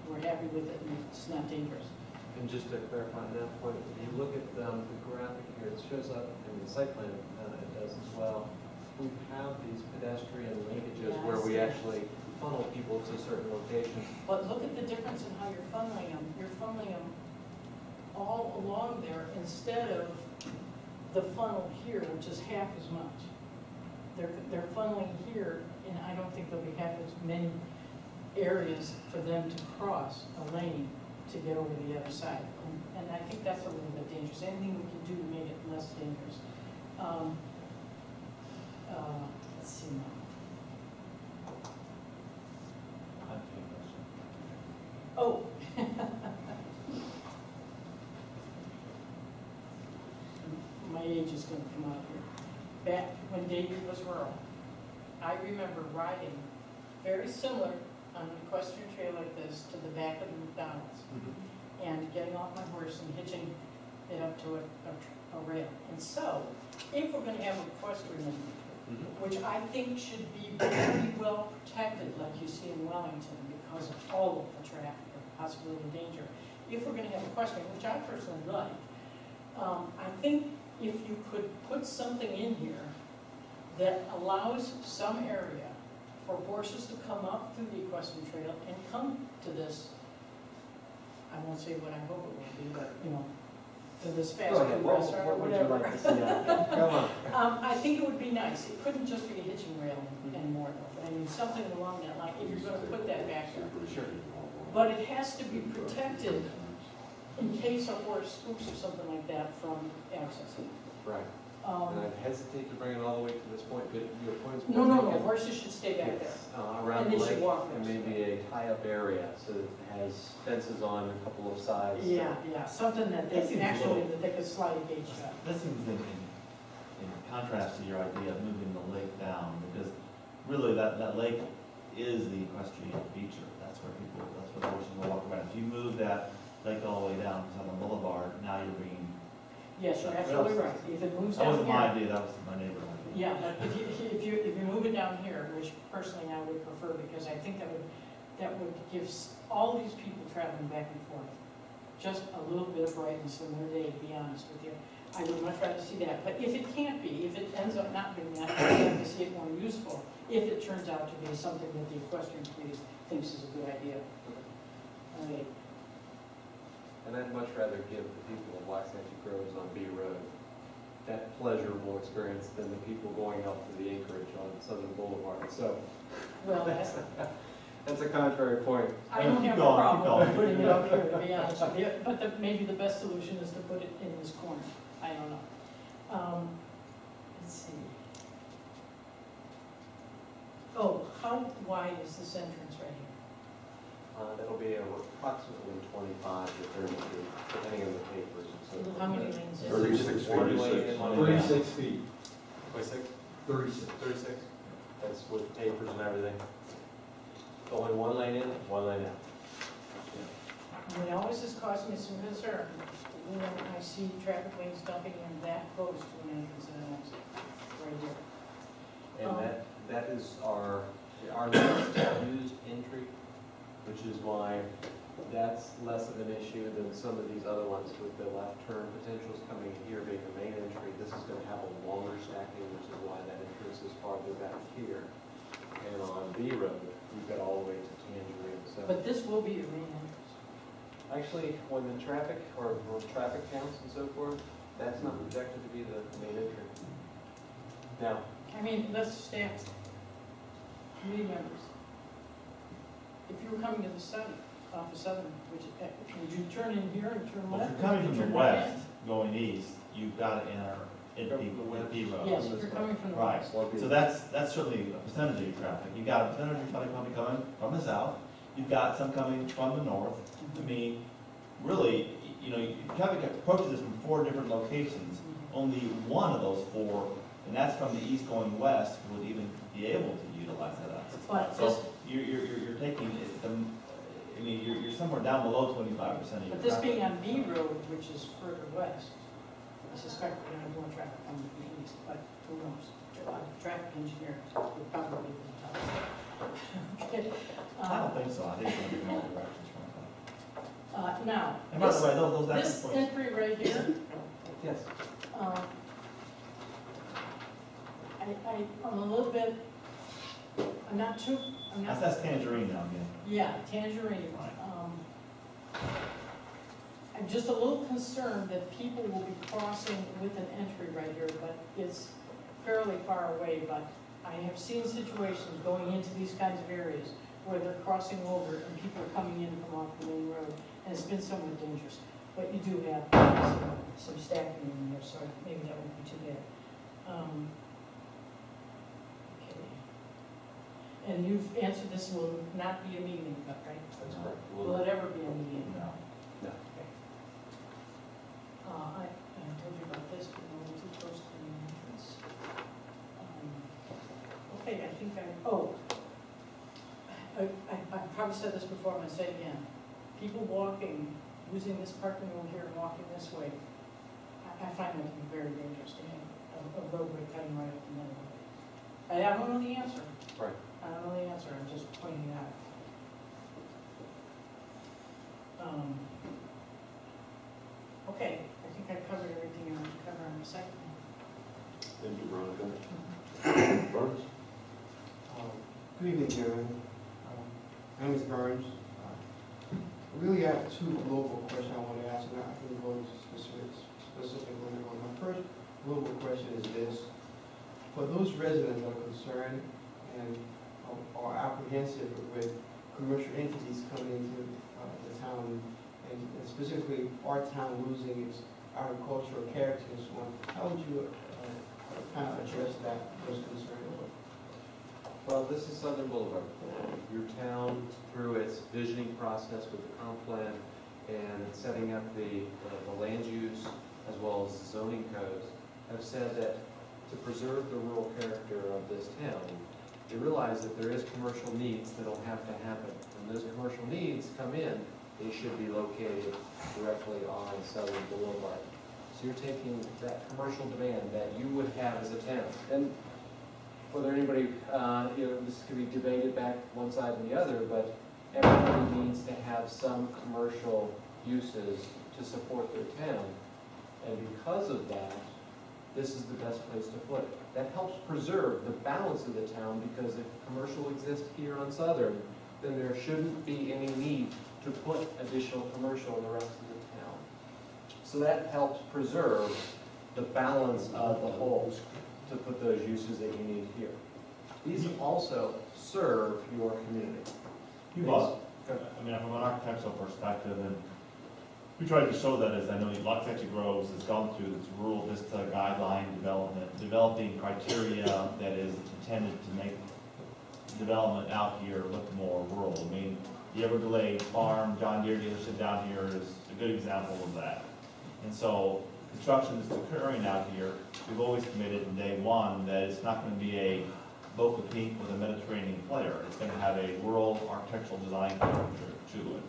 we're happy with it and it's not dangerous.
And just to clarify on that point, if you look at the graphic here, it shows up in the site plan, it does as well. We have these pedestrian linkages
Yeah, I
where we
see.
actually funnel people to certain locations.
But look at the difference in how you're funneling them. You're funneling them all along there instead of the funnel here, which is half as much. They're funneling here, and I don't think there'll be half as many areas for them to cross a lane to get over the other side. And I think that's a little bit dangerous. Anything we can do to make it less dangerous. Let's see now.
I have a question.
Oh. My age is going to come out here. Back when Davie was rural, I remember riding very similar on an equestrian trail like this to the back of the McDonald's and getting off my horse and hitching it up to a rail. And so, if we're going to have an equestrian, which I think should be very well protected, like you see in Wellington, because of all of the traffic and possibility of danger. If we're going to have equestrian, which I personally like, I think if you could put something in here that allows some area for horses to come up through the equestrian trail and come to this, I won't say what I hope it will be, but, you know, to this fast
Go ahead,
food
what
restaurant or
would you
whatever.
like to see out there? Come on.
I think it would be nice. It couldn't just be a hitching rail anymore, though. I mean, something along that line, if you're gonna put that back there.
Sure.
But it has to be protected in case a horse spooks or something like that from accessing.
Right. And I'd hesitate to bring it all the way to this point, but your point's
No,
well
no, no,
taken.
horses should stay back there.
Yes, around
And
the
they should
lake,
walk
and
there.
maybe a tie-up area, so that it has fences on a couple of sides.
Yeah, yeah, something that
That
they
seems
can
a
actually,
little-
that they could slide a gate shut.
That seems in contrast to your idea of moving the lake down, because really that lake is the equestrian feature. That's where the horses will walk around. If you move that lake all the way down to Southern Boulevard, now you're bringing,
Yes, you're absolutely right. If it moves
that
down
wasn't my
here.
idea, that was my neighbor's idea.
Yeah, but if you move it down here, which personally I would prefer, because I think that would give all these people traveling back and forth just a little bit of brightness in their day, to be honest with you. I would much rather see that. But if it can't be, if it ends up not being that, I'd like to see it more useful, if it turns out to be something that the equestrian committee thinks is a good idea. Okay.
And I'd much rather give the people of Waxahachie Groves on B Road that pleasurable experience than the people going out to the acreage on Southern Boulevard. So,
Well, that's,
that's a contrary point.
I don't
Keep
have a
going, keep
problem with
going.
putting it up here, to be honest with you, but maybe the best solution is to put it in this corner. I don't know. Let's see. Oh, how wide is this entrance right here?
That'll be approximately 25 to 30 feet, depending on the papers and so.
How many lanes is it?
36 feet.
One lane and one lane out.
36 feet,
26?
36.
36? That's with papers and everything. Only one lane in, one lane out.
I mean, always has caused me some concern when I see traffic lanes dumping in that close to an entrance and an exit, right here.
And that is our least used entry, which is why that's less of an issue than some of these other ones with the left turn potentials coming here being the main entry. This is gonna have a longer stacking, which is why that entrance is farther back here. And on B Road, we've got all the way to Tangerine, so.
But this will be your main entrance.
Actually, when the traffic, or traffic counts and so forth, that's not projected to be the main entry. Now,
I mean, let's just ask committee members. If you were coming to the study off of Southern, would you turn in here and turn
Well,
left?
if you're coming
or
from the
turn right
west, going east, you've got to enter B Road.
Yes, if you're coming from the
Right,
west.
so that's certainly a percentage of your traffic. You've got a percentage of traffic probably coming from the south, you've got some coming from the north. I mean, really, you know, traffic approaches this from 4 different locations. Only one of those 4, and that's from the east going west, would even be able to utilize that access.
But
So
this,
you're taking, I mean, you're somewhere down below 25% of your traffic.
but this being on B Road, which is further west, I suspect we're gonna have more traffic coming from the east, but who knows? Traffic engineers would probably be able to tell us. Okay.
I don't think so, I think it's going to be more directions from that.
Now,
And by the way, those
this
access points.
entry right here,
yes.
I'm a little bit, I'm not too, I'm not.
That's Tangerine now,
Yeah, Tangerine.
Right.
I'm just a little concerned that people will be crossing with an entry right here, but it's fairly far away. But I have seen situations going into these kinds of areas where they're crossing over and people are coming in from off the main road, and it's been somewhat dangerous. But you do have some stacking in there, so maybe that won't be too bad. Okay. And you've answered this will not be a meeting, right?
That's correct.
Will it ever be a meeting?
No.
No.
I told you about this, but we're too close to the entrance. Okay, I think I probably said this before, I'm gonna say it again. People walking, using this parking over here and walking this way, I find that to be very dangerous to have a roadway cutting right up the middle of it. I don't know the answer.
Right.
I don't know the answer, I'm just pointing it out. Okay, I think I covered everything I wanted to cover on the second one.
Thank you, Veronica. Burns?
Good evening, gentlemen. My name is Burns. I really have 2 local questions I want to ask, and I can go into specifics. specific limit on. My first global question is this: for those residents that are concerned and are apprehensive with commercial entities coming into the town, and specifically our town losing its agricultural character and so on, how would you kind of address those concerns?
Well, this is Southern Boulevard. Your town, through its visioning process with the comp plan and setting up the land use as well as zoning codes, have said that to preserve the rural character of this town, they realize that there is commercial needs that'll have to happen. When those commercial needs come in, they should be located directly on Southern Boulevard. So you're taking that commercial demand that you would have as a town. And whether anybody, this could be debated back one side and the other, but everybody needs to have some commercial uses to support their town. And because of that, this is the best place to put it. That helps preserve the balance of the town, because if commercial exists here on Southern, then there shouldn't be any need to put additional commercial in the rest of the town. So that helps preserve the balance of the whole, to put those uses that you need here. These also serve your community.
I mean, from an architectural perspective, and we tried to show that, as I know Architecture Groves has gone through this rural vista guideline development, developing criteria that is intended to make development out here look more rural. I mean, the Everglades Farm, John Deere dealership down here is a good example of that. And so construction that's occurring out here, we've always committed from day one that it's not going to be a Boca Peak with a Mediterranean flair. It's going to have a rural architectural design character to it.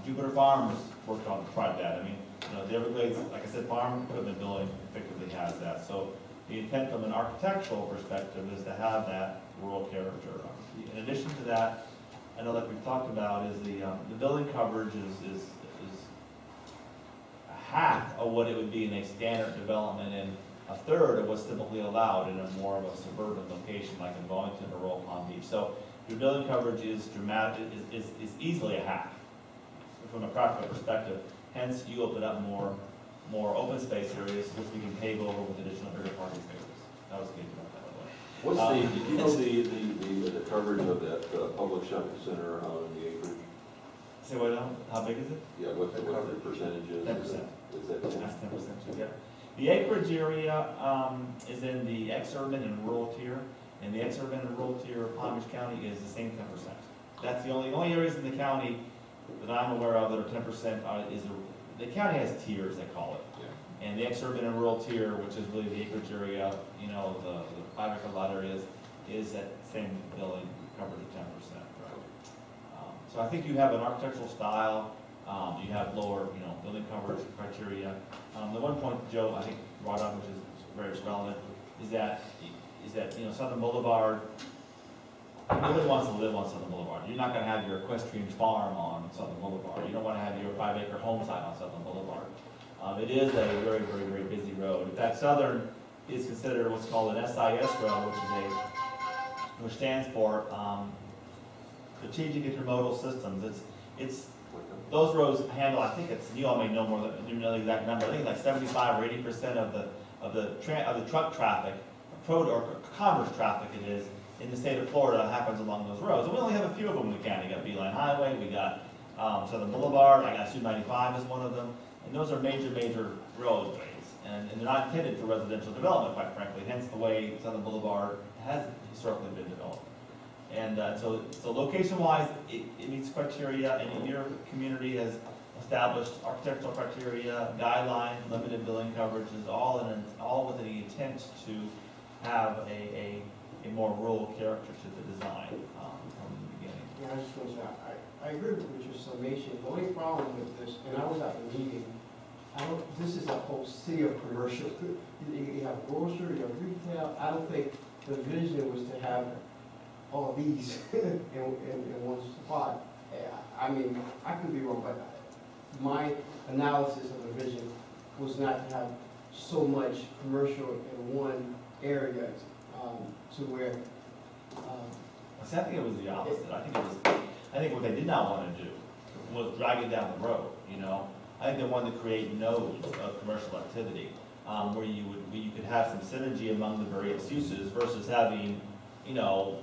Jupiter Farms worked on, tried that. I mean, the Everglades, like I said, farm equipment building effectively has that. So the intent from an architectural perspective is to have that rural character. In addition to that, I know that we've talked about is the building coverage is half of what it would be in a standard development and a third of what's typically allowed in a more of a suburban location like in Boynton or Royal Palm Beach. So your building coverage is dramatic, is easily a half from a practical perspective. Hence, you open up more open space areas which we can pave over with additional bigger parking spaces. That was good about that, by the way.
What's do you know the coverage of that public shopping center out in the acreage?
Say what now? How big is it?
Yeah, what the percentage is?
10%.
Is that 10%?
That's 10%, yeah. The acreage area is in the ex-urban and rural tier, and the ex-urban and rural tier of Palm Beach County is the same 10%. That's the only areas in the county that I'm aware of that are 10% the county has tiers, they call it.
Yeah.
And the ex-urban and rural tier, which is really the acreage area, the 5 acre lot areas, is that same building covered at 10%. So I think you have an architectural style, you have lower, building coverage criteria. The one point Joe, I think, brought up, which is very relevant, is that Southern Boulevard, nobody wants to live on Southern Boulevard. You're not going to have your equestrian farm on Southern Boulevard. You don't want to have your 5 acre home site on Southern Boulevard. It is a very, very, very busy road. In fact, Southern is considered what's called an SIS road, which stands for Strategic Intermodal Systems. It's those roads handle, I think you all may know more than you know the exact number. I think it's like 75 or 80% of the truck traffic, or commerce traffic it is, in the state of Florida happens along those roads. And we only have a few of them in the county. We got Beeline Highway, we got Southern Boulevard, I got SU-95 is one of them. And those are major roadways. And they're not intended for residential development, quite frankly, hence the way Southern Boulevard has historically been developed. And so location-wise, it meets criteria, and your community has established architectural criteria, guidelines, limited building coverages, all with the intent to have a more rural character to the design from the beginning.
Yeah, I just want to say, I agree with your summation. The only problem with this, and I was at the meeting, this is a whole city of commercial. You have grocery, you have retail. I don't think the vision was to have all these in one spot. I mean, I could be wrong, but my analysis of the vision was not to have so much commercial in one area to where.
I think it was the opposite. I think what they did not want to do was drag it down the road. I think they wanted to create nodes of commercial activity, where you could have some synergy among the various uses versus having, you know,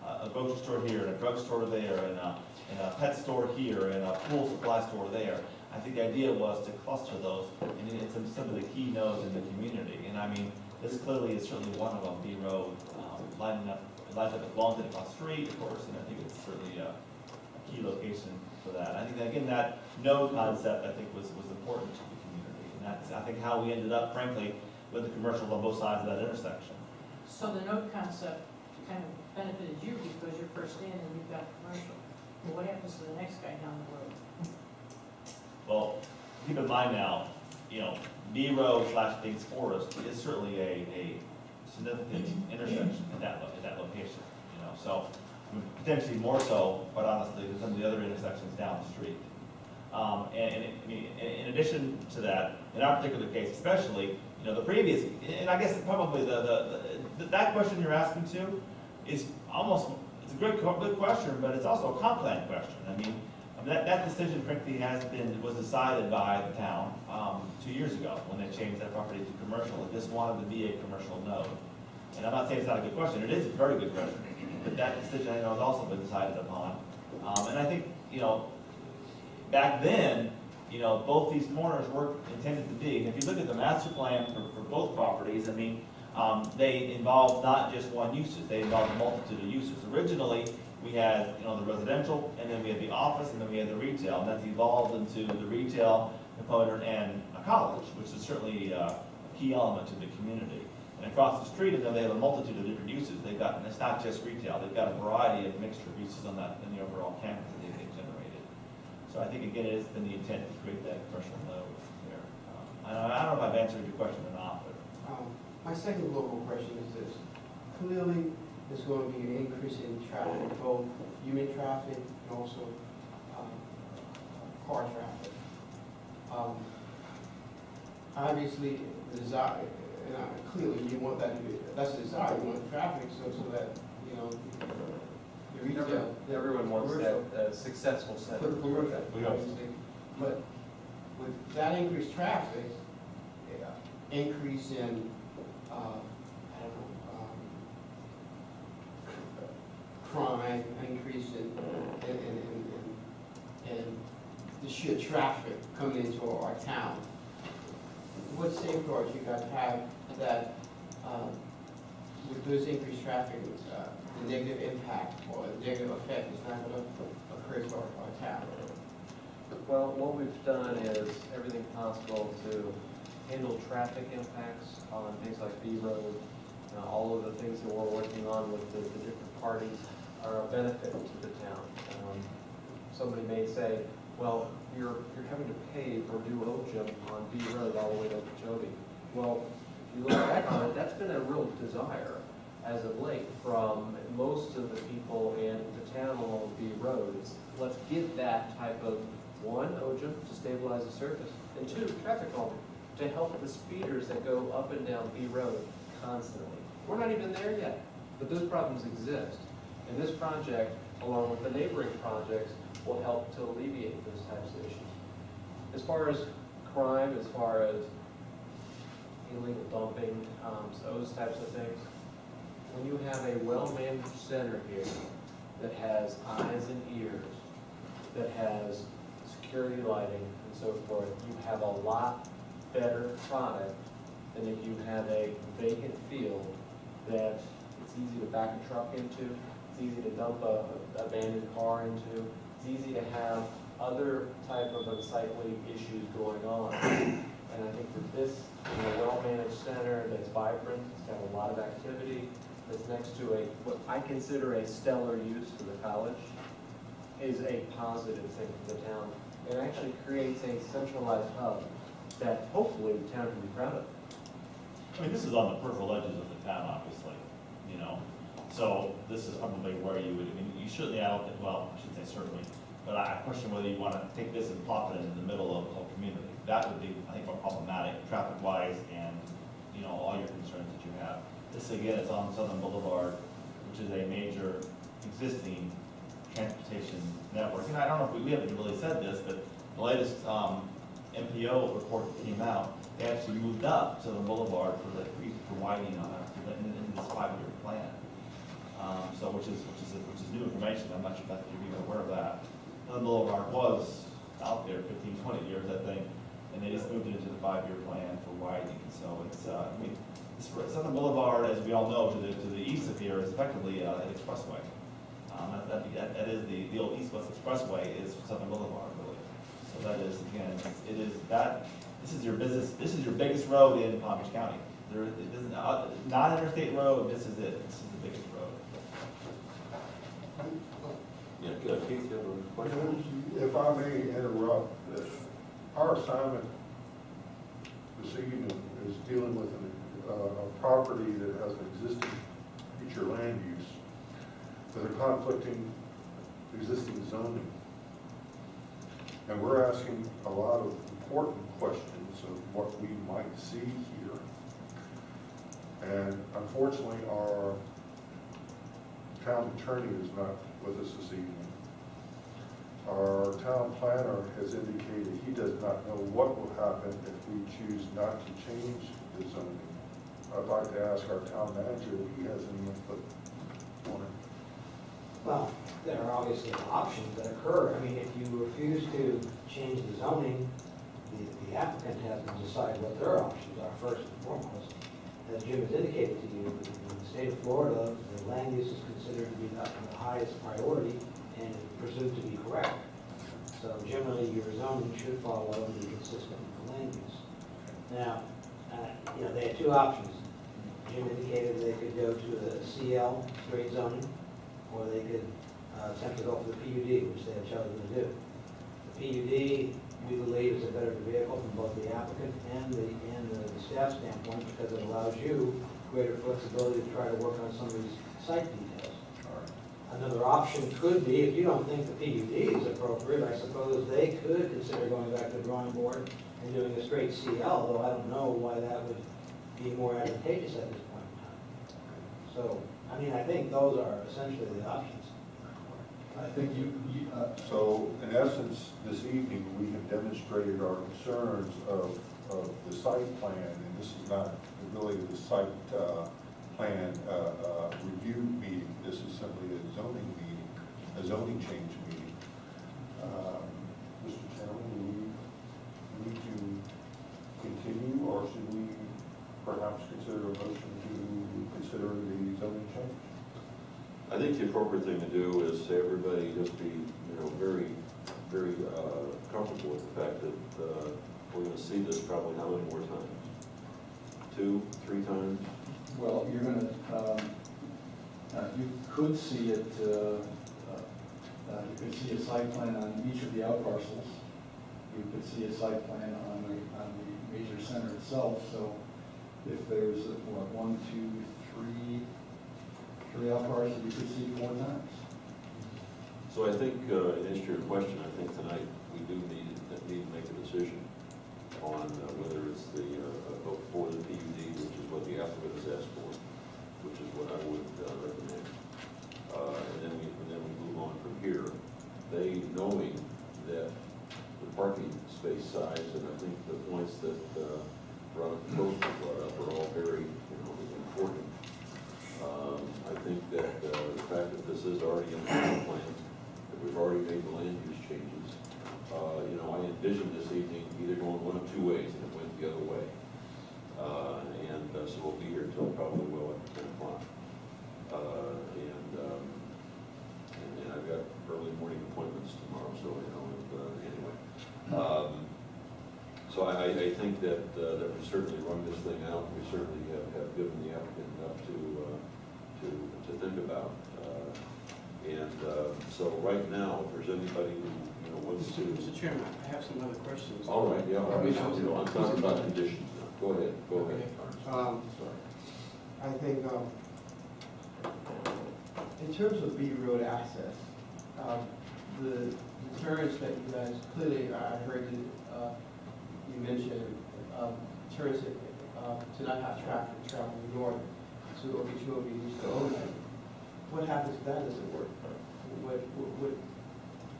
a grocery store here and a drugstore there and a pet store here and a pool supply store there. I think the idea was to cluster those in some of the key nodes in the community. And I mean, this clearly is certainly one of them, B Road, lining up at Longton across the street, of course, and I think it's certainly a key location for that. I think, again, that node concept, I think, was important to the community. And that's, I think, how we ended up, frankly, with the commercials on both sides of that intersection.
So the node concept kind of benefited you because you're first in and you've got commercial. Well, what happens to the next guy down the road?
Well, keep in mind now, you know, B Road / Biggs Forest is certainly a significant intersection at that location, you know, so I mean, potentially more so, quite honestly, than some of the other intersections down the street. I mean, in addition to that, in our particular case especially, you know, the previous, and I guess probably that question you're asking too is almost, it's a good question, but it's also a complicated question. I mean, that decision, frankly, was decided by the town 2 years ago when they changed that property to commercial. It just wanted to be a commercial node. And I'm not saying it's not a good question. It is a very good question. But that decision, I know, has also been decided upon. And I think, you know, back then, you know, both these corners were intended to be. And if you look at the master plan for both properties, I mean, they involved not just one usage. They involved a multitude of uses. Originally, we had, you know, the residential, and then we had the office, and then we had the retail, and that's evolved into the retail component and a college, which is certainly a key element to the community. And across the street, and then they have a multitude of different uses. They've got, and it's not just retail, they've got a variety of mixture of uses on that in the overall campus that they've generated. So I think, again, it has been the intent to create that commercial node there. I don't know if I've answered your question or not, but.
My second global question is this. Clearly, there's going to be an increase in traffic, both human traffic and also car traffic. Obviously, the desire, and clearly you want that to be, that's the desire, you want traffic so that, you know, the retail.
Everyone wants that successful
For
center.
commercial, obviously. But with that increased traffic, increase in, crime, increase in the sheer traffic coming into our town. What safeguards you guys have that with this increased traffic, the negative impact or the negative effect is not going to occur to our town?
Well, what we've done is everything possible to handle traffic impacts on things like B Road. All of the things that we're working on with the different parties are a benefit to the town. Somebody may say, well, you're having to pay for new OJIM on B Road all the way to Okeechobee. Well, if you look back on it, that's been a real desire as of late from most of the people in the town along B Road. Let's get that type of, one, OJIM to stabilize the surface, and two, traffic calming to help the speeders that go up and down B Road constantly. We're not even there yet, but those problems exist. And this project, along with the neighboring projects, will help to alleviate those types of issues. As far as crime, as far as illegal dumping, those types of things, when you have a well-managed center here that has eyes and ears, that has security lighting and so forth, you have a lot better product than if you have a vacant field that it's easy to back a truck into, it's easy to dump a abandoned car into, it's easy to have other type of unsightly issues going on. And I think for this, well-managed center that's vibrant, it's got a lot of activity, that's next to what I consider a stellar use for the college, is a positive thing for the town. It actually creates a centralized hub that hopefully the town can be proud of.
I mean, this is on the peripheral edges of the town, obviously, you know. So this is probably where you would, I mean, you certainly, well, I shouldn't say certainly, but I question whether you want to take this and plop it in the middle of a community. That would be, I think, more problematic traffic-wise and, you know, all your concerns that you have. This, again, is on Southern Boulevard, which is a major existing transportation network. And I don't know if we haven't really said this, but the latest MPO report that came out, they actually moved up Southern Boulevard for widening on in this 5-year plan. So which is new information. I'm not sure if you're even aware of that. Southern Boulevard was out there 15, 20 years, I think, and they just moved it into the 5-year plan for widening. So it's, Southern Boulevard, as we all know, to the east of here is effectively an expressway. That is the old east-west expressway is Southern Boulevard, really. So that is, again, this is your biggest road in Palm Beach County. There is not interstate road, this is it. This is the biggest road.
Yeah, good. Keith, you have a question?
If I may interrupt, our assignment this evening is dealing with a property that has an existing future land use with a conflicting existing zoning. And we're asking a lot of important questions of what we might see here. And unfortunately, our town attorney is not with us this evening. Our town planner has indicated he does not know what will happen if we choose not to change the zoning. I'd like to ask our town manager if he has any input on it.
Well, there are obviously options that occur. I mean, if you refuse to change the zoning, the applicant has to decide what their options are first and foremost. As Jim has indicated to you, in the state of Florida, the land use is considered to be the highest priority and presumed to be correct. So generally, your zoning should follow and be consistent with the land use. Now, they had two options. Jim indicated they could go to the CL, straight zoning, or they could attempt to go for the PUD, which they have chosen to do. The PUD, we believe, is a better vehicle from both the applicant and the staff standpoint because it allows you greater flexibility to try to work on some of these site details. Another option could be, if you don't think the PUD is appropriate, I suppose they could consider going back to the drawing board and doing a straight CL, though I don't know why that would be more advantageous at this point in time. So, I mean, I think those are essentially the options.
I think
So, in essence, this evening, we have demonstrated our concerns of the site plan, and this is not really the site plan review meeting. This is simply a zoning meeting, a zoning change meeting. Mr. Chairman, do we need to continue, or should we perhaps consider a motion to consider the zoning change?
I think the appropriate thing to do is to everybody just be, very, very comfortable with the fact that we're going to see this probably how many more times? 2, 3 times?
well, you're going to, you could see it, you could see a site plan on each of the out parcels. You could see a site plan on the major center itself. So if there's, 1, 2, 3 out parcels, you could see 4 times.
So I think, in answer to your question, I think tonight we do need to make a decision on whether it's the vote for the PUD, which is what the applicant has asked for, which is what I would recommend. And then we move on from here. They, knowing that the parking space size, and I think the points that Ron Post brought up are all very important. I think that the fact that this is already in the town plan, that we've already made the land use changes, I envisioned this evening either going one of 2 ways, and it went the other way. So we'll be here until probably well at 10 o'clock. And I've got early morning appointments tomorrow, so anyway. So I think that we certainly run this thing out. We certainly have given the applicant enough to think about. So right now, if there's anybody who wants to.
Mr. Chairman, I have some other questions.
All right, yeah. I'm talking about conditions now. Go ahead.
Okay.
Sorry.
I think, in terms of B Road access, the deterrence that you guys, clearly, I heard you mention, deterrence to not have traffic traveling north to Okeechobee, East Oakland. What happens if that doesn't work?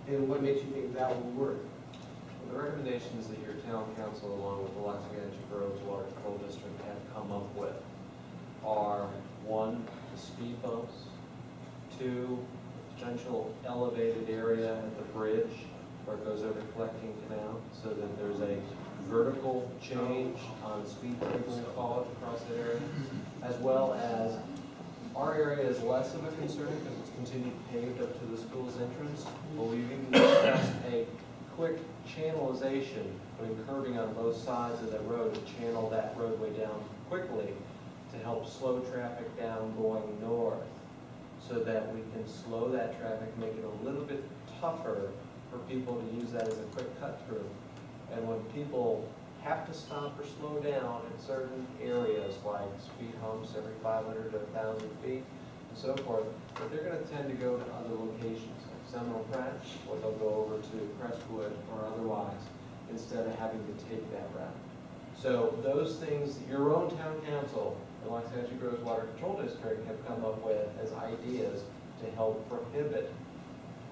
And what makes you think that will work?
The recommendations that your town council, along with the Loxahatchee Groves Water Control District, have come up with are, one, the speed bumps, two, potential elevated area at the bridge where it goes over Collecting Canal, so that there's a vertical change on speed table, we'll call it, across that area, as well as our area is less of a concern because it's continued paved up to the school's entrance, but we've even discussed a quick channelization, putting curbing on both sides of the road to channel that roadway down quickly to help slow traffic down going north, so that we can slow that traffic, make it a little bit tougher for people to use that as a quick cut through. And when people have to stop or slow down in certain areas like speed humps every 500 to 1,000 feet and so forth, but they're going to tend to go to other locations like Seminole Branch, or they'll go over to Crestwood or otherwise instead of having to take that route. So those things, your own town council, the Loxahatchee Groves Water Control District, have come up with as ideas to help prohibit,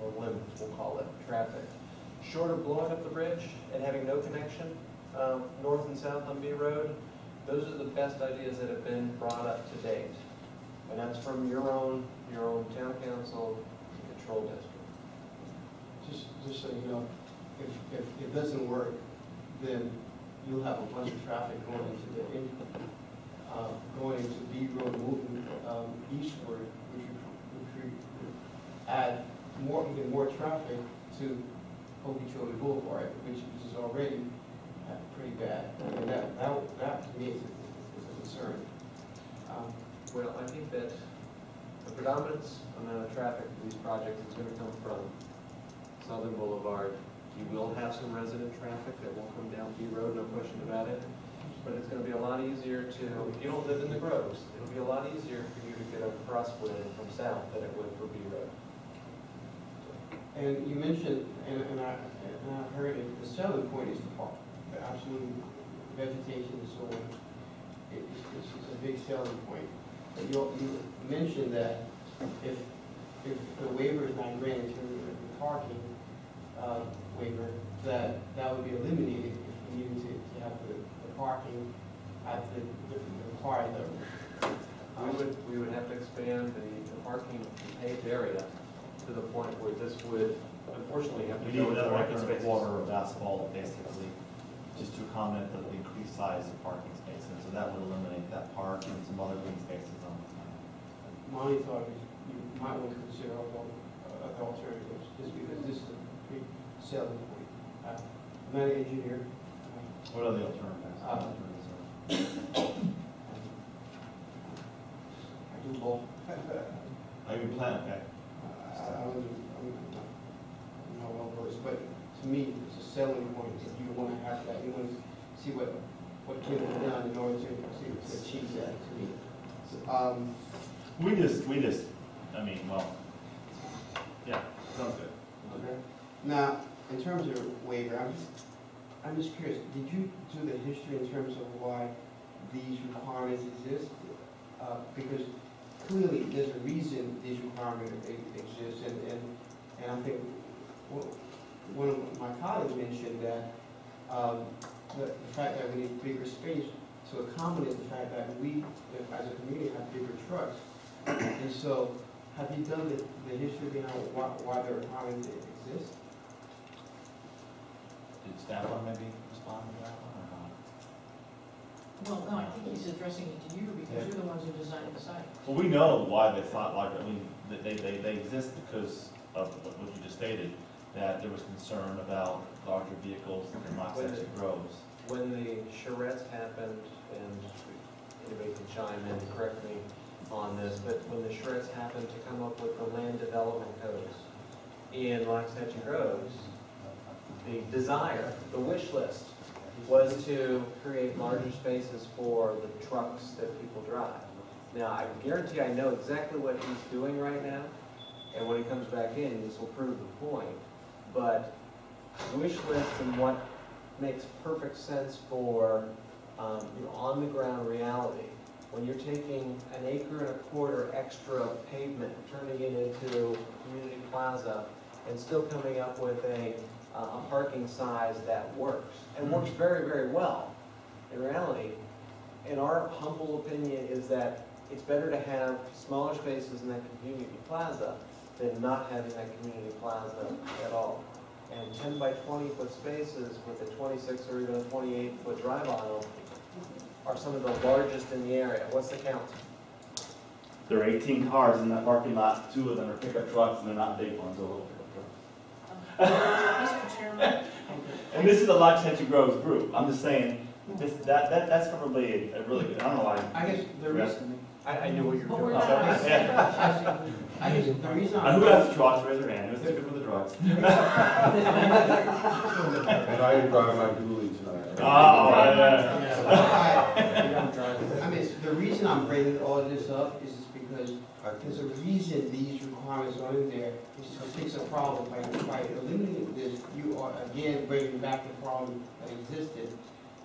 or limit, we'll call it, traffic. Short of blowing up the bridge and having no connection north and south on B Road, those are the best ideas that have been brought up to date. And that's from your own town council and control district.
Just so you know, if it doesn't work, then you'll have a bunch of traffic going into B Road, moving eastward, which would add even more traffic to Okeechobee Boulevard, which is already pretty bad. And that to me is a concern.
Well, I think that the predominance amount of traffic for these projects is going to come from Southern Boulevard. You will have some resident traffic that will come down B Road, no question about it. But it's going to be a lot easier to, if you don't live in the Groves, it'll be a lot easier for you to get across with it from south than it would for B Road.
And you mentioned, and I heard it, the selling point is the park. The absolute vegetation and so on. It's a big selling point. But you mentioned that if the waiver is not granted to the parking waiver, that would be eliminated if we needed to have the parking at the required level.
We would have to expand the parking paved area to the point where this would unfortunately have to
We
go
need
into
another
parking
acre and a
spaces.
quarter of asphalt, basically, just to accommodate the increased size of parking spaces. So that would eliminate that park and some other green spaces on the side.
My thought is you might want to consider alternatives, just because this is a big selling point. I'm not an engineer.
What are the alternatives?
I do both.
Are you plan, okay?
I'm not well versed, but to me, it's a selling point. If you want to have that, you want to see what can be done in order to achieve that, to me.
We just, I mean, well, yeah, sounds good.
Okay. Now, in terms of waiver, I'm just curious, did you do the history in terms of why these requirements exist? Because clearly, there's a reason these requirements exist, and I think one of my colleagues mentioned that the fact that we need bigger space to accommodate the fact that we, as a community, have bigger trucks. And so, have you done the history behind why the requirements exist?
Did staff want to maybe respond to that one or not?
Well, no, I think he's addressing it to you because you're the ones who designed the site.
Well, we know why they thought like, I mean, they exist because of what you just stated, that there was concern about larger vehicles in Loxahatchee Groves.
When the charrettes happened, and anybody can chime in and correct me on this, but when the charrettes happened to come up with the land development codes in Loxahatchee Groves, the desire, the wish list, was to create larger spaces for the trucks that people drive. Now, I guarantee I know exactly what he's doing right now, and when he comes back in, this will prove the point. But wish lists and what makes perfect sense for on-the-ground reality. When you're taking an acre and a quarter extra pavement, turning it into community plaza, and still coming up with a a parking size that works, and works very, very well. In reality, in our humble opinion, is that it's better to have smaller spaces in that community plaza than not having that community plaza at all. And 10 by 20 foot spaces with a 26 or even a 28 foot drive aisle are some of the largest in the area. What's the count?
There are 18 cars in that parking lot, 2 of them are pickup trucks, and they're not big ones, they're little pickup trucks.
Mr. Chairman,
And this is the La Cheche Groves group, I'm just saying, that's probably a really good, I don't know why.
I guess the reason,
I knew what you were
but
doing.
we're not asking
Yeah.
I guess the reason
Who has the trucks, raise their hand, who's the good for the trucks?
And I didn't drive my dually tonight.
Oh,
I mean, the reason I'm bringing all this up is because there's a reason these requirements are in there, is to fix a problem. By eliminating this, you are again bringing back the problem that existed.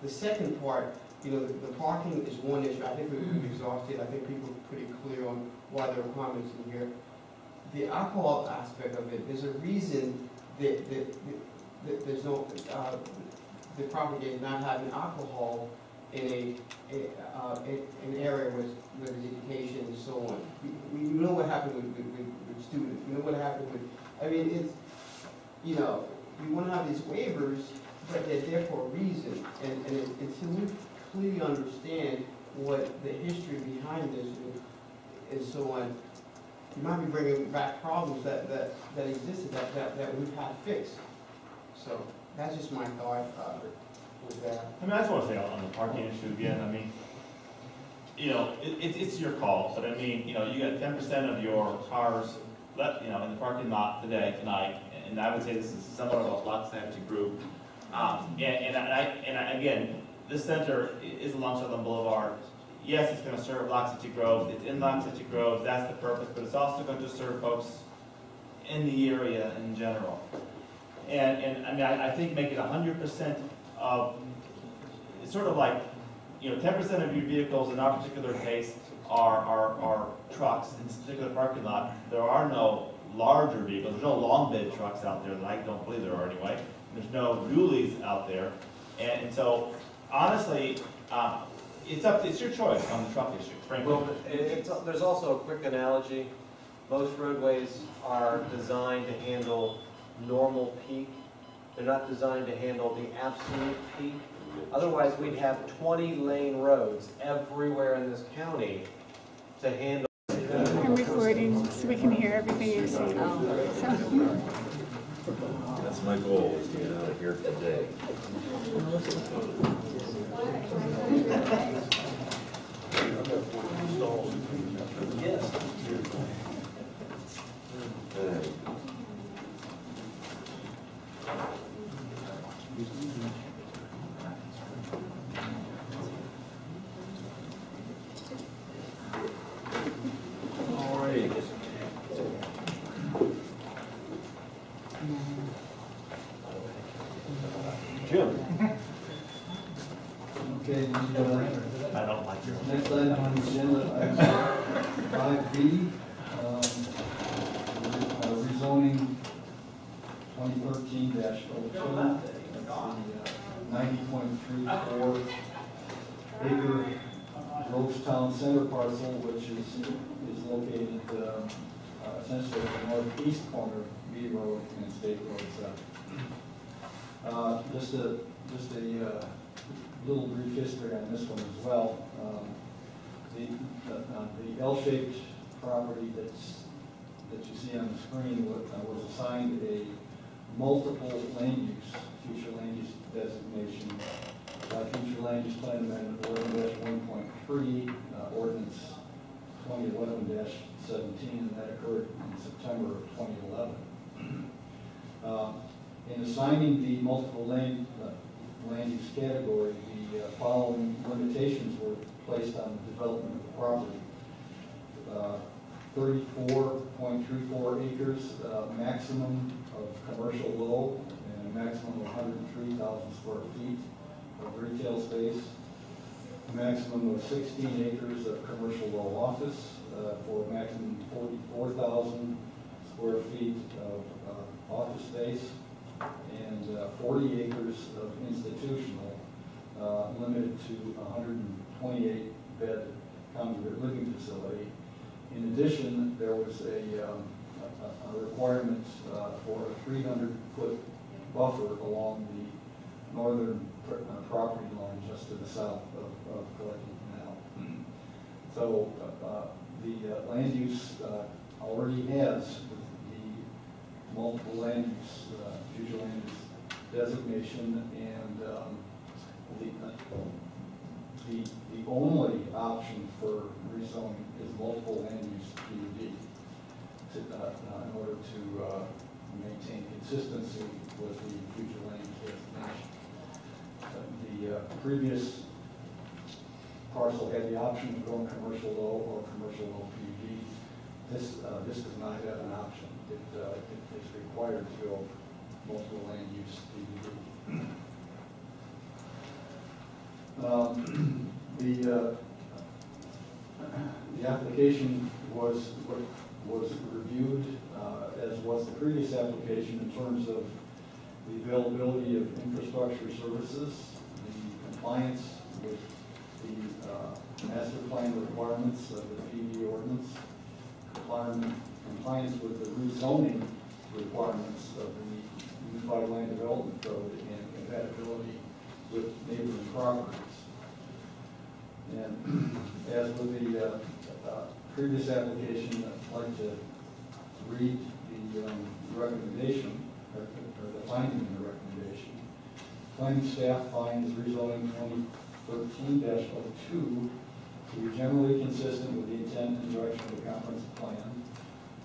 The second part, you know, the parking is one issue. I think we've exhausted. I think people are pretty clear on why the requirements in here. The alcohol aspect of it, there's a reason that there's no, the property is not having alcohol in an area with education and so on. We know what happened with students. We know what happened with, I mean, it's, you know, we want to have these waivers, but they're there for a reason. And until we clearly understand what the history behind this and so on, you might be bringing back problems that existed that we've had fixed. So that's just my thought with that.
I mean, I just want to say on the parking issue again, I mean, you know, it's your call, but I mean, you know, you got 10% of your cars left, you know, in the parking lot tonight, and I would say this is somewhat of a La Cheche group. Again, this center is along Sutherland Boulevard. Yes, it's going to serve La Cheche Grove. It's in La Cheche Grove. That's the purpose, but it's also going to serve folks in the area in general. And I mean, I think make it 100% of, it's sort of like, you know, 10% of your vehicles in our particular case are trucks in this particular parking lot. There are no larger vehicles. There's no long bed trucks out there that I don't believe there are anyway. There's no dualies out there. And so, honestly, it's your choice on the truck issue, frankly.
Well, there's also a quick analogy. Most roadways are designed to handle normal peak. They're not designed to handle the absolute peak. Otherwise, we'd have 20-lane roads everywhere in this county to handle.
I'm recording so we can hear everything you're saying. So.
That's my goal, is to get out of here today.
Yes.
All right. Jim?
Okay,
I don't like your.
next item on the agenda, item 5B, rezoning 2013-02. That's the 90.34 acre Rosetown Center parcel, which is located essentially at the northeast corner of B Road and State Road 7. Just a little brief history on this one as well. The L-shaped property that you see on the screen was assigned a multiple land use, future land use designation by future land use plan amendment 11-1.3, ordinance 2011-17, and that occurred in September of 2011. In assigning the multiple land use category, the following limitations were placed on the development of the property. 34.34 acres, maximum of commercial low, and a maximum of 103,000 square feet of retail space. A maximum of 16 acres of commercial low office for a maximum 44,000 square feet of office space. and 40 acres of institutional, limited to 128-bed congregate living facility. In addition, there was a requirement for a 300-foot buffer along the northern property line just to the south of Collecting Canal. So the land use already has the multiple land use, future land use designation, and the only option for rezoning is multiple land use PUD in order to maintain consistency with the future land use designation. The previous parcel had the option of going commercial low or commercial low PUD. This does not have an option. It is required to go multiple land use PUD. The application was reviewed, as was the previous application, in terms of the availability of infrastructure services, the compliance with the master plan requirements of the PUD ordinance, compliance with the rezoning requirements of the Unified Land Development Code, and compatibility with neighboring properties. And as with the previous application, I'd like to read the recommendation, or the finding in the recommendation. Planning staff finds rezoning 2013-02 to be generally consistent with the intent and direction of the comprehensive plan.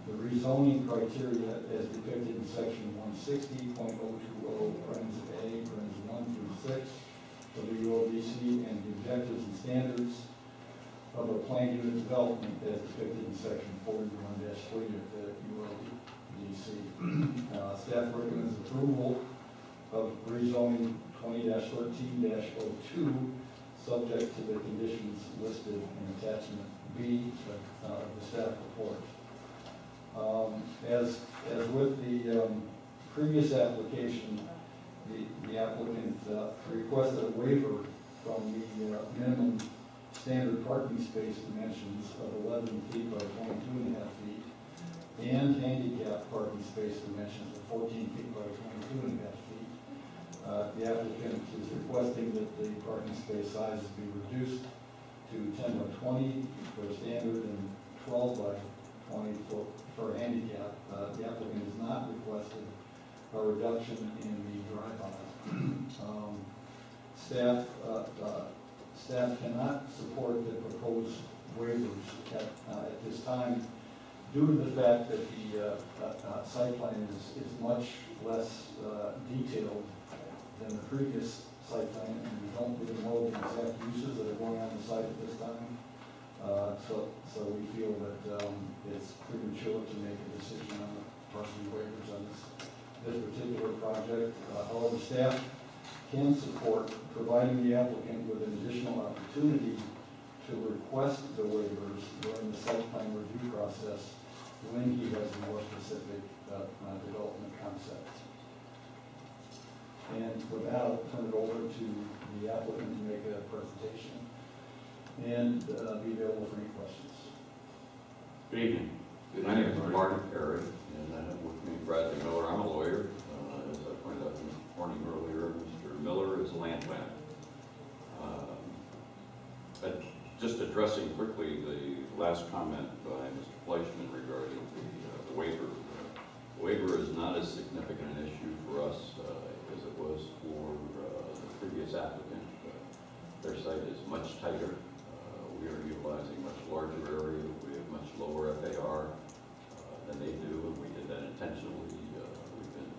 The rezoning criteria as depicted in section 160.020, parens A, parens 1 through 6 of the ULDC, and the objectives and standards of a planned unit development as depicted in section 41-3 of the ULDC. Staff recommends approval of rezoning 20-13-02, subject to the conditions listed in attachment B of the staff report. As with the previous application, the applicant requested a waiver from the minimum standard parking space dimensions of 11 feet by 22.5 feet and handicap parking space dimensions of 14 feet by 22.5 feet. The applicant is requesting that the parking space sizes be reduced to 10 by 20 for standard and 12 by 20 for handicap. The applicant has not requested a reduction in the drive-by. Staff cannot support the proposed waivers at this time due to the fact that the site plan is much less detailed than the previous site plan, and we don't really know the exact uses that are going on the site at this time. So we feel that it's premature to make a decision on the parking waivers on this particular project. However, staff can support providing the applicant with an additional opportunity to request the waivers during the site plan review process when he has a more specific development concept. And with that, I'll turn it over to the applicant to make a presentation and be available for any questions.
Good evening. My name is Martin Perry, and I have with me Bradley Miller. I'm a lawyer. As I pointed out in the morning earlier, Mr. Miller is a land planner. But just addressing quickly the last comment by Mr. Fleischman regarding the waiver. The waiver is not as significant an issue for us as it was for the previous applicant. Their site is much tighter. We are utilizing much larger area. We have much lower FAR than they do, and we did that intentionally. We've been,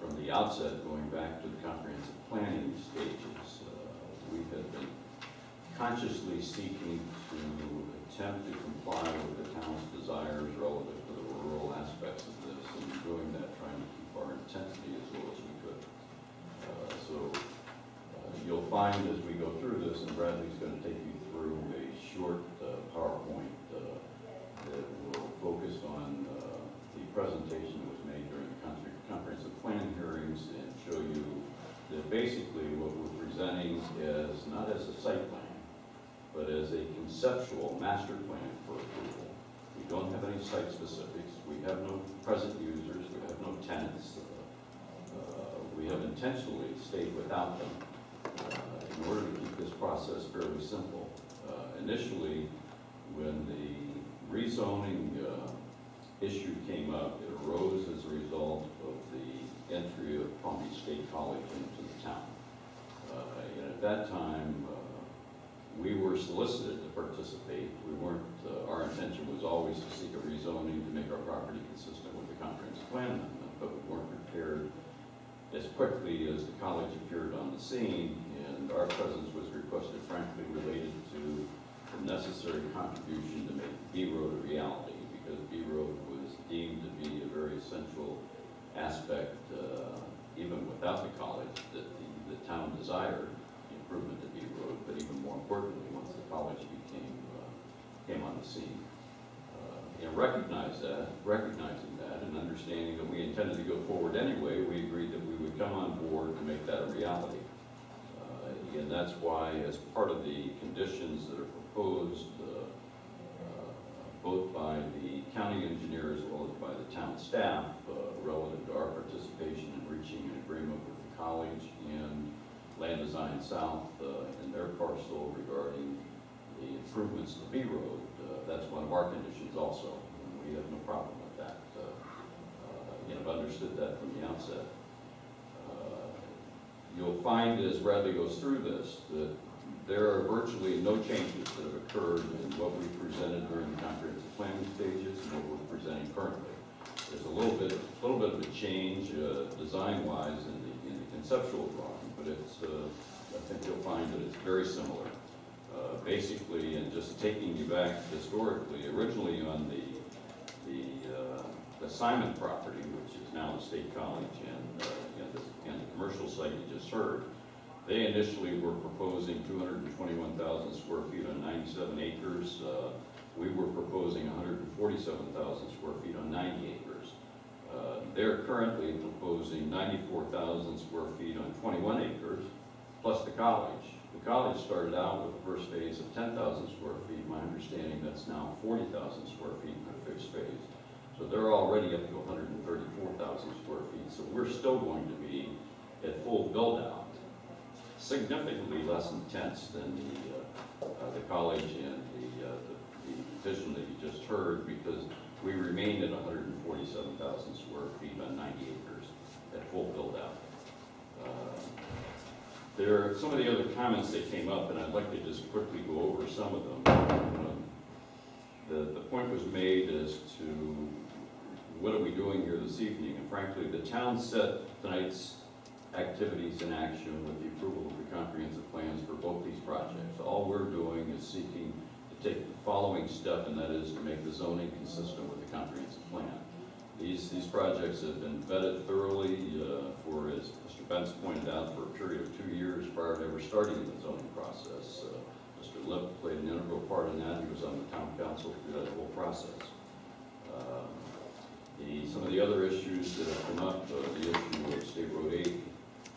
from the outset, going back to the comprehensive planning stages, we have been consciously seeking to attempt to comply with the town's desires relative to the rural aspects of this, and doing that, trying to keep our intensity as low as we could. You'll find as we go through this, and Bradley's going to take you through a short PowerPoint that will focus on the presentation that was made during the comprehensive comprehensive plan hearings and show you that basically what we're presenting is not as a site plan, but as a conceptual master plan for approval. We don't have any site specifics. We have no present users. We have no tenants. We have intentionally stayed without them in order to keep this process fairly simple. Initially, when the rezoning issue came up, it arose as a result of the entry of Palm Beach State College into the town. And at that time, we were solicited to participate. We weren't, our intention was always to seek a rezoning to make our property consistent with the comprehensive plan amendment, but we weren't prepared as quickly as the college appeared on the scene, and our presence was requested, frankly, related to the necessary contribution to make B Road a reality, because B Road was deemed to be a very essential aspect, even without the college, that the town desired the improvement to B Road, but even more importantly, once the college came on the scene. And recognizing that and understanding that we intended to go forward anyway, we agreed that we would come on board to make that a reality. And that's why, as part of the conditions that are proposed, both by the county engineer as well as by the town staff, relative to our participation in reaching an agreement with the college and Land Design South and their parcel regarding the improvements to B Road, that's one of our conditions also. And we have no problem with that. I've understood that from the outset. You'll find as Bradley goes through this that there are virtually no changes that have occurred in what we presented during the comprehensive planning stages and what we're presenting currently. There's a little bit of a change design-wise in the conceptual drawing, but it's I think you'll find that it's very similar. Basically, and just taking you back historically, originally on the Simon property, which is now the State College and the commercial site you just heard, they initially were proposing 221,000 square feet on 97 acres. We were proposing 147,000 square feet on 90 acres. They're currently proposing 94,000 square feet on 21 acres, plus the college. The college started out with the first phase of 10,000 square feet. My understanding that's now 40,000 square feet in the fixed phase. So they're already up to 134,000 square feet. So we're still going to be at full build-out, significantly less intense than the college and the petition that you just heard, because we remained at 147,000 square feet on 90 acres at full build-out. There are some of the other comments that came up, and I'd like to just quickly go over some of them. The point was made as to what are we doing here this evening, and frankly, the town set tonight's activities in action with the approval of the comprehensive plans for both these projects. All we're doing is seeking to take the following step, and that is to make the zoning consistent with the comprehensive plan. These projects have been vetted thoroughly for, as Mr. Bentz pointed out, for a period of 2 years prior to ever starting the zoning process. Mr. Lip played an integral part in that. He was on the town council through that whole process. Some of the other issues that have come up, the issue of State Road 80.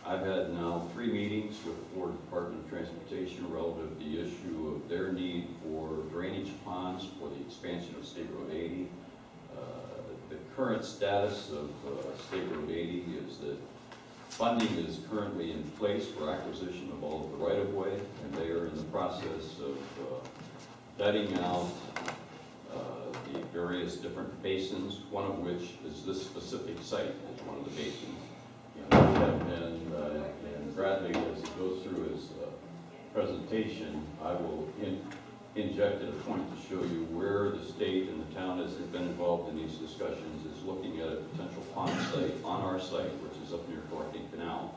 I've had now 3 meetings with the Florida Department of Transportation relative to the issue of their need for drainage ponds for the expansion of State Road 80. The current status of State Road 80 is that funding is currently in place for acquisition of all of the right-of-way, and they are in the process of vetting out the various different basins, one of which is this specific site is one of the basins. And we have been, and Bradley, as he goes through his presentation, I will inject at a point to show you where the state and the town has been involved in these discussions, is looking at a potential pond site on our site, which is up near Collecting Canal.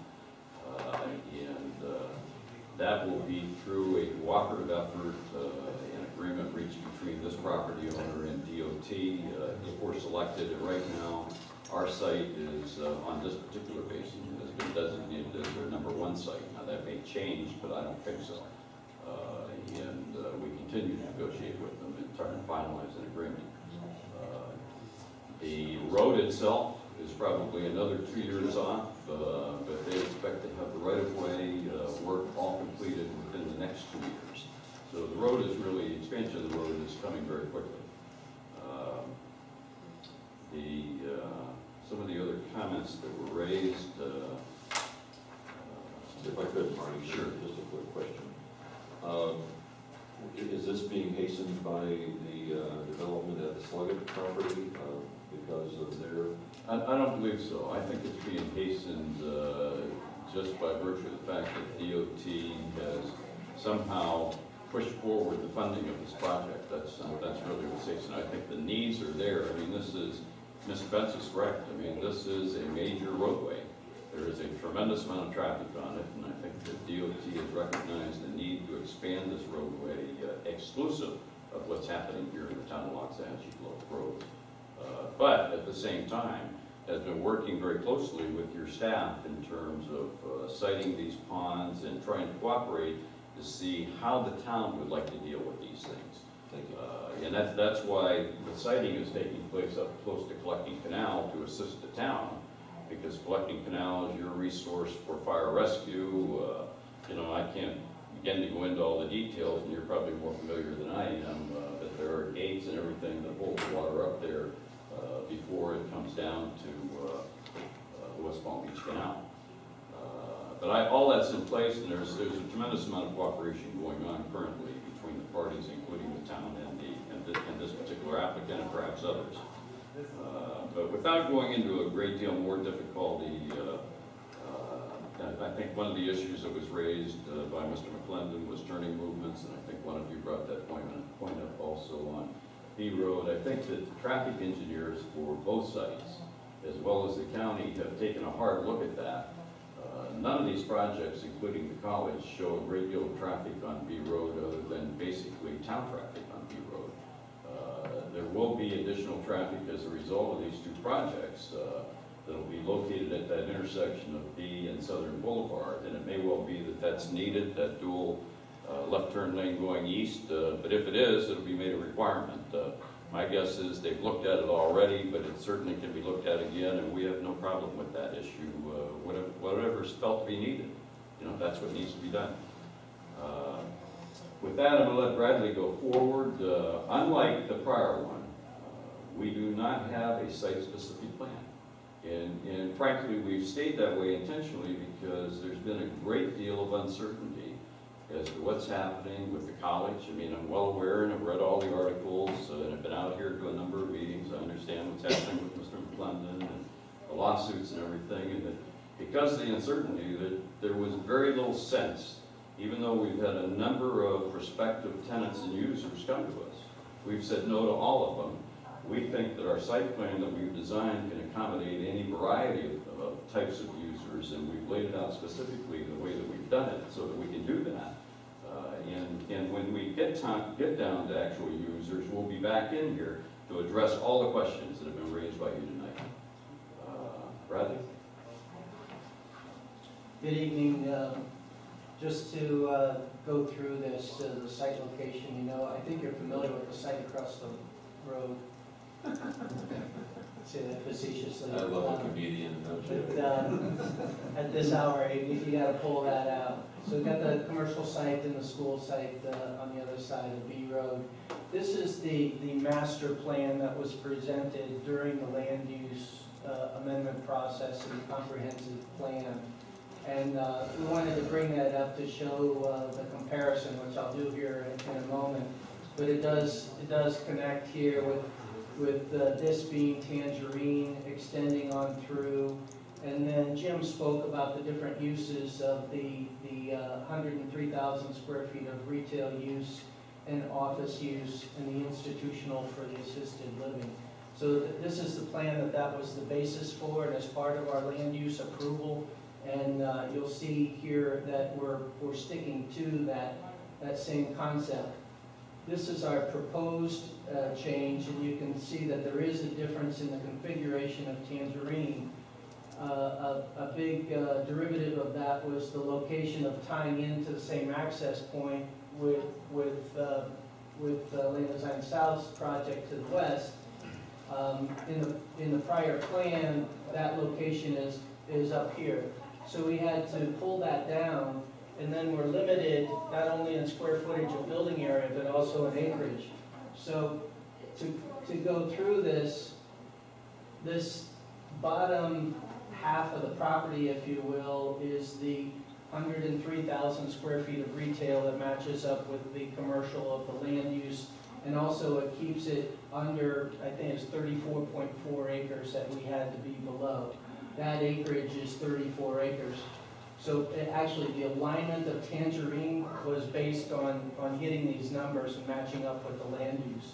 That will be through a cooperative effort, an agreement reached between this property owner and DOT, if we're selected. And right now, our site is, on this particular basin, has been designated as their #1 site. Now that may change, but I don't think so. We continue to negotiate with them and try to finalize an agreement. The road itself is probably another 2 years off, but they expect to have the right-of-way work all completed within the next 2 years. So the road is really, expansion of the road is coming very quickly. Some of the other comments that were raised,
If I could, Marty,
Sure.
just a quick question. Is this being hastened by the development at the Sluggett property because of their?
I don't believe so. I think it's being hastened just by virtue of the fact that DOT has somehow pushed forward the funding of this project. That's really what's hastened. I think the needs are there. I mean, this is, Ms. Betts is correct. I mean, this is a major roadway. There is a tremendous amount of traffic on it, and I think that DOT has recognized the need to expand this roadway exclusive of what's happening here in the town of Loxahatchee Road. But at the same time, has been working very closely with your staff in terms of siting these ponds and trying to cooperate to see how the town would like to deal with these things.
Thank you.
And that's why the siting is taking place up close to Collecting Canal to assist the town, because Collecting Canal is your resource for fire rescue. You know, I can't begin to go into all the details, and you're probably more familiar than I am, but there are gates and everything that hold the water up there before it comes down to the West Palm Beach Canal. But all that's in place, and there's a tremendous amount of cooperation going on currently between the parties, including the town and this particular applicant and perhaps others. But without going into a great deal more difficulty, I think one of the issues that was raised by Mr. McClendon was turning movements, and I think one of you brought that point up also on B Road. I think that the traffic engineers for both sites, as well as the county, have taken a hard look at that. None of these projects, including the college, show a great deal of traffic on B Road other than basically town traffic on B Road. There will be additional traffic as a result of these two projects that will be located at that intersection of B and Southern Boulevard, and it may well be that that's needed, that dual left turn lane going east, but if it is, it'll be made a requirement. My guess is they've looked at it already, but it certainly can be looked at again, and we have no problem with that issue. Whatever's felt to be needed, you know, that's what needs to be done. With that, I'm going to let Bradley go forward. Unlike the prior one, we do not have a site-specific plan. And frankly, we've stayed that way intentionally because there's been a great deal of uncertainty as to what's happening with the college. I mean, I'm well aware and I've read all the articles and I've been out here to a number of meetings. I understand what's happening with Mr. McClendon and the lawsuits and everything, and that because of the uncertainty, that there was very little sense, even though we've had a number of prospective tenants and users come to us. We've said no to all of them. We think that our site plan that we've designed can accommodate any variety of types of users, and we've laid it out specifically the way that we've done it so that we can do that. And when we get down to actual users, we'll be back in here to address all the questions that have been raised by you tonight. Bradley?
Good evening. Just to go through this, the site location, you know, I think you're familiar with the site across the road. Say that facetiously.
I love a comedian, don't you?
But at this hour, you got to pull that out. So we've got the commercial site and the school site on the other side of B Road. This is the master plan that was presented during the land use amendment process and the comprehensive plan. And we wanted to bring that up to show the comparison, which I'll do here in a moment. But it does connect here with this being Tangerine, extending on through. And then Jim spoke about the different uses of the 103,000 square feet of retail use and office use and the institutional for the assisted living. So this is the plan that was the basis for, and as part of our land use approval. And you'll see here that we're sticking to that same concept. This is our proposed change, and you can see that there is a difference in the configuration of Tangerine. A big derivative of that was the location of tying into the same access point with Land Design South's project to the west. In the prior plan, that location is up here. So we had to pull that down, and then we're limited not only in square footage of building area, but also in acreage. So to go through this bottom half of the property, if you will, is the 103,000 square feet of retail that matches up with the commercial of the land use. And also it keeps it under, I think it's 34.4 acres that we had to be below. That acreage is 34 acres. So actually the alignment of Tangerine was based on hitting these numbers and matching up with the land use.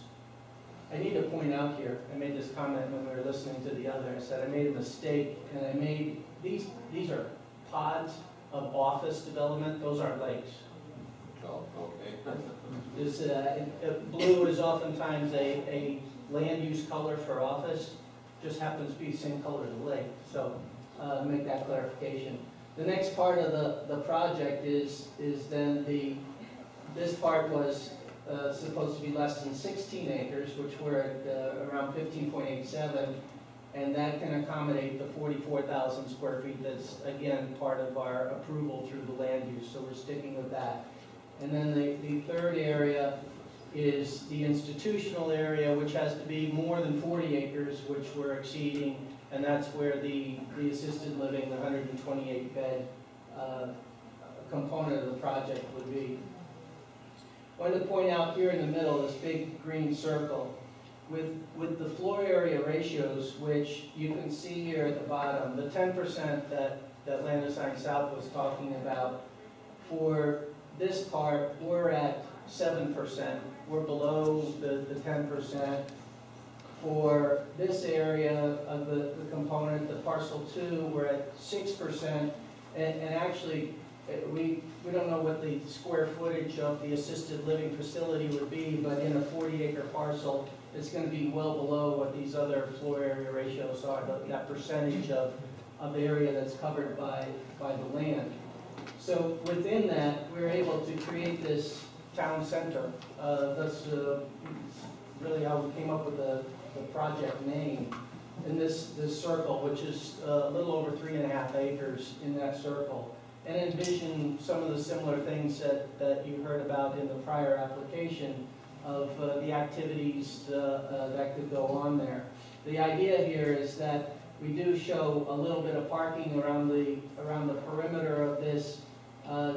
I need to point out here, I made this comment when we were listening to the other, I said I made a mistake, and I made, these are pods of office development, those aren't lakes.
Oh, okay.
This, blue is oftentimes a land use color for office, just happens to be the same color as the lake, so make that clarification. The next part of the project is then this part was supposed to be less than 16 acres, which we're at around 15.87, and that can accommodate the 44,000 square feet that's, again, part of our approval through the land use, so we're sticking with that. And then the third area is the institutional area, which has to be more than 40 acres, which we're exceeding, and that's where the assisted living, the 128-bed component of the project would be. I wanted to point out here in the middle, this big green circle, with the floor area ratios, which you can see here at the bottom, the 10% that Land Design South was talking about, for this part, we're at 7%. We're below the 10%. For this area of the component, the parcel 2, we're at 6%. And actually, we don't know what the square footage of the assisted living facility would be, but in a 40-acre parcel, it's going to be well below what these other floor area ratios are, that percentage of area that's covered by the land. So within that, we're able to create this town center. That's really how we came up with the project name. In this circle, which is a little over 3.5 acres in that circle. And envision some of the similar things that you heard about in the prior application of the activities that could go on there. The idea here is that we do show a little bit of parking around the perimeter of this,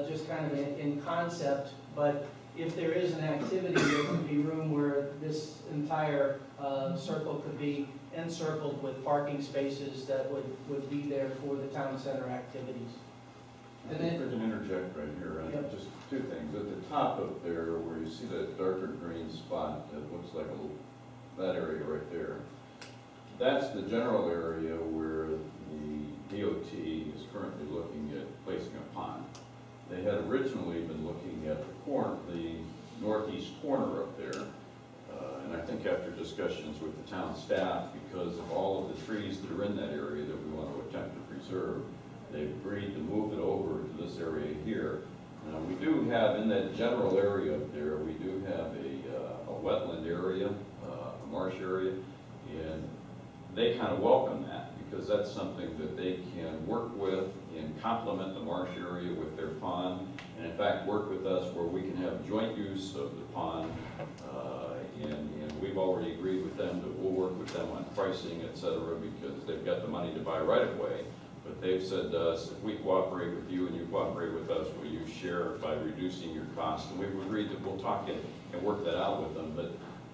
just kind of in concept, but if there is an activity, there could be room where this entire circle could be encircled with parking spaces that would be there for the town center activities.
I think we can interject right here,
Yep.
just two things. At the top up there, where you see that darker green spot, that looks like that area right there, that's the general area where the DOT is currently looking at placing a pond. They had originally been looking at the northeast corner up there, and I think after discussions with the town staff, because of all of the trees that are in that area that we want to attempt to preserve, they've agreed to move it over to this area here. Now, we do have, in that general area up there, we do have a wetland area, a marsh area, and they kind of welcome that because that's something that they can work with and complement the marsh area with their pond, and in fact work with us where we can have joint use of the pond, and we've already agreed with them that we'll work with them on pricing, et cetera, because they've got the money to buy right away. But they've said to us, if we cooperate with you and you cooperate with us, will you share by reducing your costs? And we've agreed that we'll talk and work that out with them.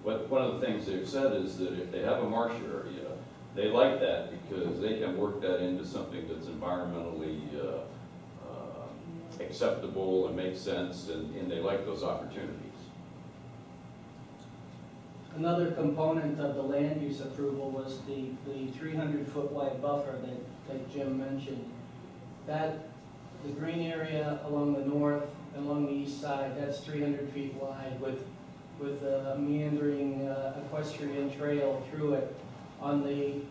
But one of the things they've said is that if they have a marsh area, they like that because they can work that into something that's environmentally acceptable and makes sense, and they like those opportunities.
Another component of the land use approval was the 300-foot wide buffer that Jim mentioned. The green area along the north and along the east side, that's 300 feet wide with a meandering equestrian trail through it. On the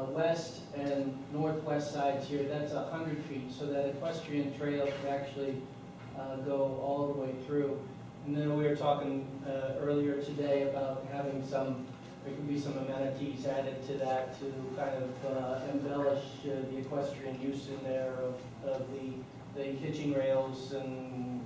west and northwest sides here, that's 100 feet, so that equestrian trail could actually go all the way through. And then we were talking earlier today about having some There can be some amenities added to that to kind of embellish the equestrian use in there of the hitching rails and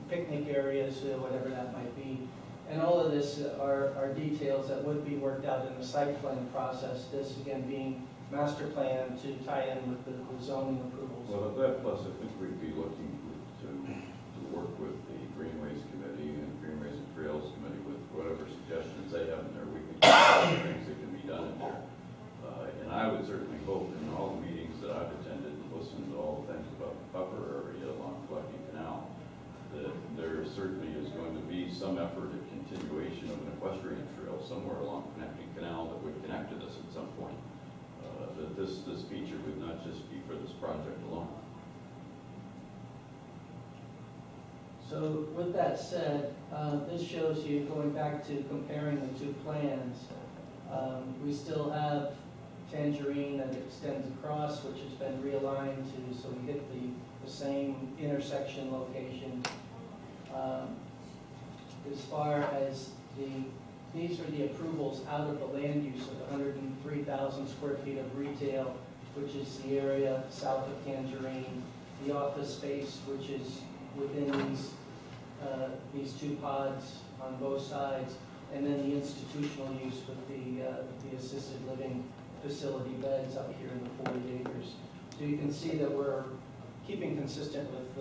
picnic areas, whatever that might be. And all of this are details that would be worked out in the site plan process, this again being master plan to tie in with the zoning approvals.
Well, at that plus, I think we'd be looking to work with the Greenways Committee and Greenways and Trails Committee with whatever suggestions they have in there. We can things that can be done in there. And I would certainly hope in all the meetings that I've attended and listened to all the things about the buffer area along Flushing Canal, that there certainly is going to be some effort at continuation of an equestrian trail somewhere along Connecting Canal that would connect to this at some point. That this feature would not just be for this project alone.
So with that said, this shows you, going back to comparing the two plans, we still have Tangerine that extends across, which has been realigned to, so we hit the same intersection location. As far as these are the approvals out of the land use of 103,000 square feet of retail, which is the area south of Tangerine, the office space, which is within these two pods on both sides, and then the institutional use with the assisted living facility beds up here in the 40 acres. So you can see that we're keeping consistent with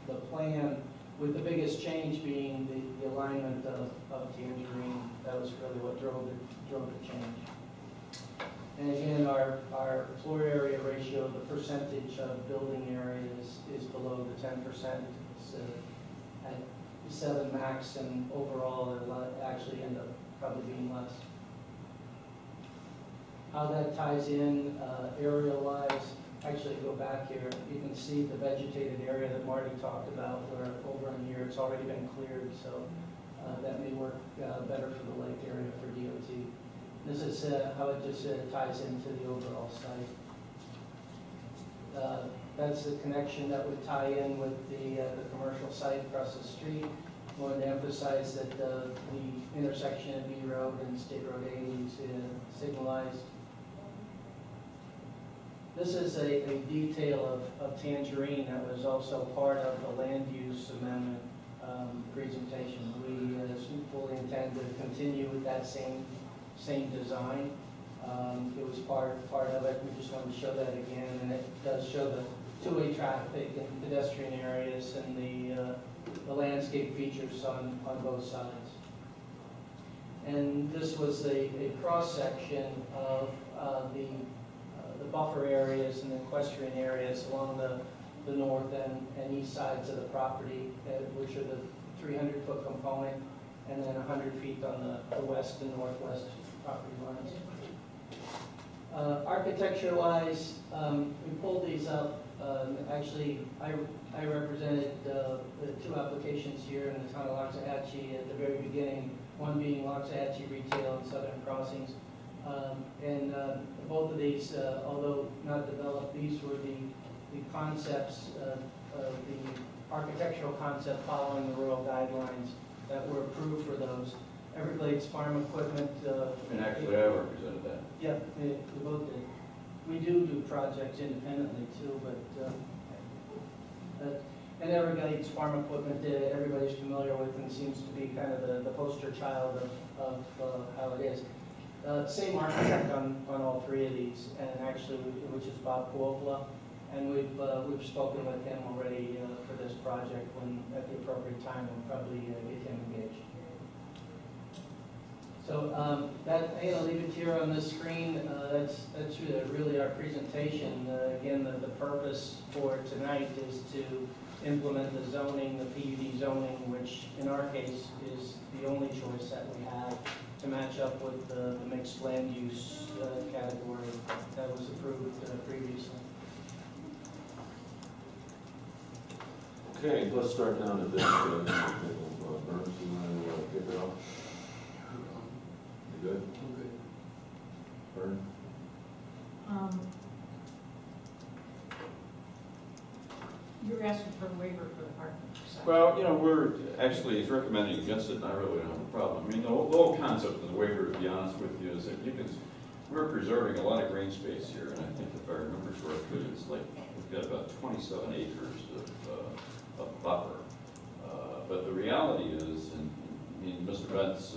the plan, with the biggest change being the alignment of Tangerine. That was really what drove the change. And again, our floor area ratio, the percentage of building area is below the 10%. It's at 7 max, and overall it'll actually end up probably being less. How that ties in aerial-wise, actually go back here, you can see the vegetated area that Marty talked about, where over in here it's already been cleared, so that may work better for the lake area for DOT. This is how it just ties into the overall site. That's the connection that would tie in with the commercial site across the street. I wanted to emphasize that the intersection of B Road and State Road 80 is signalized. This is a detail of Tangerine that was also part of the land use amendment presentation. We fully intend to continue with that same design. It was part of it. We just wanted to show that again, and it does show the two-way traffic and pedestrian areas and the landscape features on both sides. And this was a cross-section of the buffer areas and the equestrian areas along the north and east sides of the property, which are the 300-foot component, and then 100 feet on the west and northwest property lines. Architecture-wise, we pulled these up. Actually, I represented the two applications here in the town of Loxahatchee at the very beginning, one being Loxahatchee Retail and Southern Crossings. Both of these, although not developed, these were the concepts of the architectural concept following the rural guidelines that were approved for those. Everglades Farm Equipment.
And actually, I represented that.
Yeah, we both did. We do projects independently too, but and Everglades Farm Equipment, everybody's familiar with and seems to be kind of the poster child of how it is. Same architect on all three of these, and actually, which is Bob Puopla, and we've spoken with him already for this project. When at the appropriate time, we'll probably get him engaged. So I'm gonna leave it here on this screen. That's really our presentation. Again, the purpose for tonight is to implement the zoning, the PUD zoning, which in our case is the only choice that we have to match up with the mixed land use category that was approved previously.
Okay, let's start down at this. Burns, you want to kick it off? You good?
Okay.
Burn?
You're asking for a waiver for the parking side.
Well, you know, we're actually, he's recommending against it, and I really don't have a problem. I mean, the whole concept of the waiver, to be honest with you, is that we're preserving a lot of green space here, and I think if I remember correctly, it's like, we've got about 27 acres of buffer. But the reality is, and I mean, Mr. Bent's,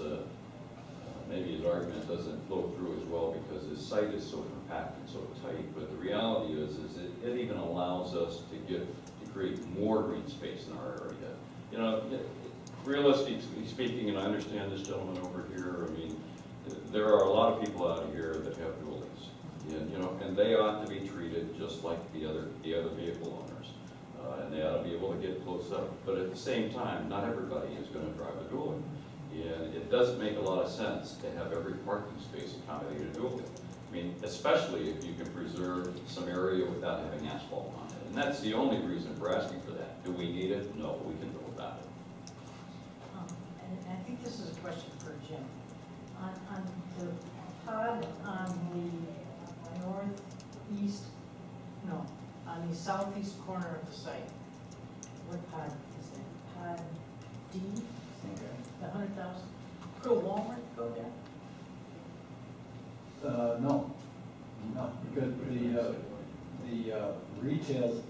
maybe his argument doesn't flow through as well because his site is so compact and so tight, but the reality is it even allows us to create more green space in our area. You know, realistically speaking, and I understand this gentleman over here, I mean, there are a lot of people out here that have dualies, and you know, and they ought to be treated just like the other vehicle owners, and they ought to be able to get close up. But at the same time, not everybody is going to drive a dually, and it doesn't make a lot of sense to have every parking space accommodate a dually. I mean, especially if you can preserve some area without having asphalt on it, and that's the only reason for asking for that. Do we need it? No, we can do without it.
And I think this is a question for Jim. On the pod on the northeast, no, on the southeast corner of the site, what pod is that? Pod D? The 100,000? Could a Walmart go there?
No, because the retail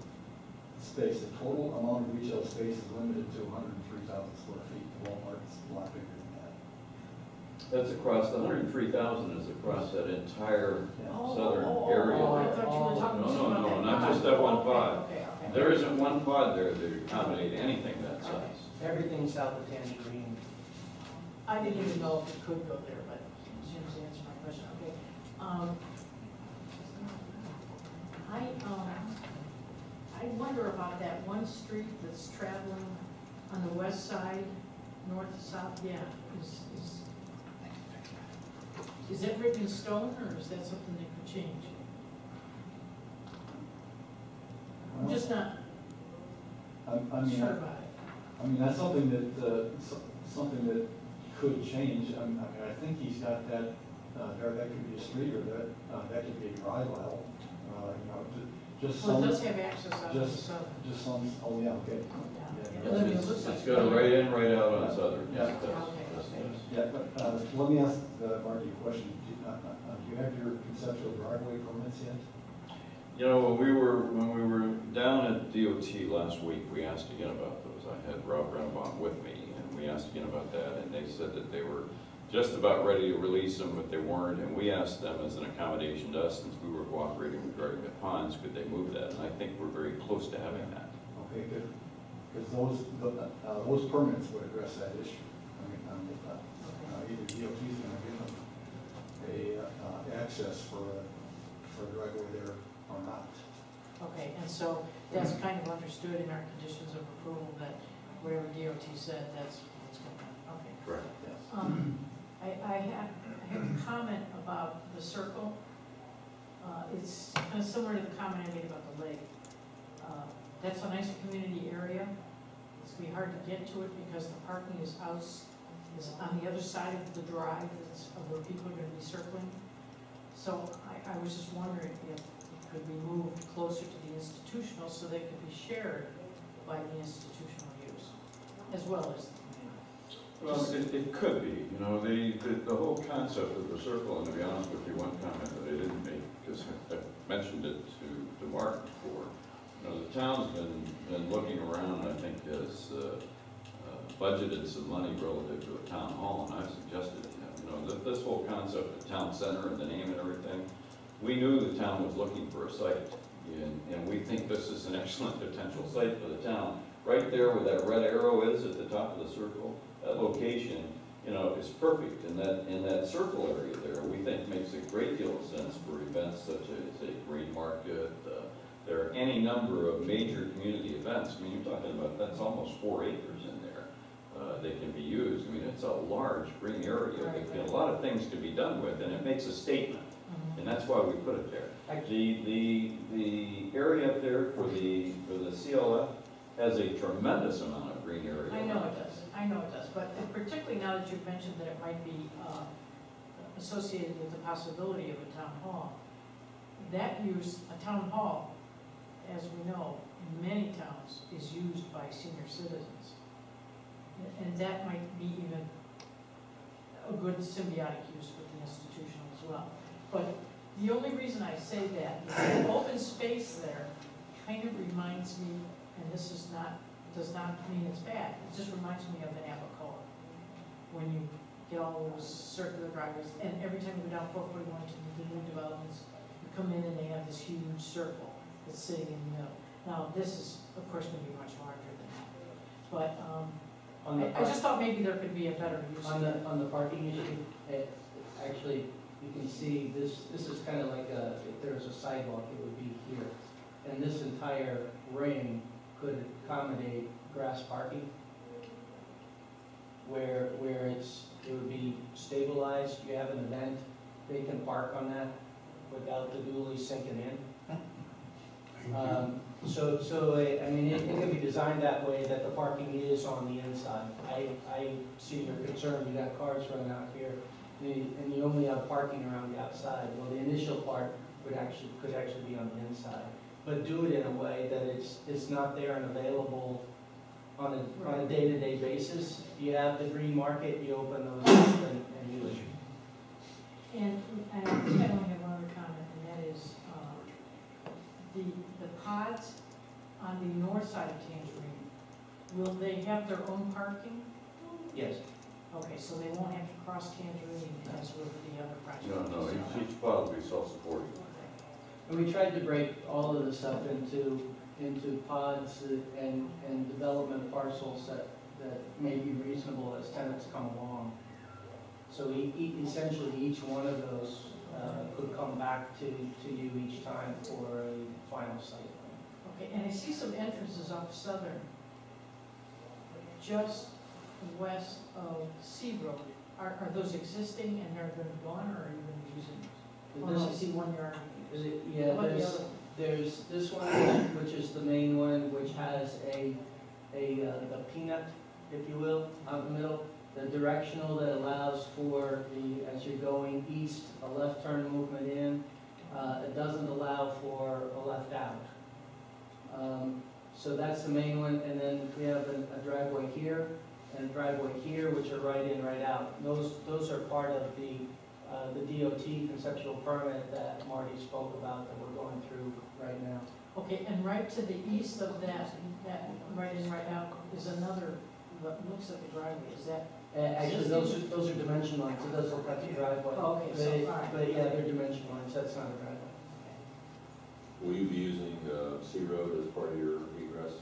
space, the total amount of retail space is limited to 103,000 square feet. Walmart's a lot bigger than that.
That's across, the 103,000 is across that entire southern
Oh,
area.
I thought you were talking
No,
about
no,
that.
not just that one pod.
Okay.
There isn't one pod there that accommodate anything that size.
Everything south of Tangerine.
I didn't even know if it could go there, but Jim's answered my question. Okay. I wonder about that one street that's traveling on the west side, north to south. Yeah, is that written in stone, or is that something that could change? I'm just not
I mean,
sure about it.
I mean, that's something that could change. I mean, I think he's got that, that could be a street, or that could be a dry well. You know, just
Well,
some.
it does have access out of the
Just
southern.
some, oh, yeah, okay.
Yeah. Let me look
It's
at
got a
it.
right in, right out on Southern.
Yeah.
Yes, it does. Yes, it does.
Yeah, but let me ask Marty a question. Do you have your conceptual driveway permits yet?
You know, when we were down at DOT last week, we asked again about those. I had Rob Rennebaum with me, and we asked again about that, and they said that they were just about ready to release them, but they weren't, and we asked them as an accommodation to us, since we were cooperating regarding the ponds, could they move that? And I think we're very close to having that.
Okay, good. Because those permits would address that issue. I mean, either DOT's going to give them a access for a driveway there or not.
Okay, and so that's kind of understood in our conditions of approval that whatever DOT said, that's what's going on. Okay.
Correct.
Yes.
I have a comment about the circle. It's kind of similar to the comment I made about the lake. That's a nice community area. It's going to be hard to get to it because the parking is on the other side of the drive of where people are going to be circling. So I was just wondering if it could be moved closer to the institutional so they could be shared by the institutional use, as well as the community.
Well, it could be, you know, the whole concept of the circle, and to be honest with you, one comment that I didn't make, because I mentioned it to Mark before, you know, the town's been looking around, I think, has budgeted some money relative to a town hall, and I've suggested to him, you know, that this whole concept of town center and the name and everything, we knew the town was looking for a site, and we think this is an excellent potential site for the town. Right there where that red arrow is at the top of the circle, that location, you know, is perfect. And that circle area there, we think makes a great deal of sense for events such as a green market. There are any number of major community events. I mean, you're talking about, that's almost 4 acres in there that can be used. I mean, it's a large green area. A lot of things can be done with, and it makes a statement. And that's why we put it there. The area up there for the CLF has a tremendous amount of green area.
I know it does, but particularly now that you've mentioned that it might be associated with the possibility of a town hall. That use, a town hall, as we know, in many towns is used by senior citizens. And that might be even a good symbiotic use with the institutional as well. But the only reason I say that is the open space there kind of reminds me, and this is not, does not mean it's bad, it just reminds me of an Apicoa. When you get all those circular driveways, and every time you go down 441 to the new developments, you come in and they have this huge circle that's sitting in the middle. Now, this is, of course, going to be much larger than that. But I just thought maybe there could be a better use of it.
On the parking issue, actually, you can see this is kind of like if there was a sidewalk, it would be here. And this entire ring could accommodate grass parking, where it would be stabilized, you have an event, they can park on that without the dually sinking in. I mean, it can be designed that way that the parking is on the inside. I see your concern, you got cars running out here, and you only have parking around the outside. Well, the initial part could actually be on the inside. But do it in a way that it's not there and available on a day-to-day basis. You have the green market, you open those up and use it.
And I think I only have one other comment, and that is the pods on the north side of Tangerine, will they have their own parking?
Yes.
Okay, so they won't have to cross Tangerine as with the other projects?
No, each pod will be self-supporting.
And we tried to break all of this up into pods and development parcels that may be reasonable as tenants come along. So essentially, each one of those could come back to you each time for a final site plan.
Okay, and I see some entrances off Southern, just west of Sea Road. Are those existing and they're going to be gone, or are you going to be using those? Oh, no, I see one yard.
Yeah,
What about the other?
there's this one, which is the main one, which has the peanut, if you will, out in the middle. The directional that allows for as you're going east, a left turn movement in. It doesn't allow for a left out. So that's the main one, and then we have a driveway here and a driveway here, which are right in, right out. Those are part of the DOT conceptual permit that Marty spoke about that we're going through right now.
Okay, and right to the east of that right in, right out, is another, what looks like a driveway, is that?
Actually, those are dimension lines, it does look like a driveway.
Oh, okay, so, all right.
But yeah, they're dimension lines, that's not a driveway.
Will you be using Sea Road as part of your egress?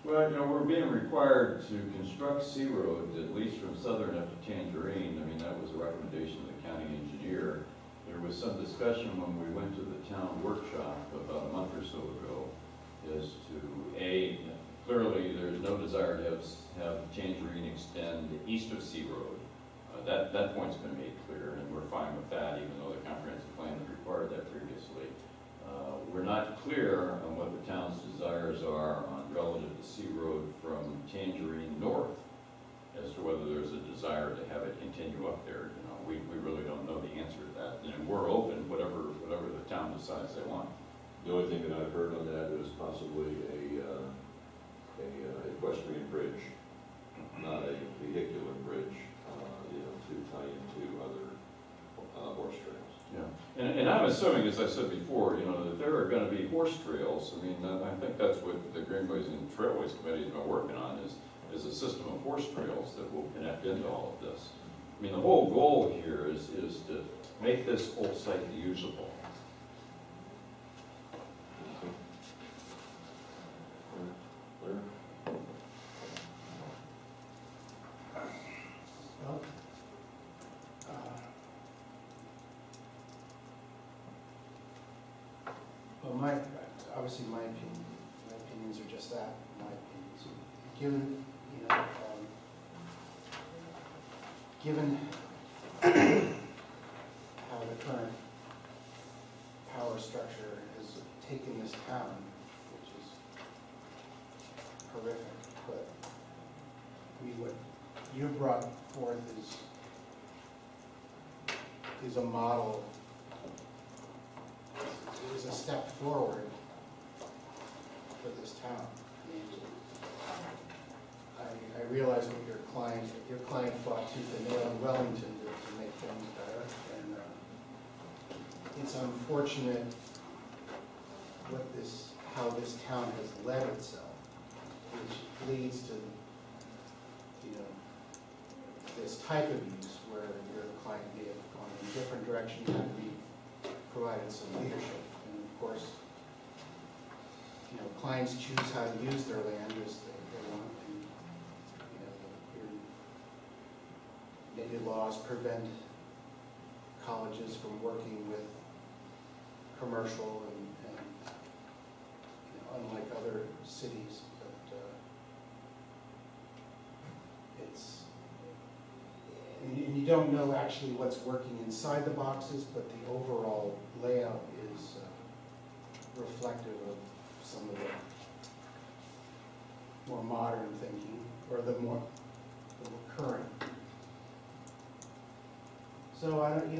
Well, we're being required to construct Sea Road, at least from Southern up to Tangerine. I mean, that was a recommendation of the county engineer. There was some discussion when we went to the town workshop about a month or so ago as to, clearly there's no desire to have Tangerine extend east of Sea Road. That point's been made clear, and we're fine with that, even though the comprehensive plan had required that previously. We're not clear on what the town's desires are on relative to Sea Road from Tangerine north, as to whether there's a desire to have it continue up there. We really don't know the answer to that. And we're open, whatever the town decides they want.
The only thing that I've heard on that is possibly a equestrian bridge, not a vehicular bridge, to tie into other horse trails.
Yeah, and I'm assuming, as I said before, that there are going to be horse trails. I mean, I think that's what the Greenways and Trailways Committee has been working on, is a system of horse trails that will connect into all of this. I mean, the whole goal here is to make this whole site usable.
Larry?
Well, obviously my opinions are just that, my opinions. Given, given how the current power structure has taken this town, which is horrific, but what you brought forth is a model, is a step forward for this town. I realize what your client fought tooth and nail in Wellington to make things better, and it's unfortunate how this town has led itself, which leads to, this type of use where your client may have gone in a different direction had we provided some leadership. And of course, clients choose how to use their land as they want. And, maybe laws prevent colleges from working with commercial and unlike other cities, but and you don't know actually what's working inside the boxes, but the overall layout is reflective of some of the more modern thinking, or the more current. So I don't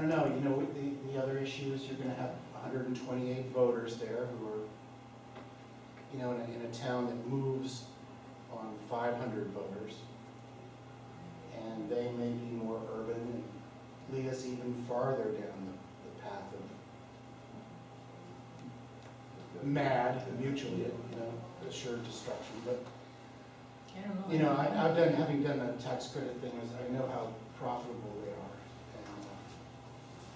know. The other issue is you're going to have 128 voters there who are, in a town that moves on 500 voters, and they may be more urban and lead us even farther down the path of mad, mutually, assured destruction. But
I don't know.
having done a tax credit thing, I know how profitable they are, and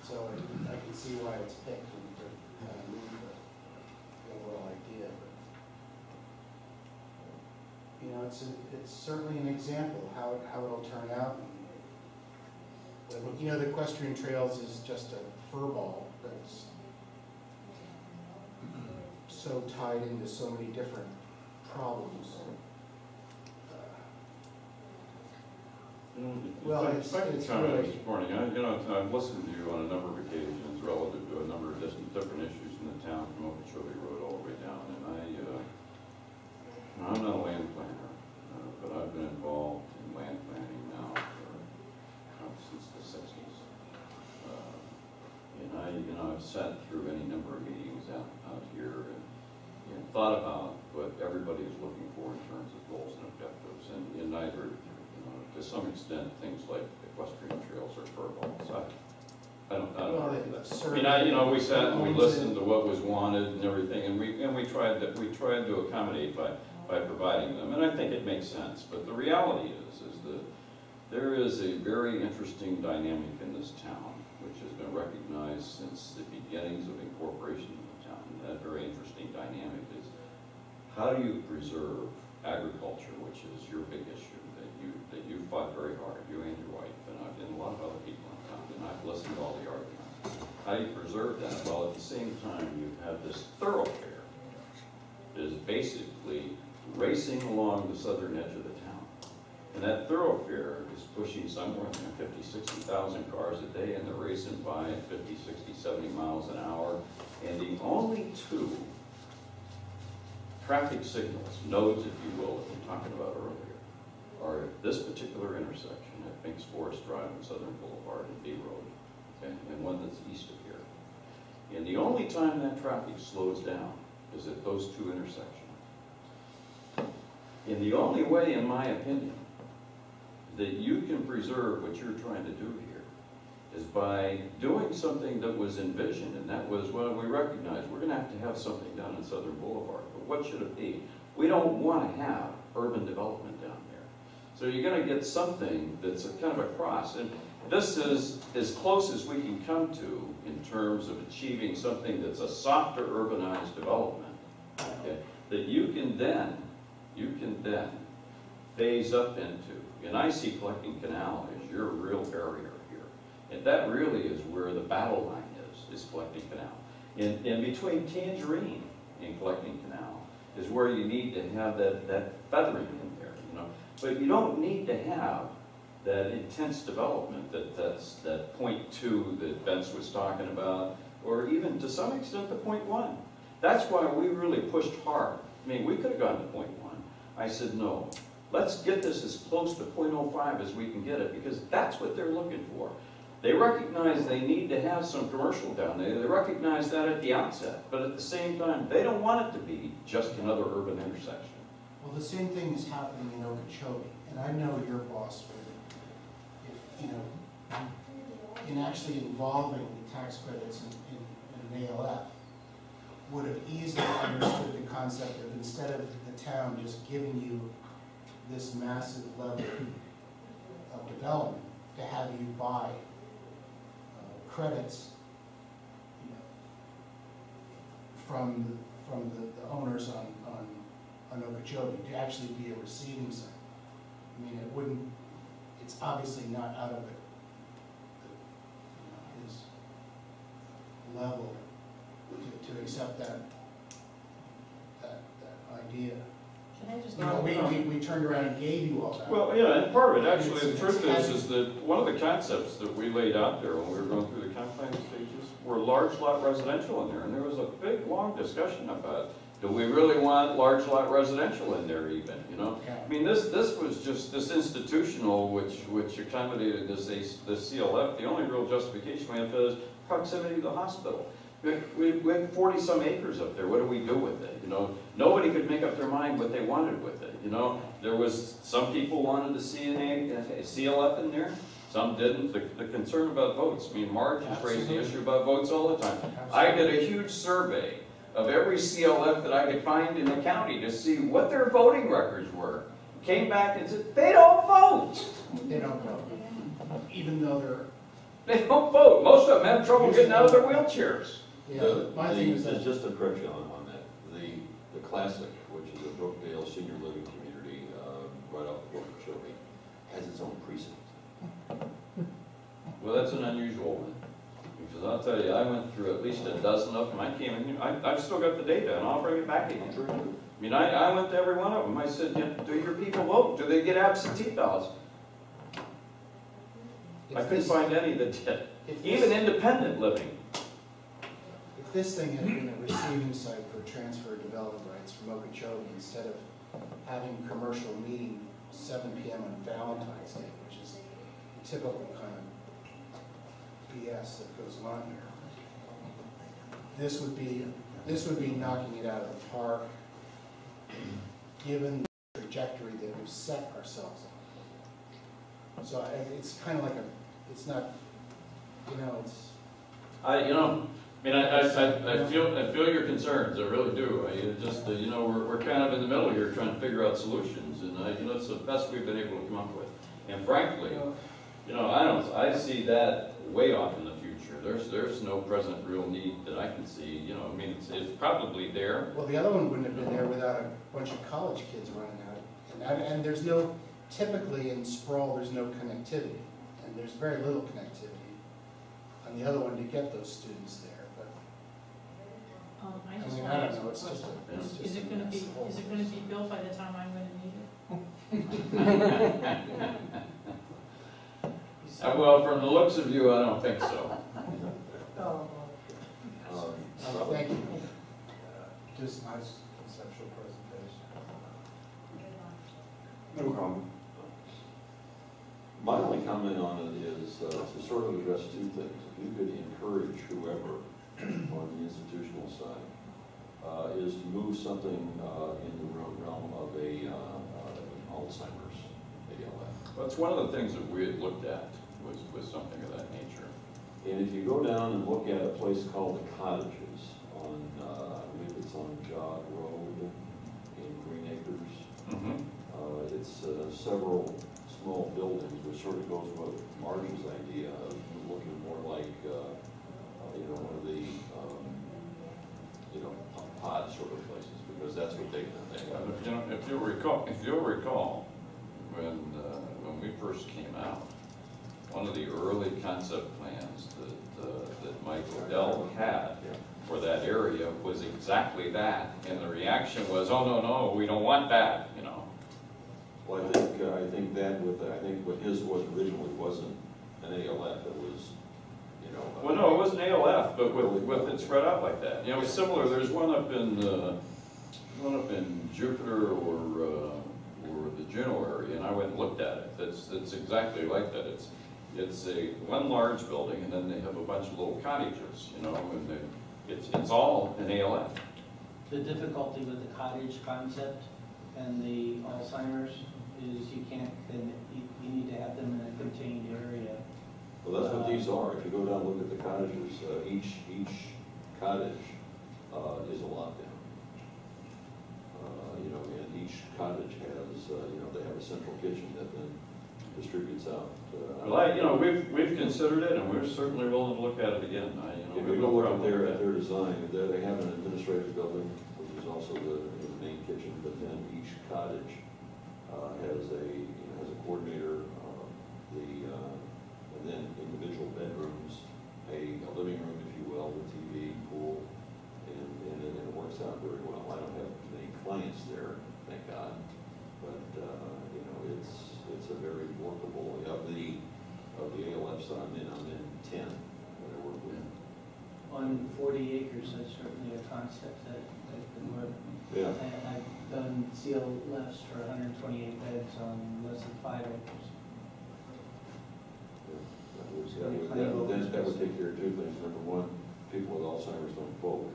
so I can see why it's picked and to kind of move the overall idea. But, it's certainly an example of how it'll turn out. And, the equestrian trails is just a furball that's so tied into so many different problems. Well, it's
comment
really...
this morning. I've listened to you on a number of occasions relative to a number of different issues in the town, from Okeechobee Road all the way down. And I'm not a land planner, but I've been involved in land planning now since the 60s. And I've sat through any number of meetings out here and thought about what everybody is looking for in terms of goals and objectives. And neither, to some extent, things like equestrian trails or furballs. I don't. We sat and we listened to what was wanted and everything, and we tried to accommodate by providing them, and I think it makes sense. But the reality is that there is a very interesting dynamic in this town, which has been recognized since the beginnings of incorporation of the town. And that very interesting dynamic is, how do you preserve agriculture, which is your big issue that you fought very hard, you and your wife, and a lot of other people in town, and I've listened to all the arguments. How do you preserve that? Well, at the same time, you have this thoroughfare that is basically racing along the southern edge of the town. And that thoroughfare is pushing somewhere 50, 60,000 cars a day, and they're racing by at 50, 60, 70 miles an hour. And the only two traffic signals, nodes, if you will, that we were talking about earlier, are at this particular intersection at Finks Forest Drive and Southern Boulevard and B Road, okay, and one that's east of here. And the only time that traffic slows down is at those two intersections. And the only way, in my opinion, that you can preserve what you're trying to do here is by doing something that was envisioned, and that was, well, we recognize we're going to have something done in Southern Boulevard, but what should it be? We don't want to have urban development down there. So you're going to get something that's a kind of a cross. And this is as close as we can come to in terms of achieving something that's a softer urbanized development, okay, that you can then phase up into. And I see Collecting Canal as your real barrier here. And that really is where the battle line is Collecting Canal. And between Tangerine and Collecting Canal is where you need to have that feathering in there, But you don't need to have that intense development that's that .2 that Vince was talking about, or even to some extent the .1. That's why we really pushed hard. I mean, we could have gone to .1. I said, no, let's get this as close to .05 as we can get it, because that's what they're looking for. They recognize they need to have some commercial down there. They recognize that at the outset. But at the same time, they don't want it to be just another urban intersection.
Well, the same thing is happening in Okeechobee, and I know your boss would, if, you know, in actually involving the tax credits in an ALF, would have easily understood the concept of, instead of the town just giving you this massive level of development, to have you buy credits, you know, from the owners on Okeechobee, to actually be a receiving site. I mean, it wouldn't, it's obviously not out of his level to accept that idea.
Can I just?
You know, we turned around and gave you all that.
Well, yeah, and part of it, actually, the truth is that one of the concepts that we laid out there when we were going through the comp planning stages were large lot residential in there, and there was a big, long discussion about, do we really want large lot residential in there even, you know? I mean, this was just, this institutional, which accommodated this CLF, the only real justification we have for is proximity to the hospital. We had 40-some acres up there. What do we do with it? You know, nobody could make up their mind what they wanted with it. You know, there was some people wanted to see a CLF in there, some didn't. The concern about votes. I mean, Marge has raised the issue about votes all the time. I did a huge survey of every CLF that I could find in the county to see what their voting records were. Came back and said they don't vote.
They don't vote, even though
they don't vote. Most of them have trouble getting out of their wheelchairs.
Yeah, my thing is that,
Just to correct you on that, the Classic, which is a Brookdale senior living community right off of Okeechobee, has its own precinct.
Well, that's an unusual one, because I'll tell you, I went through at least a dozen of them. I came in here, I've still got the data, and I'll bring it back again. I mean, I went to every one of them. I said, do your people vote? Do they get absentee ballots? I couldn't find any that did. Even independent living.
if this thing had been a receiving site for transfer of development rights from Okeechobee, instead of having commercial meeting 7 p.m. on Valentine's Day, which is the typical kind of BS that goes on here, this would be knocking it out of the park, given the trajectory that we've set ourselves on. So it's kind of like it's not, it's.
I feel your concerns. I really do. We're kind of in the middle here trying to figure out solutions, and it's the best we've been able to come up with. And frankly, I see that way off in the future. There's no present real need that I can see. It's probably there.
Well, the other one wouldn't have been there without a bunch of college kids running out, and there's no, typically in sprawl, there's no connectivity, and there's very little connectivity on the other one to get those students there.
I
I
just
mean,
want
I
to
don't
ask
know,
a
it's just
question.
a-
Is it going to be built by the time I'm going to need it?
Well, from the looks of you, I don't think so.
Oh,
Thank you.
Just nice conceptual presentation.
No comment. My only comment on it is to sort of address two things. If you could encourage whoever on the institutional side is to move something in the realm of a Alzheimer's ALF.
That's one of the things that we had looked at was something of that nature.
And if you go down and look at a place called the Cottages on, I believe it's on Jog Road in Green Acres. It's several small buildings, which sort of goes with Marge's idea of looking more like, one of the, pod sort of places, because that's what they think.
If you'll recall, when we first came out, one of the early concept plans that Mike Odell had for that area was exactly that, and the reaction was, "Oh no, we don't want that,"
Well, I think what his was originally wasn't an ALF, it was,
Well, no, it wasn't ALF, but with it spread out like that. It's similar. There's one up in Jupiter or the Juneau area, and I went and looked at it. That's exactly like that. It's one large building, and then they have a bunch of little cottages, you know, and it's all an ALF.
The difficulty with the cottage concept and the Alzheimer's is you can't, you need to have them in a contained area.
Well, that's what these are. If you go down and look at the cottages, each cottage is a lockdown. You know, and each cottage has, you know, they have a central kitchen that then distributes out.
Well, you know, we've considered it, and we're certainly willing to look at it again.
If you go look at their design, they have an administrative building, which is also the main kitchen, but then each cottage has a coordinator, and then individual bedrooms, a living room, if you will, with TV, pool, and it works out very well. I don't have many clients there, thank God, but you know, it's a very workable, of the ALFs that I'm in 10 that I work with.
On 40 acres, that's certainly a concept that can work.
Yeah.
I've done CLFs for 128 beds on less than 5 acres.
That would take care of two things. Number one, people with Alzheimer's don't vote.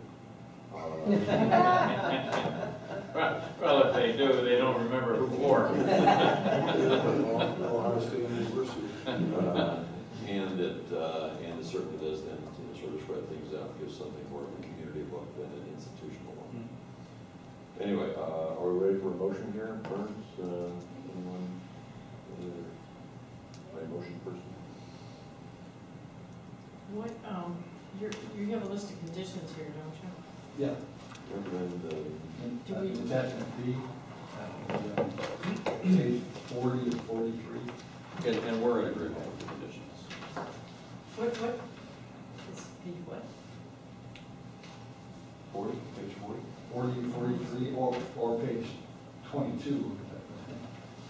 Well, if they do, they don't remember who wore.
Ohio State University.
And it certainly does then, you know, sort of spread things out, give something more of a community look than an institutional one. Anyway, are we ready for a motion here? Burns, anyone? My motion person?
What, you have a list of conditions here, don't you?
Yeah.
Recommend,
Do we-
Attachment B, page 40 and 43.
And we're in agreement with the conditions.
What, it's the what?
40, page 40?
40 and 43, or page 22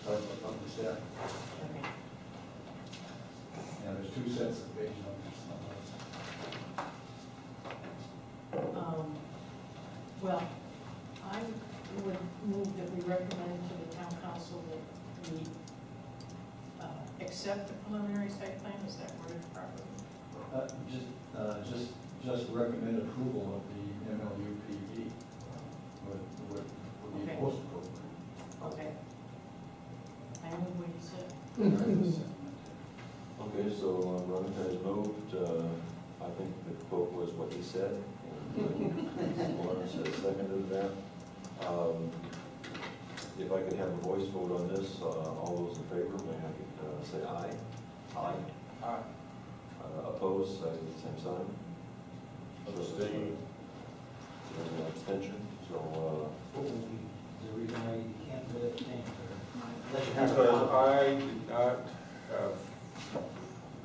of the staff.
Okay.
Yeah, there's two sets of page numbers.
Well, I would move that we recommend to the town council that we accept the preliminary site plan. Is that worded properly?
Just recommend approval of the MLUPD would be
Okay.
most appropriate.
Okay. I move what you said.
Okay, so Ron has moved, I think the quote was what he said, and Lawrence has seconded that. If I could have a voice vote on this, all those in favor, may I say aye? Aye.
Aye.
Opposed, same sign? Abstain. Abstention, so,
The reason why you can't really abstain,
Because I did not have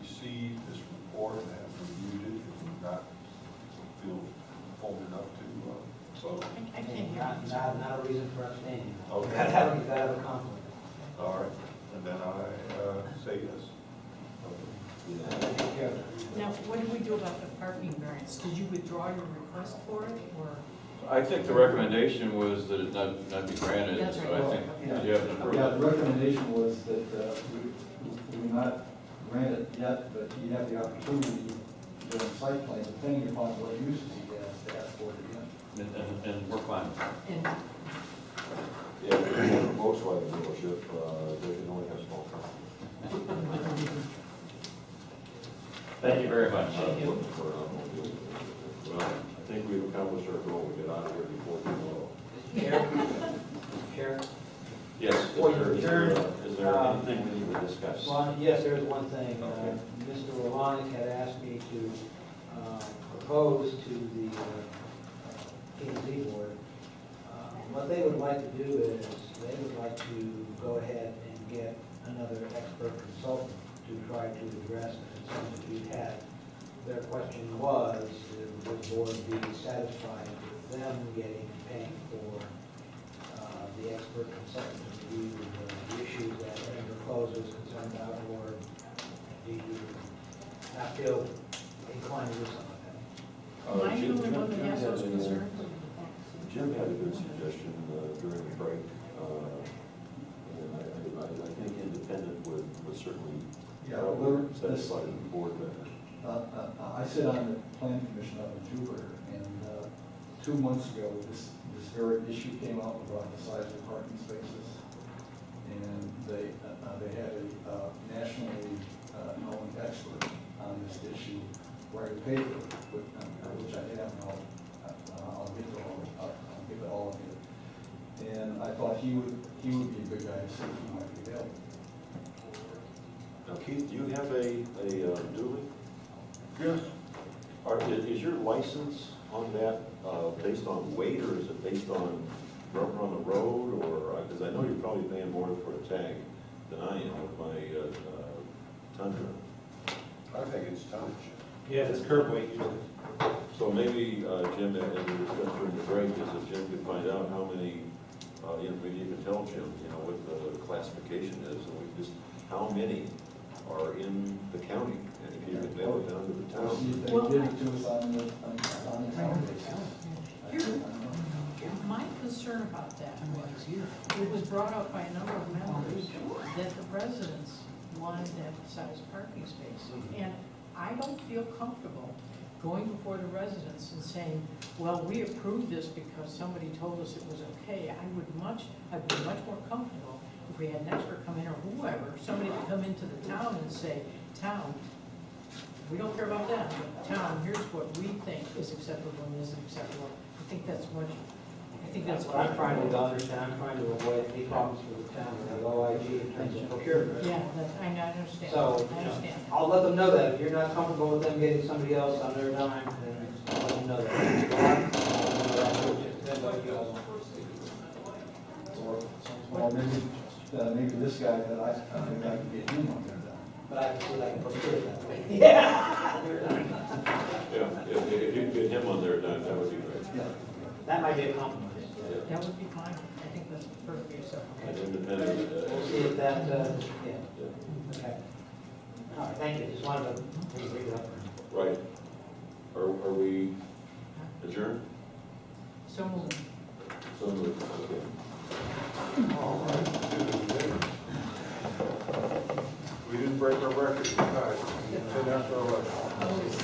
received this report and have reviewed it, and do not feel formed enough to vote.
I can't hear you.
not a reason for abstaining.
Okay.
You gotta have a conflict.
All right, and then I say yes.
Now, what did we do about the parking variance? Did you withdraw your request for it, or?
I think the recommendation was that it not be granted,
That's
so
right.
I think
Okay.
you have an
Yeah,
approval.
the recommendation was that we would not grant it yet, but you have the opportunity to do a site plan, depending upon what uses he has to ask for it again.
And we're fine with that.
And
yeah, if you want a Volkswagen dealership, they can only have small cars.
Thank you very much.
Well, I think we've accomplished our goal, we get out of here before too long.
Mr. Chair?
Yes,
Before you adjourn,
is there anything we need to discuss?
Well, yes, there's one thing.
Okay.
Mr. Rolonic had asked me to propose to the P&Z board. What they would like to do is, they would like to go ahead and get another expert consultant to try to address the concerns that we've had. Their question was, would the board be satisfied with them paying for the expert consultant to review the issues that Edinburgh Close is concerned about, or do you not feel inclined to do something like that?
am I the only one that has those concerns?
Jim had a good suggestion during the break, and I think independent would certainly
Yeah, we're,
satisfied with the board better.
I sit on the planning commission up in Jupiter, and 2 months ago, this very issue came up about the size of parking spaces. And they had a nationally known expert on this issue write a paper, which I have now. I'll give it all of you. And I thought he would be a good guy to see if he might be available.
Now, Keith, do you have a dually?
Yes.
Is your license on that based on weight, or is it based on rubber on the road, or, because I know you're probably paying more for a tag than I am with my Tundra.
I think it's tonnage.
Yeah, it's curb weight usually.
So maybe, Jim, as we discussed during the break, is if Jim could find out how many, maybe you could tell Jim, what the classification is, and we just, how many are in the county, and if you could mail it down to the
We'll see if
town.
they give it to us on the town basis.
My concern about that was, it was brought up by a number of members that the residents wanted that size parking space. And I don't feel comfortable going before the residents and saying, well, we approved this because somebody told us it was okay. I'd be much more comfortable if we had an expert come in, or whoever, somebody to come into the town and say, town, we don't care about that, but town, here's what we think is acceptable and isn't acceptable. I think that's
What I'm trying to understand, I'm trying to avoid any problems for the town or the OIG in terms of procurement.
Yeah, I understand.
So,
I understand.
I'll let them know that if you're not comfortable with them getting somebody else on their dime, then I'll let them know that.
Or maybe this guy that I think I can get him on there now.
But I can see if I can procure it that way.
Yeah, if you could get him on there, that would be great.
Yeah.
That might be a compromise.
That would be fine. I think that's perfectly acceptable.
An independent.
We'll see if that, yeah. Okay. All right, thank you. Just wanted to read it up.
Right. Are we adjourned?
So moved.
So moved, okay.
All right. We didn't break our record tonight. 10 after 11.
Oh, it's